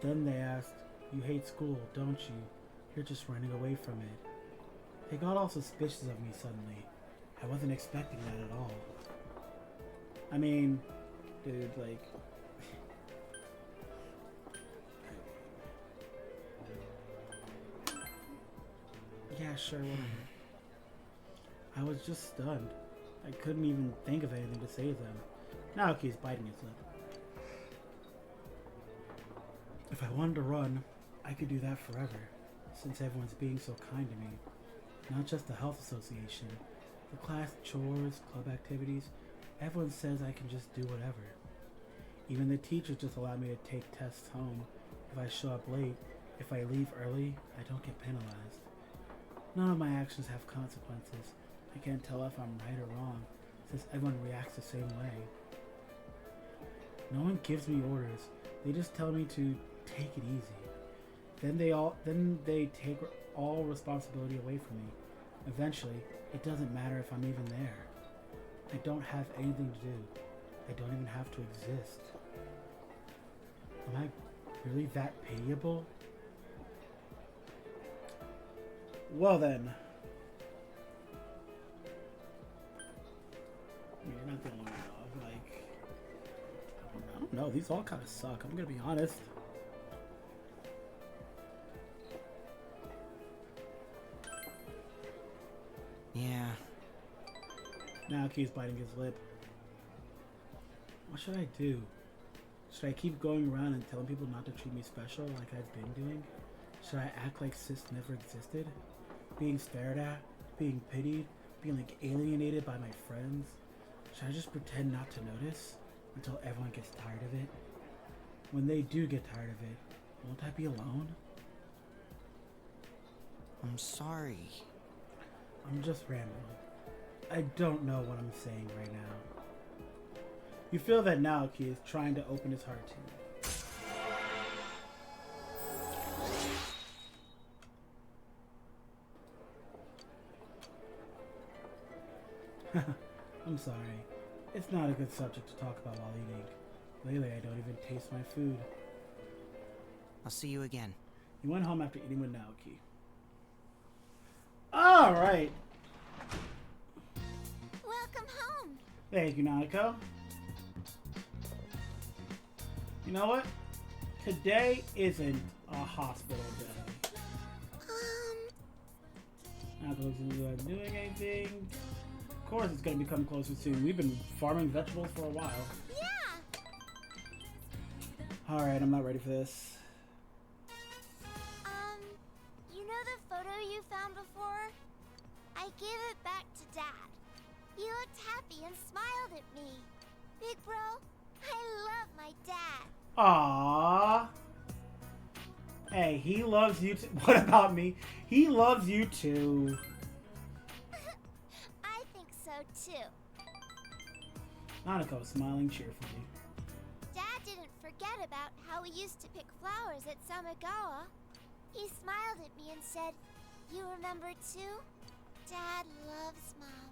Then they asked, you hate school, don't you? You're just running away from it. They got all suspicious of me suddenly. I wasn't expecting that at all. I mean, dude, like... yeah, sure, whatever. I was just stunned. I couldn't even think of anything to say to them. Naoki's biting his lip. If I wanted to run, I could do that forever, since everyone's being so kind to me. Not just the health association, the class chores, club activities, everyone says I can just do whatever. Even the teachers just allow me to take tests home. If I show up late, if I leave early, I don't get penalized. None of my actions have consequences. I can't tell if I'm right or wrong, since everyone reacts the same way. No one gives me orders. They just tell me to take it easy. Then they take all responsibility away from me. Eventually, it doesn't matter if I'm even there. I don't have anything to do. I don't even have to exist. Am I really that pitiable? Well then. know. These all kind of suck. I'm gonna be honest. Yeah. Now Key's biting his lip. What should I do? Should I keep going around and telling people not to treat me special like I've been doing? Should I act like sis never existed? Being stared at? Being pitied? Being like alienated by my friends? Should I just pretend not to notice until everyone gets tired of it? When they do get tired of it, won't I be alone? I'm sorry. I'm just rambling. I don't know what I'm saying right now. You feel that Naoki is trying to open his heart to you. I'm sorry. It's not a good subject to talk about while eating. Lately, I don't even taste my food. I'll see you again. He went home after eating with Naoki. Alright. Welcome home. Thank you, Nanako. You know what? Today isn't a hospital day. Nanako isn't doing anything. Of course, it's going to become closer soon. We've been farming vegetables for a while. Yeah. Alright, I'm not ready for this. You know the photo you found before? I gave it back to Dad. He looked happy and smiled at me. Big bro, I love my dad. Aww. Hey, he loves you too. What about me? He loves you too. I think so too. Nanako is smiling cheerfully. Dad didn't forget about how we used to pick flowers at Samagawa. He smiled at me and said, "You remember too? Dad loves Mom."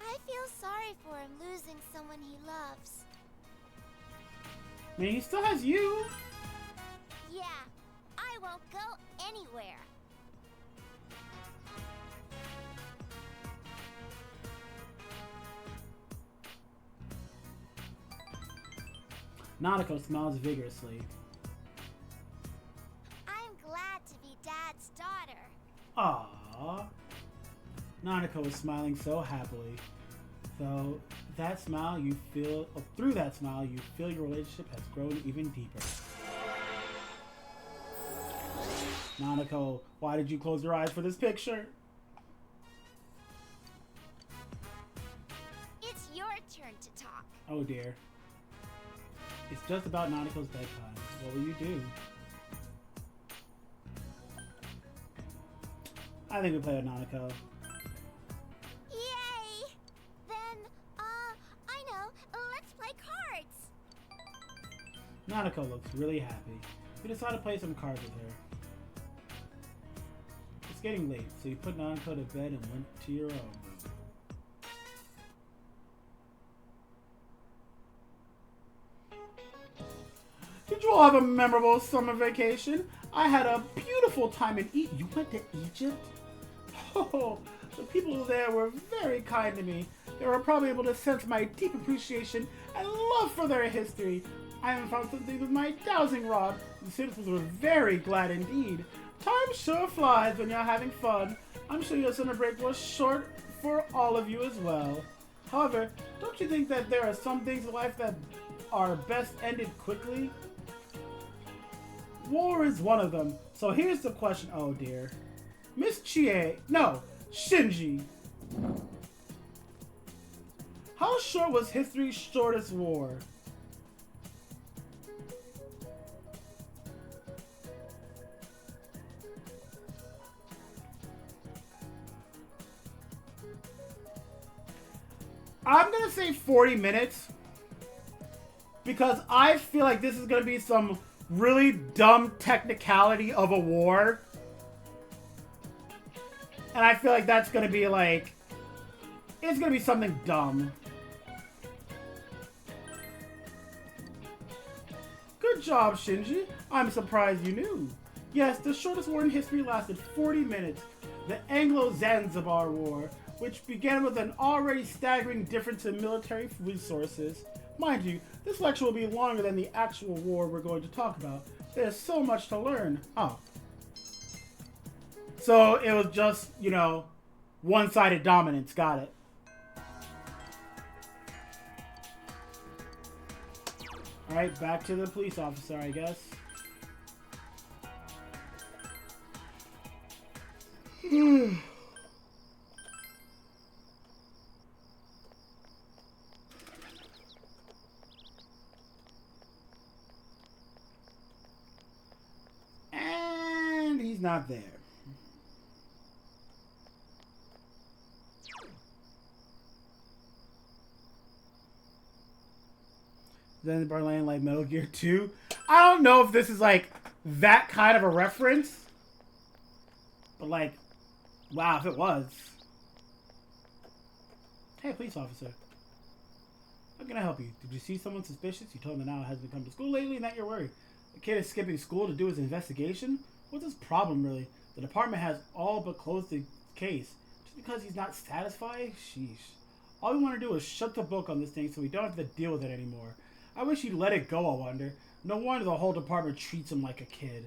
I feel sorry for him losing someone he loves. I mean, he still has you. Yeah, I won't go anywhere. Nanako smiles vigorously. I'm glad to be Dad's daughter. Aww. Nanako is smiling so happily. Though that smile you feel, through that smile you feel your relationship has grown even deeper. Nanako, why did you close your eyes for this picture? It's your turn to talk. Oh dear. It's just about Nanako's bedtime. What will you do? I think we play with Nanako. Yay! Then, I know. Let's play cards. Nanako looks really happy. We decided to play some cards with her. It's getting late, so you put Nanako to bed and went to your own room. Did you all have a memorable summer vacation? I had a beautiful time in Egypt. You went to Egypt? Oh, the people there were very kind to me. They were probably able to sense my deep appreciation and love for their history. I even found something with my dowsing rod. The citizens were very glad indeed. Time sure flies when you're having fun. I'm sure your summer break was short for all of you as well. However, don't you think that there are some things in life that are best ended quickly? War is one of them. So here's the question. Oh dear. Miss Chie. No. Shinji. How short was history's shortest war? I'm gonna say 40 minutes. Because I feel like this is gonna be some really dumb technicality of a war. And I feel like that's gonna be like, it's gonna be something dumb. Good job, Shinji. I'm surprised you knew. Yes, the shortest war in history lasted 40 minutes. The Anglo-Zanzibar War, which began with an already staggering difference in military resources, Mind you, this lecture will be longer than the actual war we're going to talk about. There's so much to learn. Oh. So it was just, you know, one-sided dominance. Got it. Alright, back to the police officer, I guess. And he's not there. Then Berlin like Metal Gear 2. I don't know if this is like that kind of a reference. But like, wow, if it was. Hey, police officer. How can I help you? Did you see someone suspicious? You told me now hasn't come to school lately and that you're worried. The kid is skipping school to do his investigation? What's his problem really? The department has all but closed the case. Just because he's not satisfied? Sheesh. All we want to do is shut the book on this thing so we don't have to deal with it anymore. I wish he'd let it go, I wonder. No wonder the whole department treats him like a kid.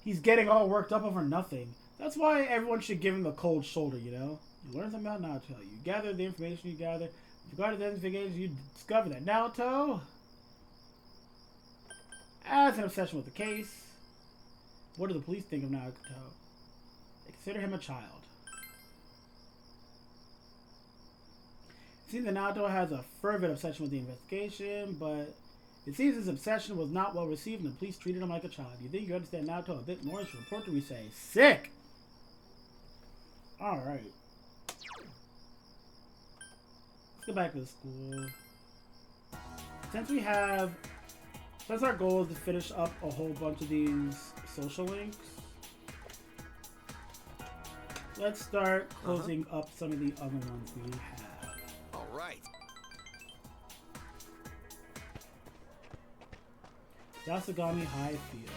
He's getting all worked up over nothing. That's why everyone should give him the cold shoulder, you know? You learn something about Naruto. You gather the information you gather. With regard to the investigation, you discover that Naruto has an obsession with the case. What do the police think of Naruto? They consider him a child. It seems that Naruto has a fervent obsession with the investigation, but it seems his obsession was not well received and the police treated him like a child. You think you understand Naruto a bit more? His report we say. Sick! Alright. Let's go back to the school. Since our goal is to finish up a whole bunch of these social links, let's start closing up some of the other ones we have. Alright. Yasugami High Field.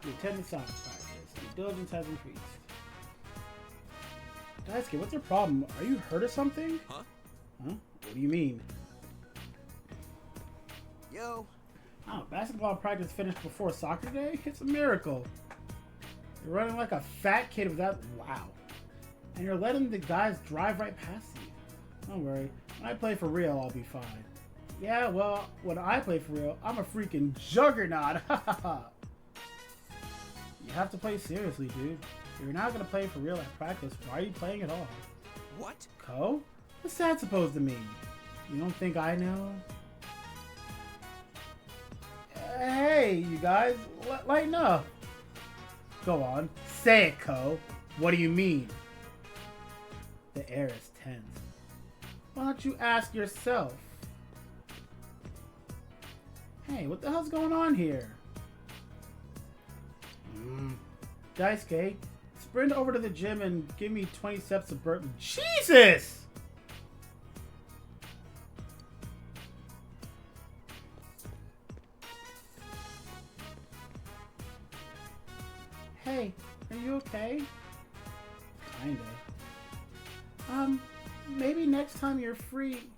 You attend the soccer practice. Your diligence has increased. Daisuke, what's your problem? Are you hurt or something? Huh? Huh? What do you mean? Yo. Oh, basketball practice finished before soccer day? It's a miracle. You're running like a fat kid without... Wow. And you're letting the guys drive right past you. Don't worry. When I play for real, I'll be fine. Yeah, well, when I play for real, I'm a freaking juggernaut. You have to play seriously, dude. If you're not going to play for real at practice, why are you playing at all? What? Ko? What's that supposed to mean? You don't think I know? Hey, you guys, lighten up. Go on. Say it, Ko. What do you mean? The air is tense. Why don't you ask yourself? Hey, what the hell's going on here? Daisuke, sprint over to the gym and give me 20 steps of burpee. Jesus! Hey, are you okay? Kinda. Maybe next time you're free.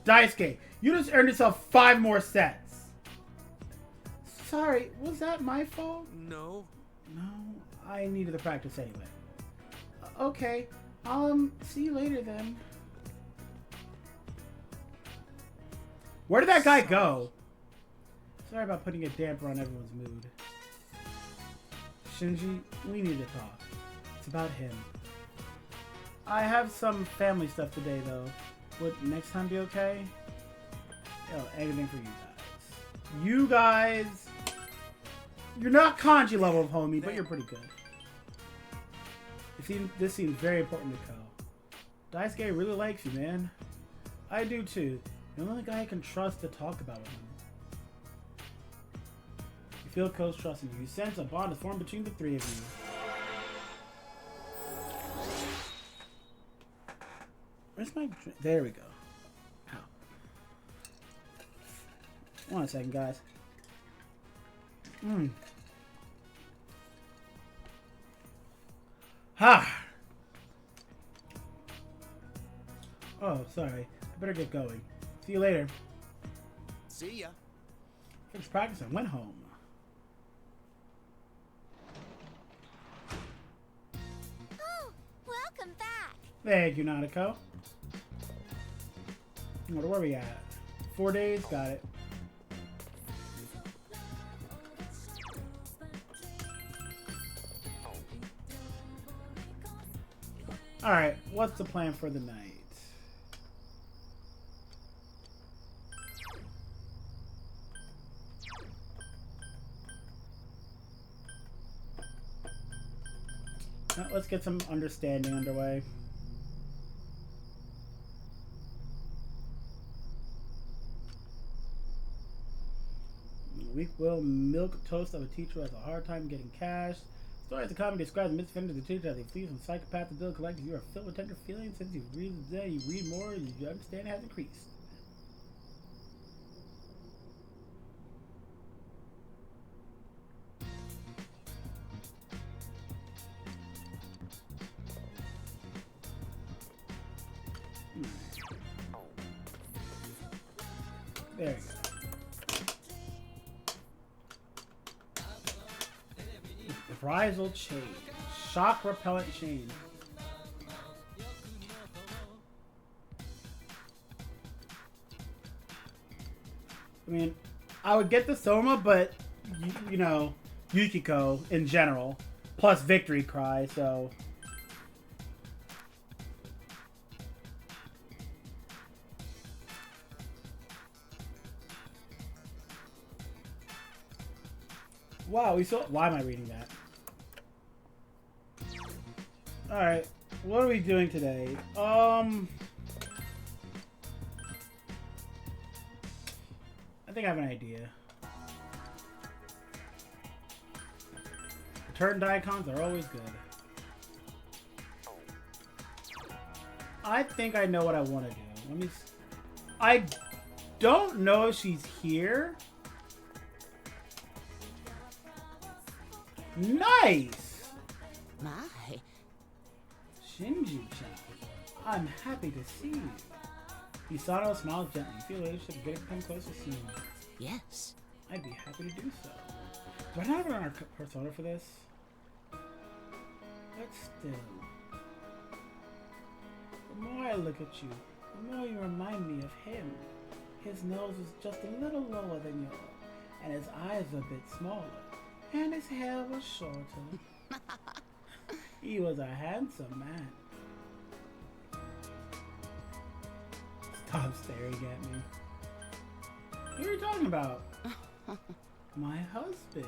Daisuke, you just earned yourself 5 more sets. Sorry, was that my fault? No. No, I needed the practice anyway. Okay, see you later then. Where did that guy go? Sorry about putting a damper on everyone's mood. Shinji, we need to talk. It's about him. I have some family stuff today, though. Would next time be okay? Yo, anything for you guys. You guys... You're not kanji level of homie, but you're pretty good. This seems very important to Ko. Daisuke really likes you, man. I do too. You're the only guy I can trust to talk about with him. You feel Ko's trusting you. You sense a bond is formed between the 3 of you. Where's my drink? There we go. Ow. 1 second, guys. Ha! Oh, sorry. I better get going. See See you later. See ya. Finished practice and went home. Oh, welcome back. Thank you, Nautico. Where are we at? 4 days? Got it. Alright, what's the plan for the night? Let's get some understanding underway. Weak will milk toast of a teacher who has a hard time getting cash. Story of the comedy describes misoffenders the teacher as a thief and psychopath to bill collector. You are filled with tender feelings. Since you read more, your understanding has increased. There you go. Reprisal chain. Shock repellent chain. I mean, I would get the Soma, but, you know, Yukiko in general. Plus Victory Cry, so... Wow, we saw... Why am I reading that? Alright, what are we doing today? I think I have an idea. Return icons are always good. I think I know what I want to do. Let me... I don't know if she's here. Nice! My. Shinji-chan, I'm happy to see you. Hisano smiles gently. You feel leadership and get come closer soon. Yes. I'd be happy to do so. Do I not have an persona for this? But still. The more I look at you, the more you remind me of him. His nose is just a little lower than yours, and his eyes a bit smaller, and his hair was shorter. He was a handsome man. Stop staring at me. What are you talking about? My husband.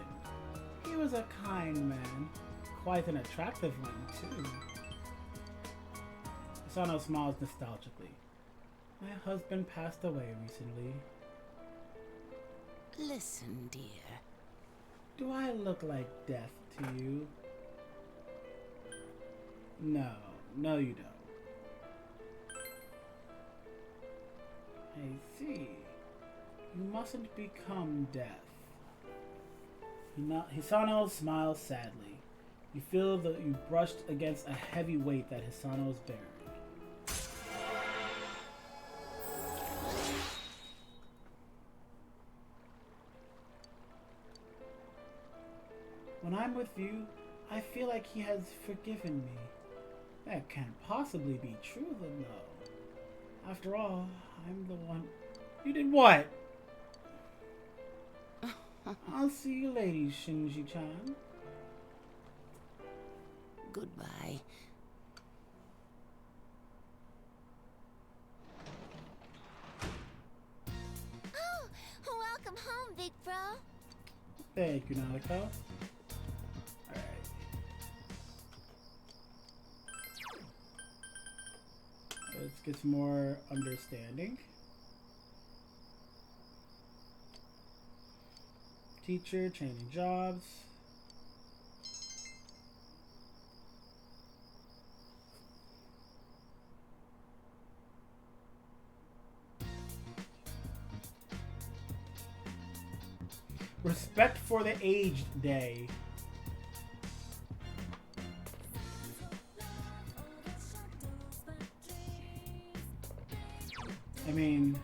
He was a kind man. Quite an attractive one, too. Asano smiles nostalgically. My husband passed away recently. Listen, dear. Do I look like death to you? No, you don't. I see. You mustn't become death. Hisano smiles sadly. You feel that you brushed against a heavy weight that Hisano is bearing. When I'm with you, I feel like he has forgiven me. That can't possibly be true, though. After all, I'm the one... You did what? I'll see you later, Shinji-chan. Goodbye. Oh, welcome home, big bro. Thank you, Nautico. Alright. Let's get some more understanding. Teacher, changing jobs. Respect for the Aged Day. I mean,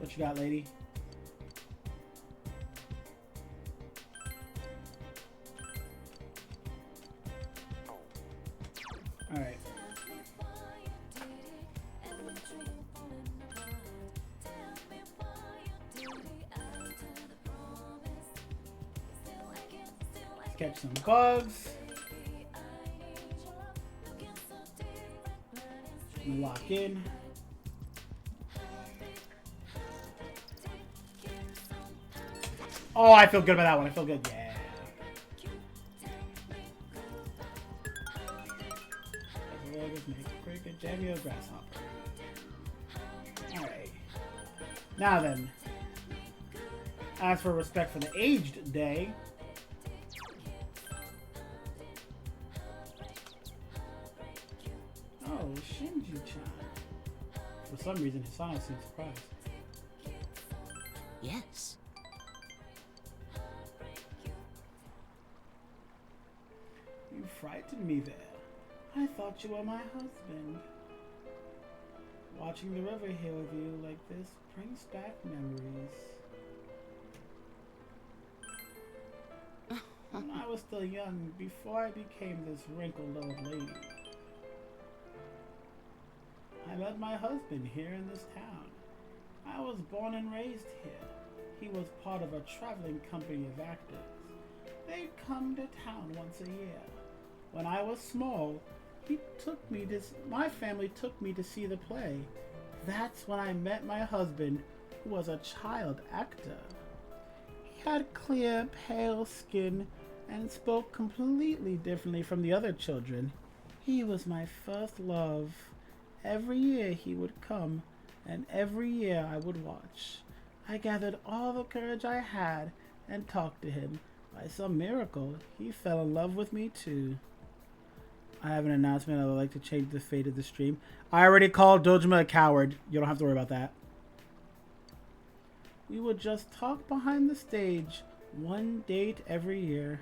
What you got, lady? Alright. Let's catch some bugs. Lock in. Oh, I feel good about that one. I feel good. Yeah. Cricket, Jamio, grasshopper. Alright. Now then. As for respect for the aged day. Oh, Shinji-chan. For some reason, Hisano seems surprised. Yes. You frightened me there. I thought you were my husband. Watching the river here with you like this brings back memories. When I was still young, before I became this wrinkled old lady, I met my husband here in this town. I was born and raised here. He was part of a traveling company of actors. They'd come to town once a year. When I was small, my family took me to see the play. That's when I met my husband, who was a child actor. He had clear, pale skin and spoke completely differently from the other children. He was my first love. Every year he would come, and every year I would watch. I gathered all the courage I had and talked to him. By some miracle, he fell in love with me too. I have an announcement. I would like to change the fate of the stream. I already called Dojima a coward. You don't have to worry about that. We would just talk behind the stage. One date every year.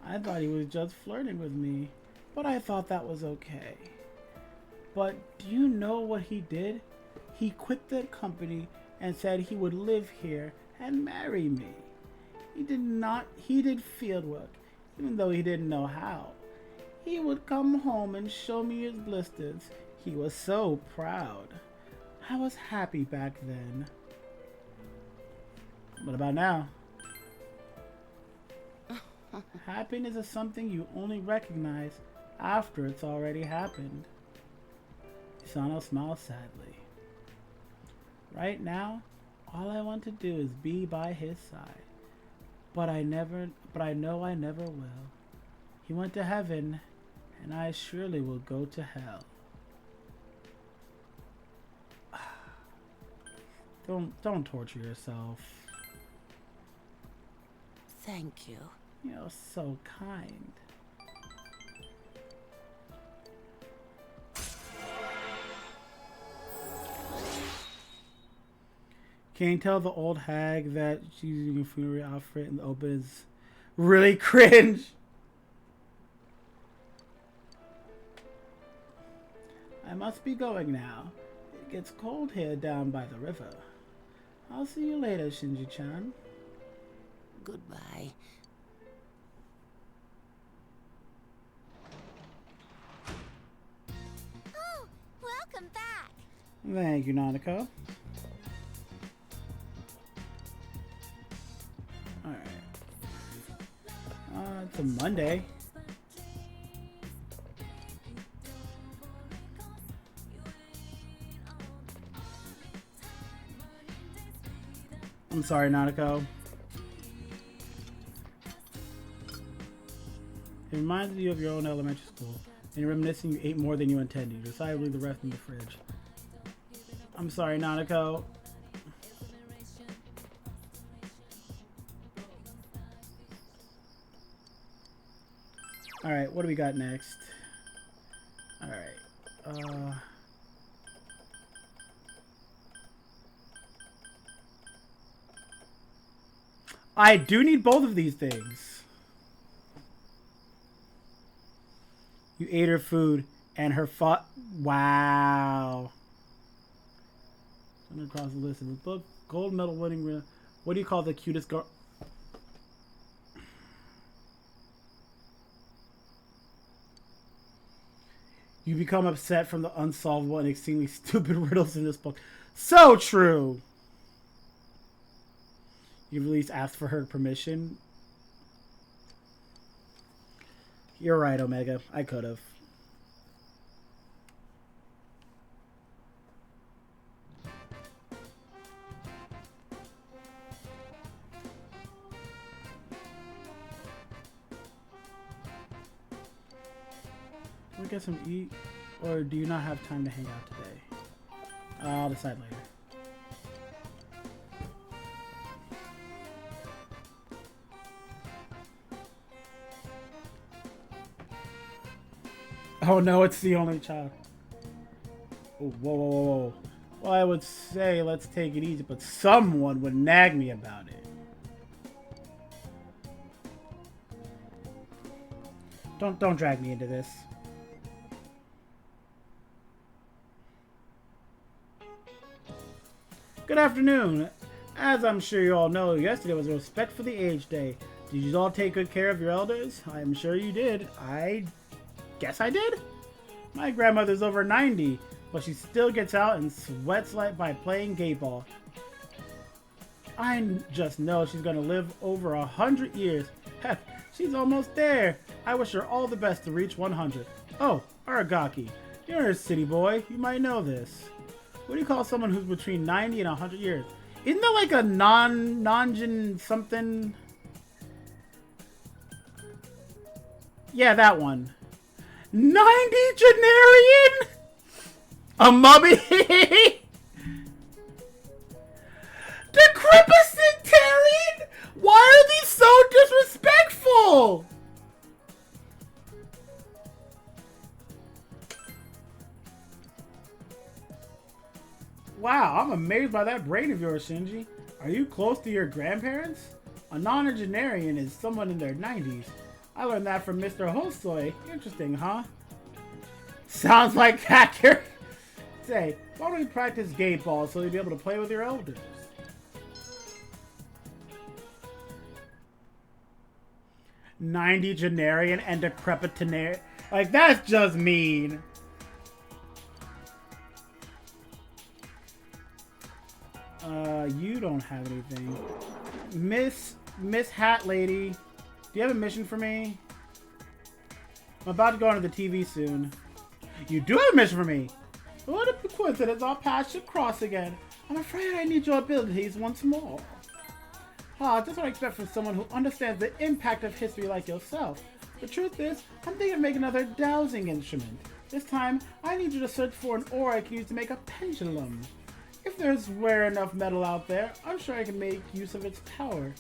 I thought he was just flirting with me, but I thought that was okay. But do you know what he did? He quit the company and said he would live here and marry me. He did field work, even though he didn't know how. He would come home and show me his blisters. He was so proud. I was happy back then. What about now? Happiness is something you only recognize after it's already happened. Isano smiles sadly. Right now, all I want to do is be by his side. But I know I never will. He went to heaven, and I surely will go to hell. Don't torture yourself. Thank you. You're so kind. Can you tell the old hag that she's using a funeral outfit and the open is really cringe? I must be going now. It gets cold here down by the river. I'll see you later, Shinji-chan. Goodbye. Oh, welcome back. Thank you, Nanako. Alright. It's a Monday. I'm sorry, Nanako. It reminds you of your own elementary school. And you're reminiscing you ate more than you intended. You decided to leave the rest in the fridge. I'm sorry, Nanako. Alright, what do we got next? Alright. I do need both of these things. You ate her food. And her wow. I'm across the list of the book. Gold medal winning. What do you call the cutest girl? You become upset from the unsolvable and extremely stupid riddles in this book. So true. You've at least asked for her permission. You're right, Omega. I could have. Can we get some eat? Or do you not have time to hang out today? I'll decide later. Oh no, it's the only child. Oh, whoa, whoa, whoa, whoa. Well, I would say let's take it easy, but someone would nag me about it. Don't drag me into this. Good afternoon. As I'm sure you all know, yesterday was Respect for the Aged Day. Did you all take good care of your elders? I'm sure you did. I guess I did. My grandmother's over 90, but she still gets out and sweats like by playing gay ball. I just know she's gonna live over 100 years. Heck, she's almost there. I wish her all the best to reach 100. Oh, Aragaki, you're a city boy. You might know this. What do you call someone who's between 90 and 100 years? Isn't that like a non-gen something? Yeah, that one. 90 Genarian? A mummy? Decrepitarian? Why are these so disrespectful? Wow, I'm amazed by that brain of yours, Shinji. Are you close to your grandparents? A nonagenarian is someone in their 90s. I learned that from Mr. Hosoi. Interesting, huh? Sounds like accurate. Say, why don't we practice gate ball so you'll be able to play with your elders? Genarian and decrepitarian. Like, that's just mean. You don't have anything. Miss Hat Lady, do you have a mission for me? I'm about to go onto the TV soon. You do have a mission for me? What a coincidence, our paths should cross again. I'm afraid I need your abilities once more. That's what I expect from someone who understands the impact of history like yourself. The truth is, I'm thinking of making another dowsing instrument. This time, I need you to search for an ore I can use to make a pendulum. If there's rare enough metal out there, I'm sure I can make use of its power.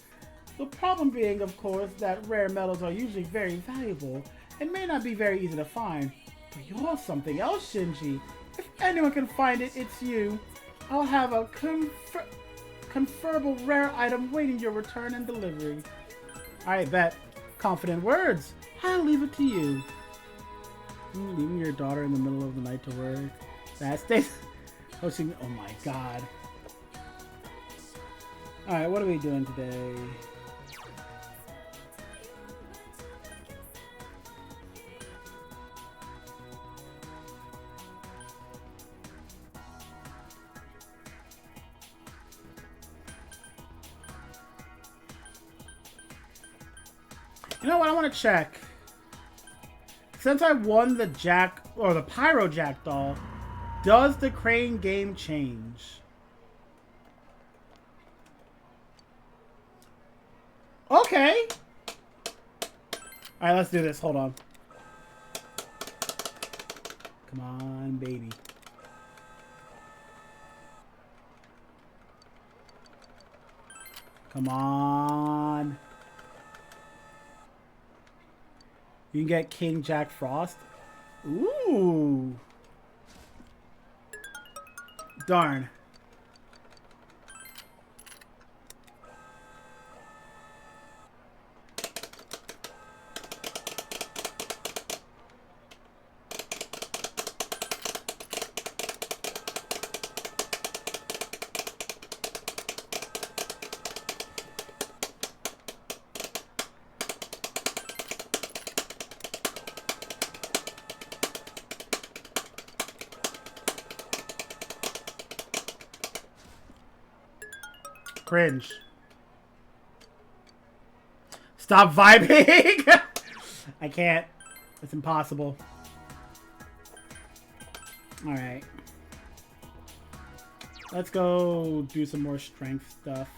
The problem being, of course, that rare metals are usually very valuable and may not be very easy to find. But you're something else, Shinji. If anyone can find it, it's you. I'll have a conferable rare item waiting your return and delivery. I bet. Confident words. I'll leave it to you. Leaving your daughter in the middle of the night to work. That's hosting. Oh my god. Alright, what are we doing today? You know what? I want to check. Since I won the Jack or the Pyro Jack doll, does the crane game change? Okay. All right, let's do this. Hold on. Come on, baby. Come on. You can get King Jack Frost. Ooh. Darn. cringe. Stop vibing! I can't. It's impossible. Alright. Let's go do some more strength stuff.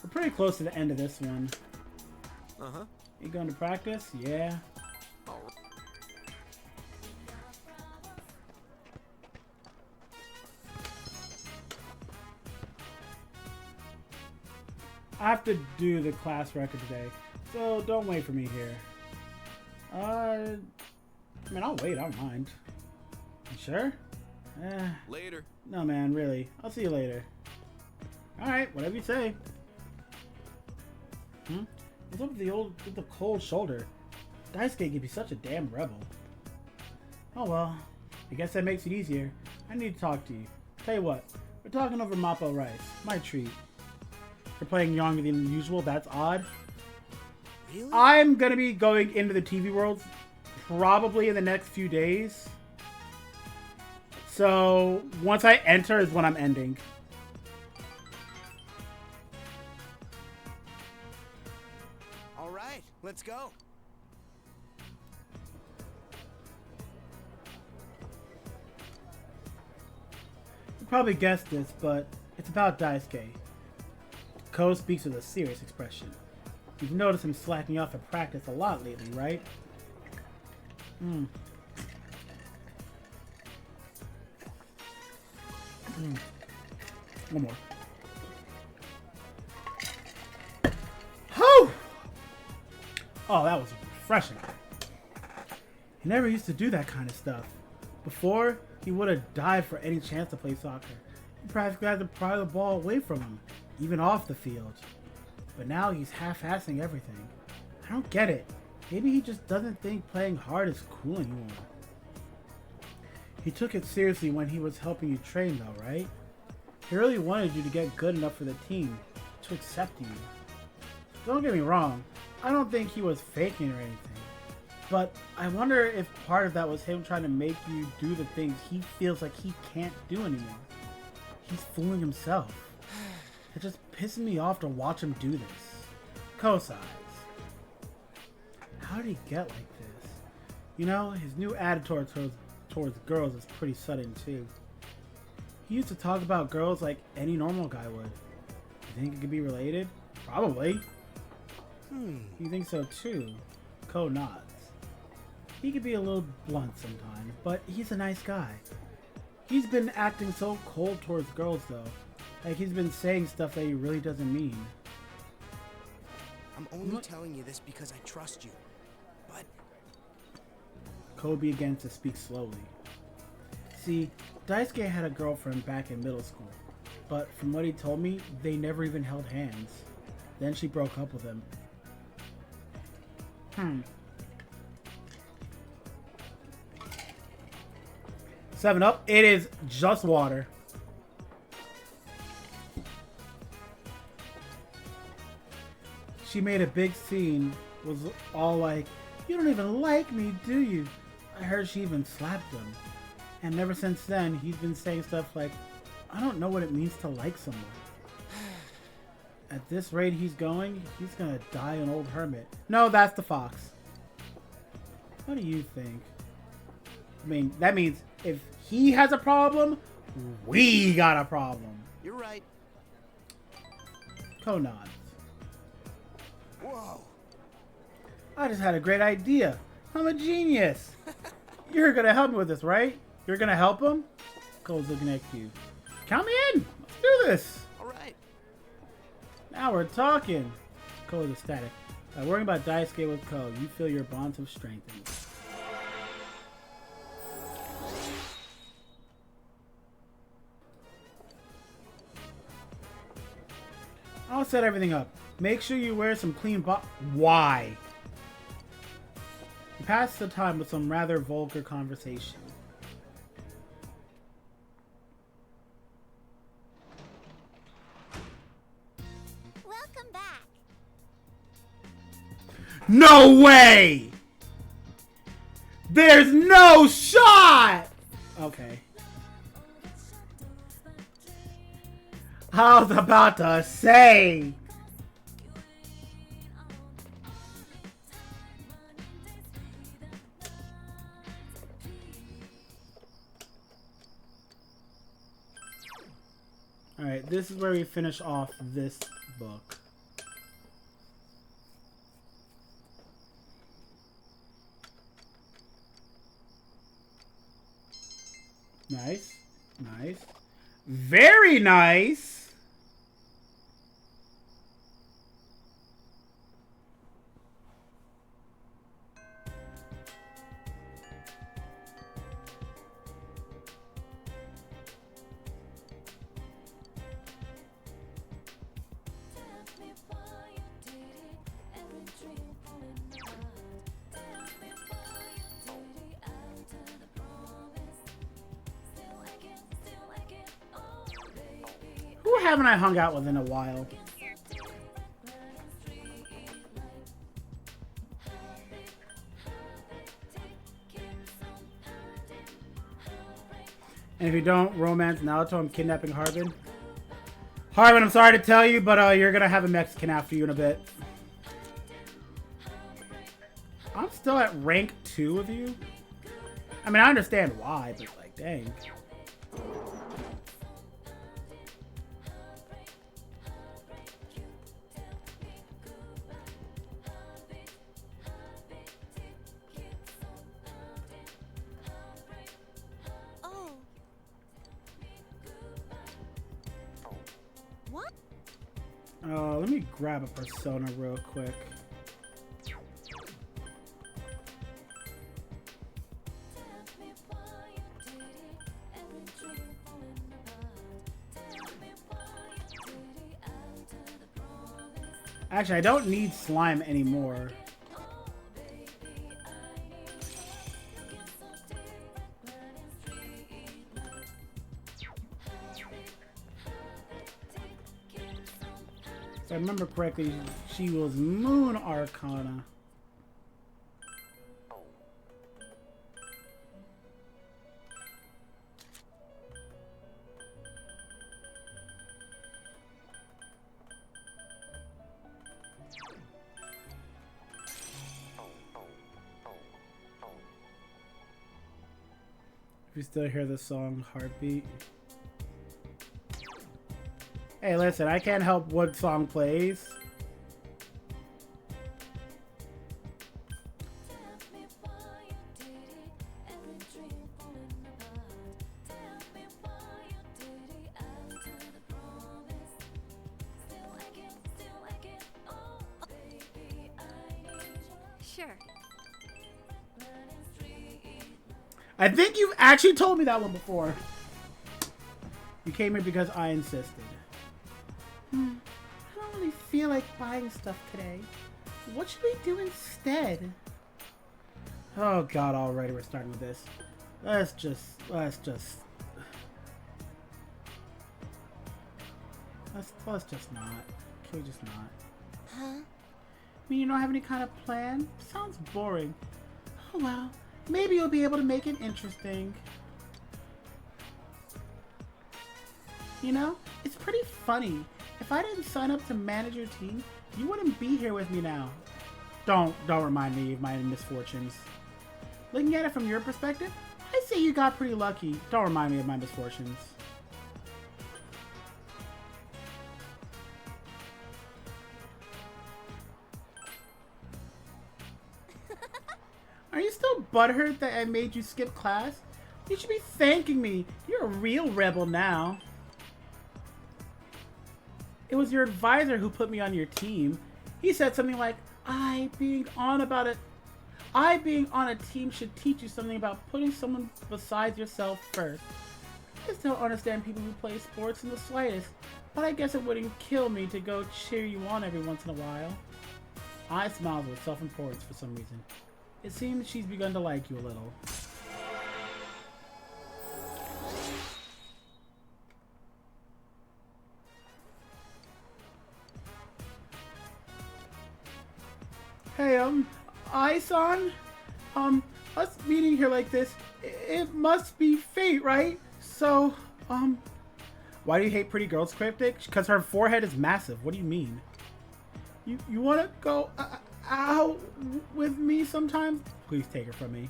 We're pretty close to the end of this one. Uh-huh. You going to practice? Yeah. I have to do the class record today, so don't wait for me here. I mean, I'll wait. I don't mind. You sure? Later. No, man, really. I'll see you later. Alright, whatever you say. What's up with the cold shoulder? Daisuke can be such a damn rebel. Oh well, I guess that makes it easier. I need to talk to you. Tell you what, we're talking over Mappo rice. My treat. You're playing younger than usual, that's odd. Really? I'm gonna be going into the TV world probably in the next few days. So, once I enter is when I'm ending. Alright, let's go. You probably guessed this, but it's about Daisuke. Ko speaks with a serious expression. You've noticed him slacking off at practice a lot lately, right? One more. Whew! Oh, that was refreshing. He never used to do that kind of stuff. Before, he would have died for any chance to play soccer. He practically had to pry the ball away from him, even off the field. But now he's half-assing everything. I don't get it. Maybe he just doesn't think playing hard is cool anymore. He took it seriously when he was helping you train though, right? He really wanted you to get good enough for the team, to accept you. Don't get me wrong, I don't think he was faking or anything. But I wonder if part of that was him trying to make you do the things he feels like he can't do anymore. He's fooling himself. It just pisses me off to watch him do this. Kosai's. How did he get like this? You know, his new attitude towards girls is pretty sudden too. He used to talk about girls like any normal guy would. You think it could be related? Probably. You think so too? Ko nods. He could be a little blunt sometimes, but he's a nice guy. He's been acting so cold towards girls though. Like he's been saying stuff that he really doesn't mean. I'm only telling you this because I trust you. But Ko begins to speak slowly. See, Daisuke had a girlfriend back in middle school, but from what he told me, they never even held hands. Then she broke up with him. 7-Up, it is just water. She made a big scene, was all like, "You don't even like me, do you?" I heard she even slapped him. And ever since then, he's been saying stuff like, "I don't know what it means to like someone." At this rate he's going, he's gonna die an old hermit. No, that's the fox. What do you think? I mean, that means if he has a problem, we got a problem. You're right. Ko nods. Whoa. I just had a great idea. I'm a genius. You're gonna help me with this, right? You're gonna help him? Ko's looking at you. Count me in. Let's do this. All right. Now we're talking. Ko is ecstatic. By worrying about Daisuke with Ko, you feel your bonds have strengthened. I'll set everything up. Make sure you wear some clean Why? You pass the time with some rather vulgar conversation. Welcome back. No way! There's no shot! Okay. I was about to say. Alright, this is where we finish off this book. Nice. Nice. Very nice! Who haven't I hung out with in a while? And if you don't romance Naruto, I'm kidnapping Harbin. Harbin, I'm sorry to tell you, but you're gonna have a Mexican after you in a bit. I'm still at rank 2 with you. I mean, I understand why, but like, dang. Let me grab a persona real quick. Actually, I don't need slime anymore. If I remember correctly, she was Moon Arcana. If you still hear the song Heartbeat. Hey, listen, I can't help what song plays. Sure. I think you've actually told me that one before. You came here because I insisted. I don't really feel like buying stuff today. What should we do instead? Oh god, already we're starting with this. Let's just not. Can we just not? Huh? I mean, you don't have any kind of plan? Sounds boring. Oh well, maybe you'll be able to make it interesting. You know, it's pretty funny. If I didn't sign up to manage your team, you wouldn't be here with me now. Don't remind me of my misfortunes. Looking at it from your perspective, I say you got pretty lucky. Don't remind me of my misfortunes. Are you still butthurt that I made you skip class? You should be thanking me. You're a real rebel now. It was your advisor who put me on your team. He said something like, I being on a team should teach you something about putting someone besides yourself first. I just don't understand people who play sports in the slightest, but I guess it wouldn't kill me to go cheer you on every once in a while. I smiled with self-importance for some reason. It seems she's begun to like you a little. Hey, Ai-san? Us meeting here like this, it must be fate, right? So, Why do you hate pretty girls, Cryptic? Because her forehead is massive. What do you mean? You want to go out with me sometime? Please take her from me.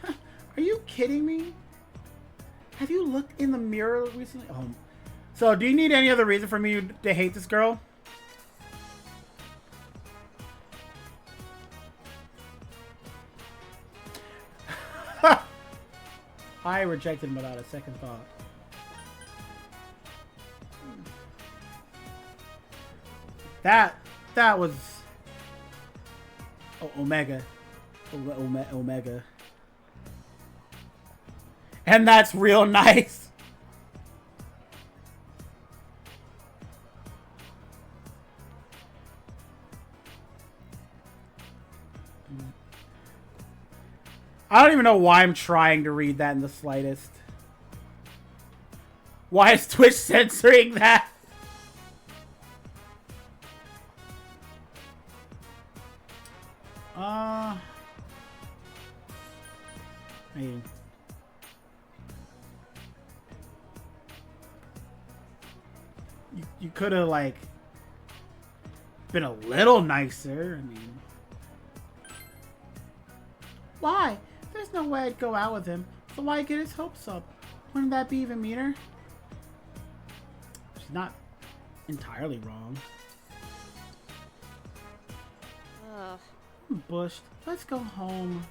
Are you kidding me? Have you looked in the mirror recently? Oh. So, do you need any other reason for me to hate this girl? I rejected him without a second thought. That was... Oh, Omega. Omega. And that's real nice. I don't even know why I'm trying to read that in the slightest. Why is Twitch censoring that? I mean, you could have like been a little nicer. I mean, why? There's no way I'd go out with him. So why get his hopes up? Wouldn't that be even meaner? She's not entirely wrong. I'm bushed. Let's go home.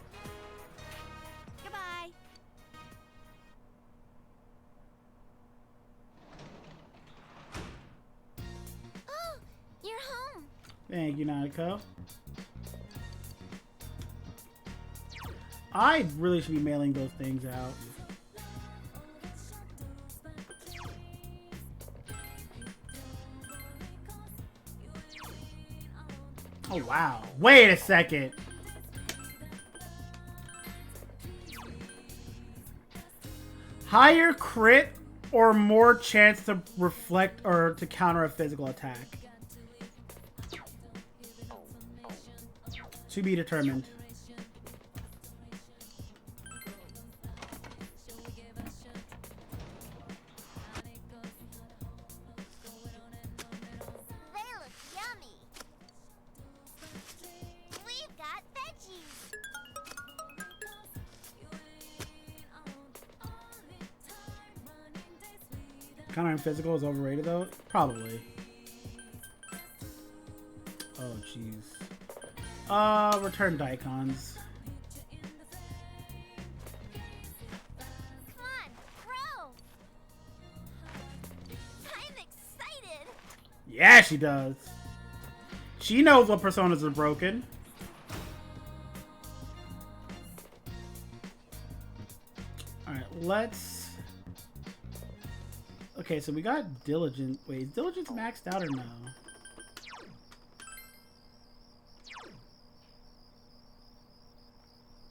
Goodbye. Oh, you're home. Thank you, Nanako. I really should be mailing those things out. Oh, wow. Wait a second. Higher crit or more chance to reflect or to counter a physical attack? To be determined. Countering physical is overrated though? Probably. Oh jeez. Return Daikons. Come on, grow. I'm excited. Yeah, she does. She knows what personas are broken. Alright, let's... Okay, so we got Diligent. Wait, is Diligence maxed out or no?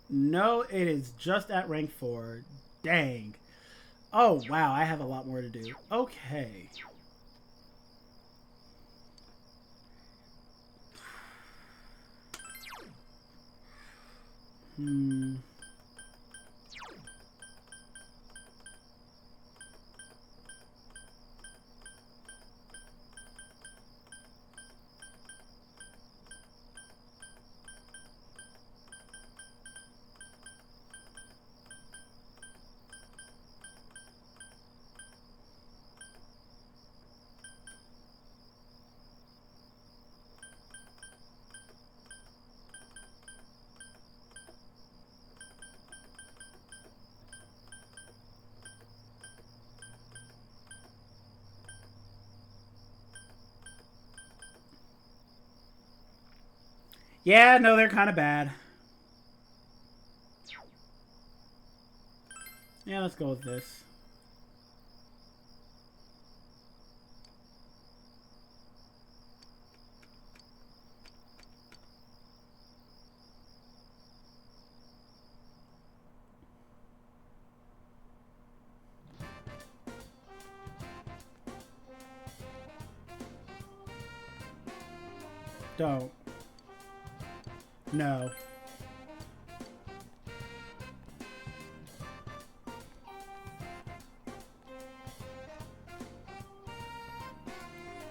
No, it is just at rank 4. Dang. Oh, wow, I have a lot more to do. Okay. Yeah, no, they're kind of bad. Yeah, let's go with this. Don't. No.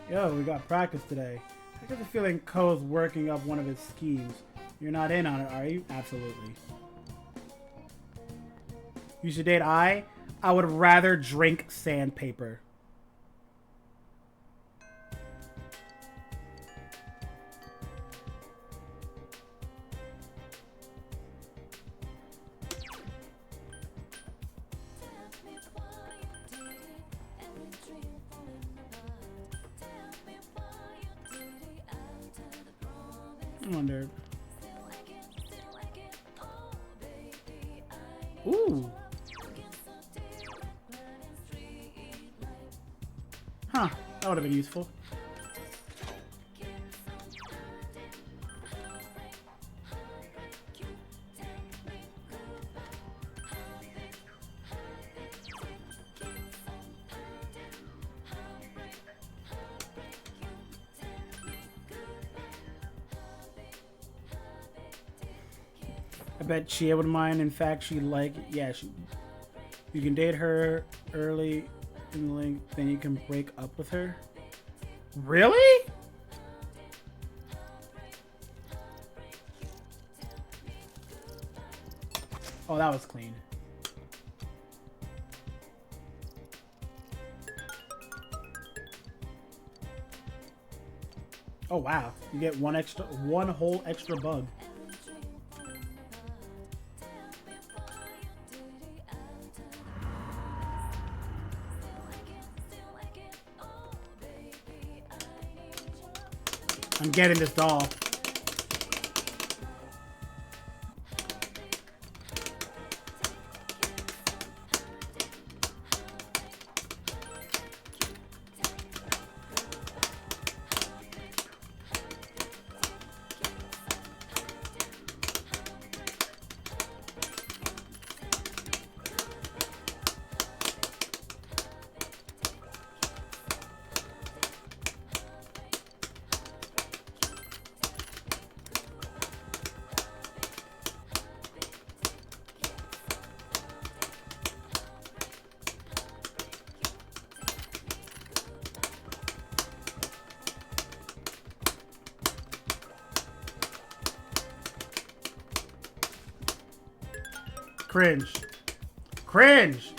Yo, we got practice today. I get the feeling Ko's working up one of his schemes. You're not in on it, are you? Absolutely. You should date I would rather drink sandpaper. I wonder. Ooh. Huh. That would have been useful. I bet Chia would mind. In fact, she'd like, yeah, you can date her early in the link, then you can break up with her. Really? Oh, that was clean. Oh wow, you get one whole extra bug. I'm getting this doll. Cringe. Cringe!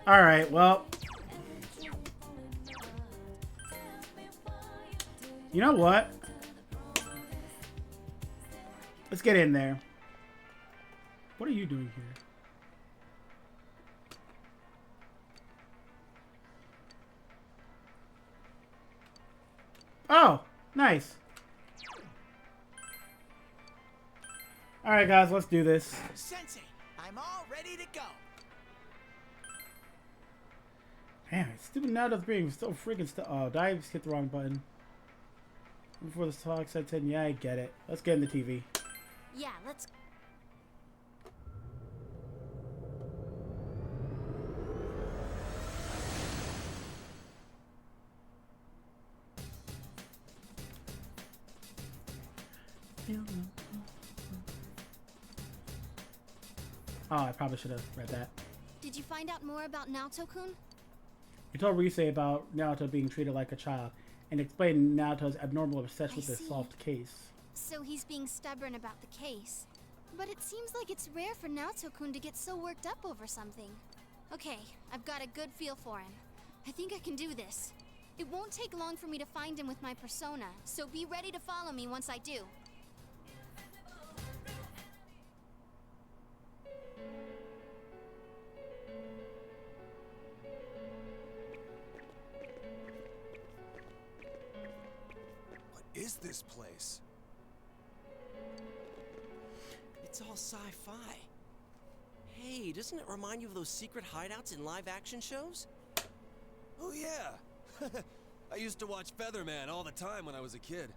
Alright, well. You know what? Let's get in there. What are you doing here? Oh, nice. Alright guys, let's do this. Sensei, I'm all ready to go. Damn it, stupid Naruto's being so freaking oh, did I just hit the wrong button? Before this talk, I said, yeah, I get it. Let's get in the TV. Yeah, let's... Oh, I probably should have read that. Did you find out more about Naoto-kun? You told Rise about Naruto being treated like a child, and explained Naruto's abnormal obsession with this solved case. So he's being stubborn about the case. But it seems like it's rare for Naoto-kun to get so worked up over something. Okay, I've got a good feel for him. I think I can do this. It won't take long for me to find him with my persona, so be ready to follow me once I do. What is this place? It's all sci-fi. Hey, doesn't it remind you of those secret hideouts in live-action shows? Oh yeah! I used to watch Featherman all the time when I was a kid.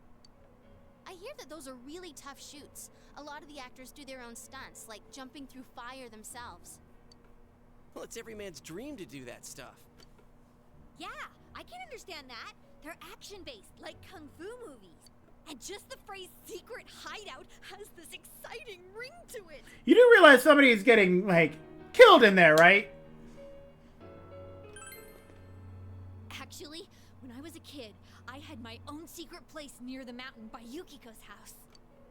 I hear that those are really tough shoots. A lot of the actors do their own stunts, like jumping through fire themselves. Well, it's every man's dream to do that stuff. Yeah, I can understand that. They're action-based, like kung fu movies. And just the phrase secret hideout has this exciting ring to it. You do realize somebody is getting, like, killed in there, right? Actually, when I was a kid, I had my own secret place near the mountain by Yukiko's house.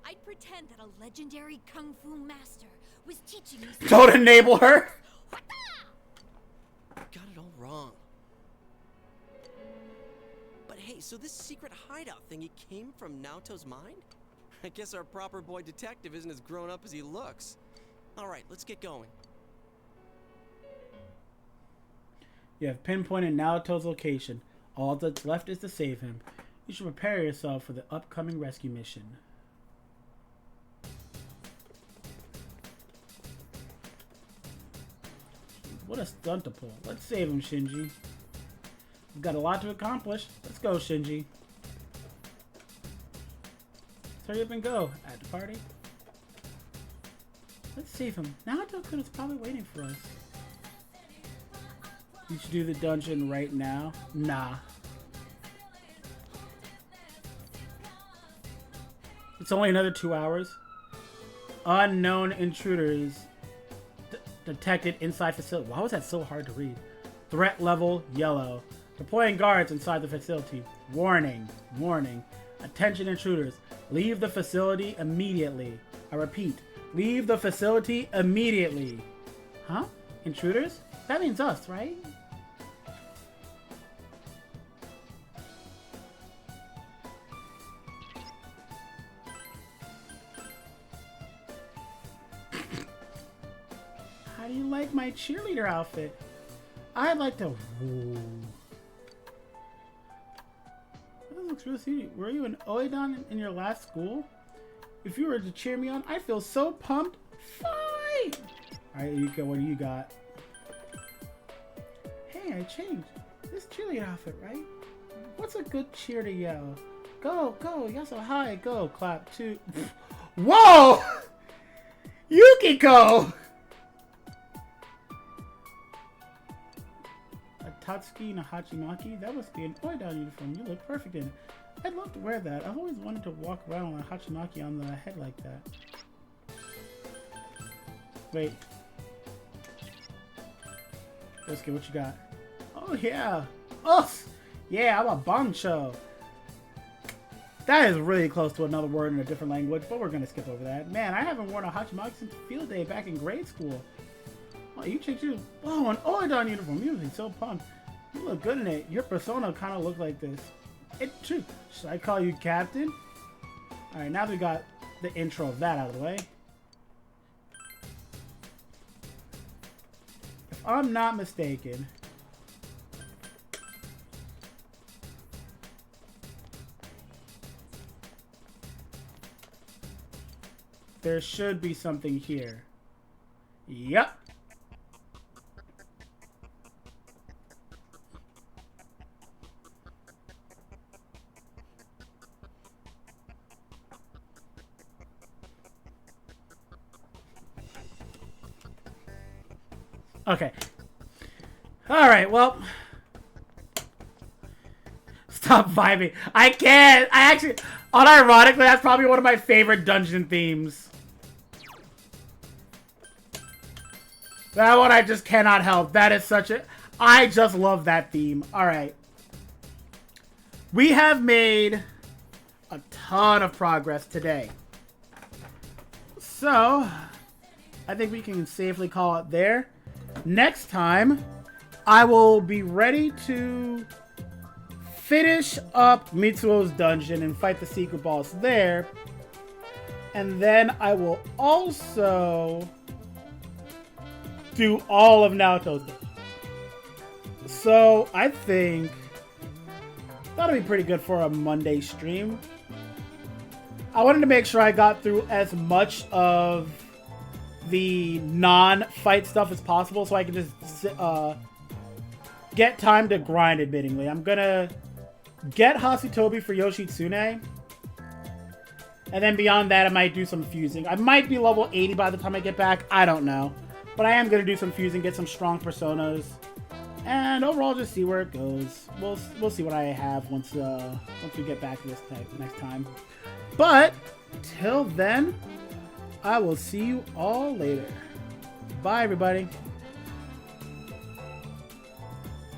I'd pretend that a legendary kung fu master was teaching me. Don't enable her. Got it all wrong. But hey, so this secret hideout thingy came from Naoto's mind? I guess our proper boy detective isn't as grown up as he looks. Alright, let's get going. You have pinpointed Naoto's location. All that's left is to save him. You should prepare yourself for the upcoming rescue mission. What a stunt to pull. Let's save him, Shinji. We've got a lot to accomplish. Let's go, Shinji. Let's hurry up and go. At the party. Let's save him. Naoto is probably waiting for us. You should do the dungeon right now. Nah. It's only another 2 hours. Unknown intruders detected inside facility. Why was that so hard to read? Threat level yellow. Deploying guards inside the facility. Warning. Warning. Attention intruders. Leave the facility immediately. I repeat. Leave the facility immediately. Huh? Intruders? That means us, right? How do you like my cheerleader outfit? I'd like to... Ooh. That looks really sweet. Were you an Oedon in your last school? If you were to cheer me on, I feel so pumped. Fight! Alright, Yuka, what do you got? Hey, I changed. This cheerleader outfit, right? What's a good cheer to yell? Go, go, you're so high, go, clap, 2. Whoa! Yukiko! A Tatsuki and a Hachimaki? That must be an Oedon uniform. You look perfect in it. I'd love to wear that. I've always wanted to walk around with a Hachimaki on the head like that. Wait. Let's get what you got. Oh, yeah. Oh, yeah, I'm a bancho. That is really close to another word in a different language, but we're going to skip over that. Man, I haven't worn a Hachimaki since field day back in grade school. Oh, you changed you. Whoa, an Oedon uniform. You look so pumped. You look good in it. Your persona kind of look like this. It's true. Should I call you Captain? Alright, now that we got the intro of that out of the way. If I'm not mistaken, there should be something here. Yep. Okay. Alright, well. Stop vibing. I can't. I actually, unironically, that's probably one of my favorite dungeon themes. That one I just cannot help. That is such a... I just love that theme. Alright. We have made a ton of progress today. So, I think we can safely call it there. Next time, I will be ready to finish up Mitsuo's dungeon and fight the secret boss there. And then I will also do all of Naoto's. So I think that'll be pretty good for a Monday stream. I wanted to make sure I got through as much of the non-fight stuff as possible so I can just get time to grind, admittingly. I'm gonna get Hasutobi for Yoshitsune. And then beyond that, I might do some fusing. I might be level 80 by the time I get back. I don't know. But I am gonna do some fusing, get some strong personas. And overall, just see where it goes. We'll see what I have once we get back to this next time. But, till then, I will see you all later. Bye, everybody.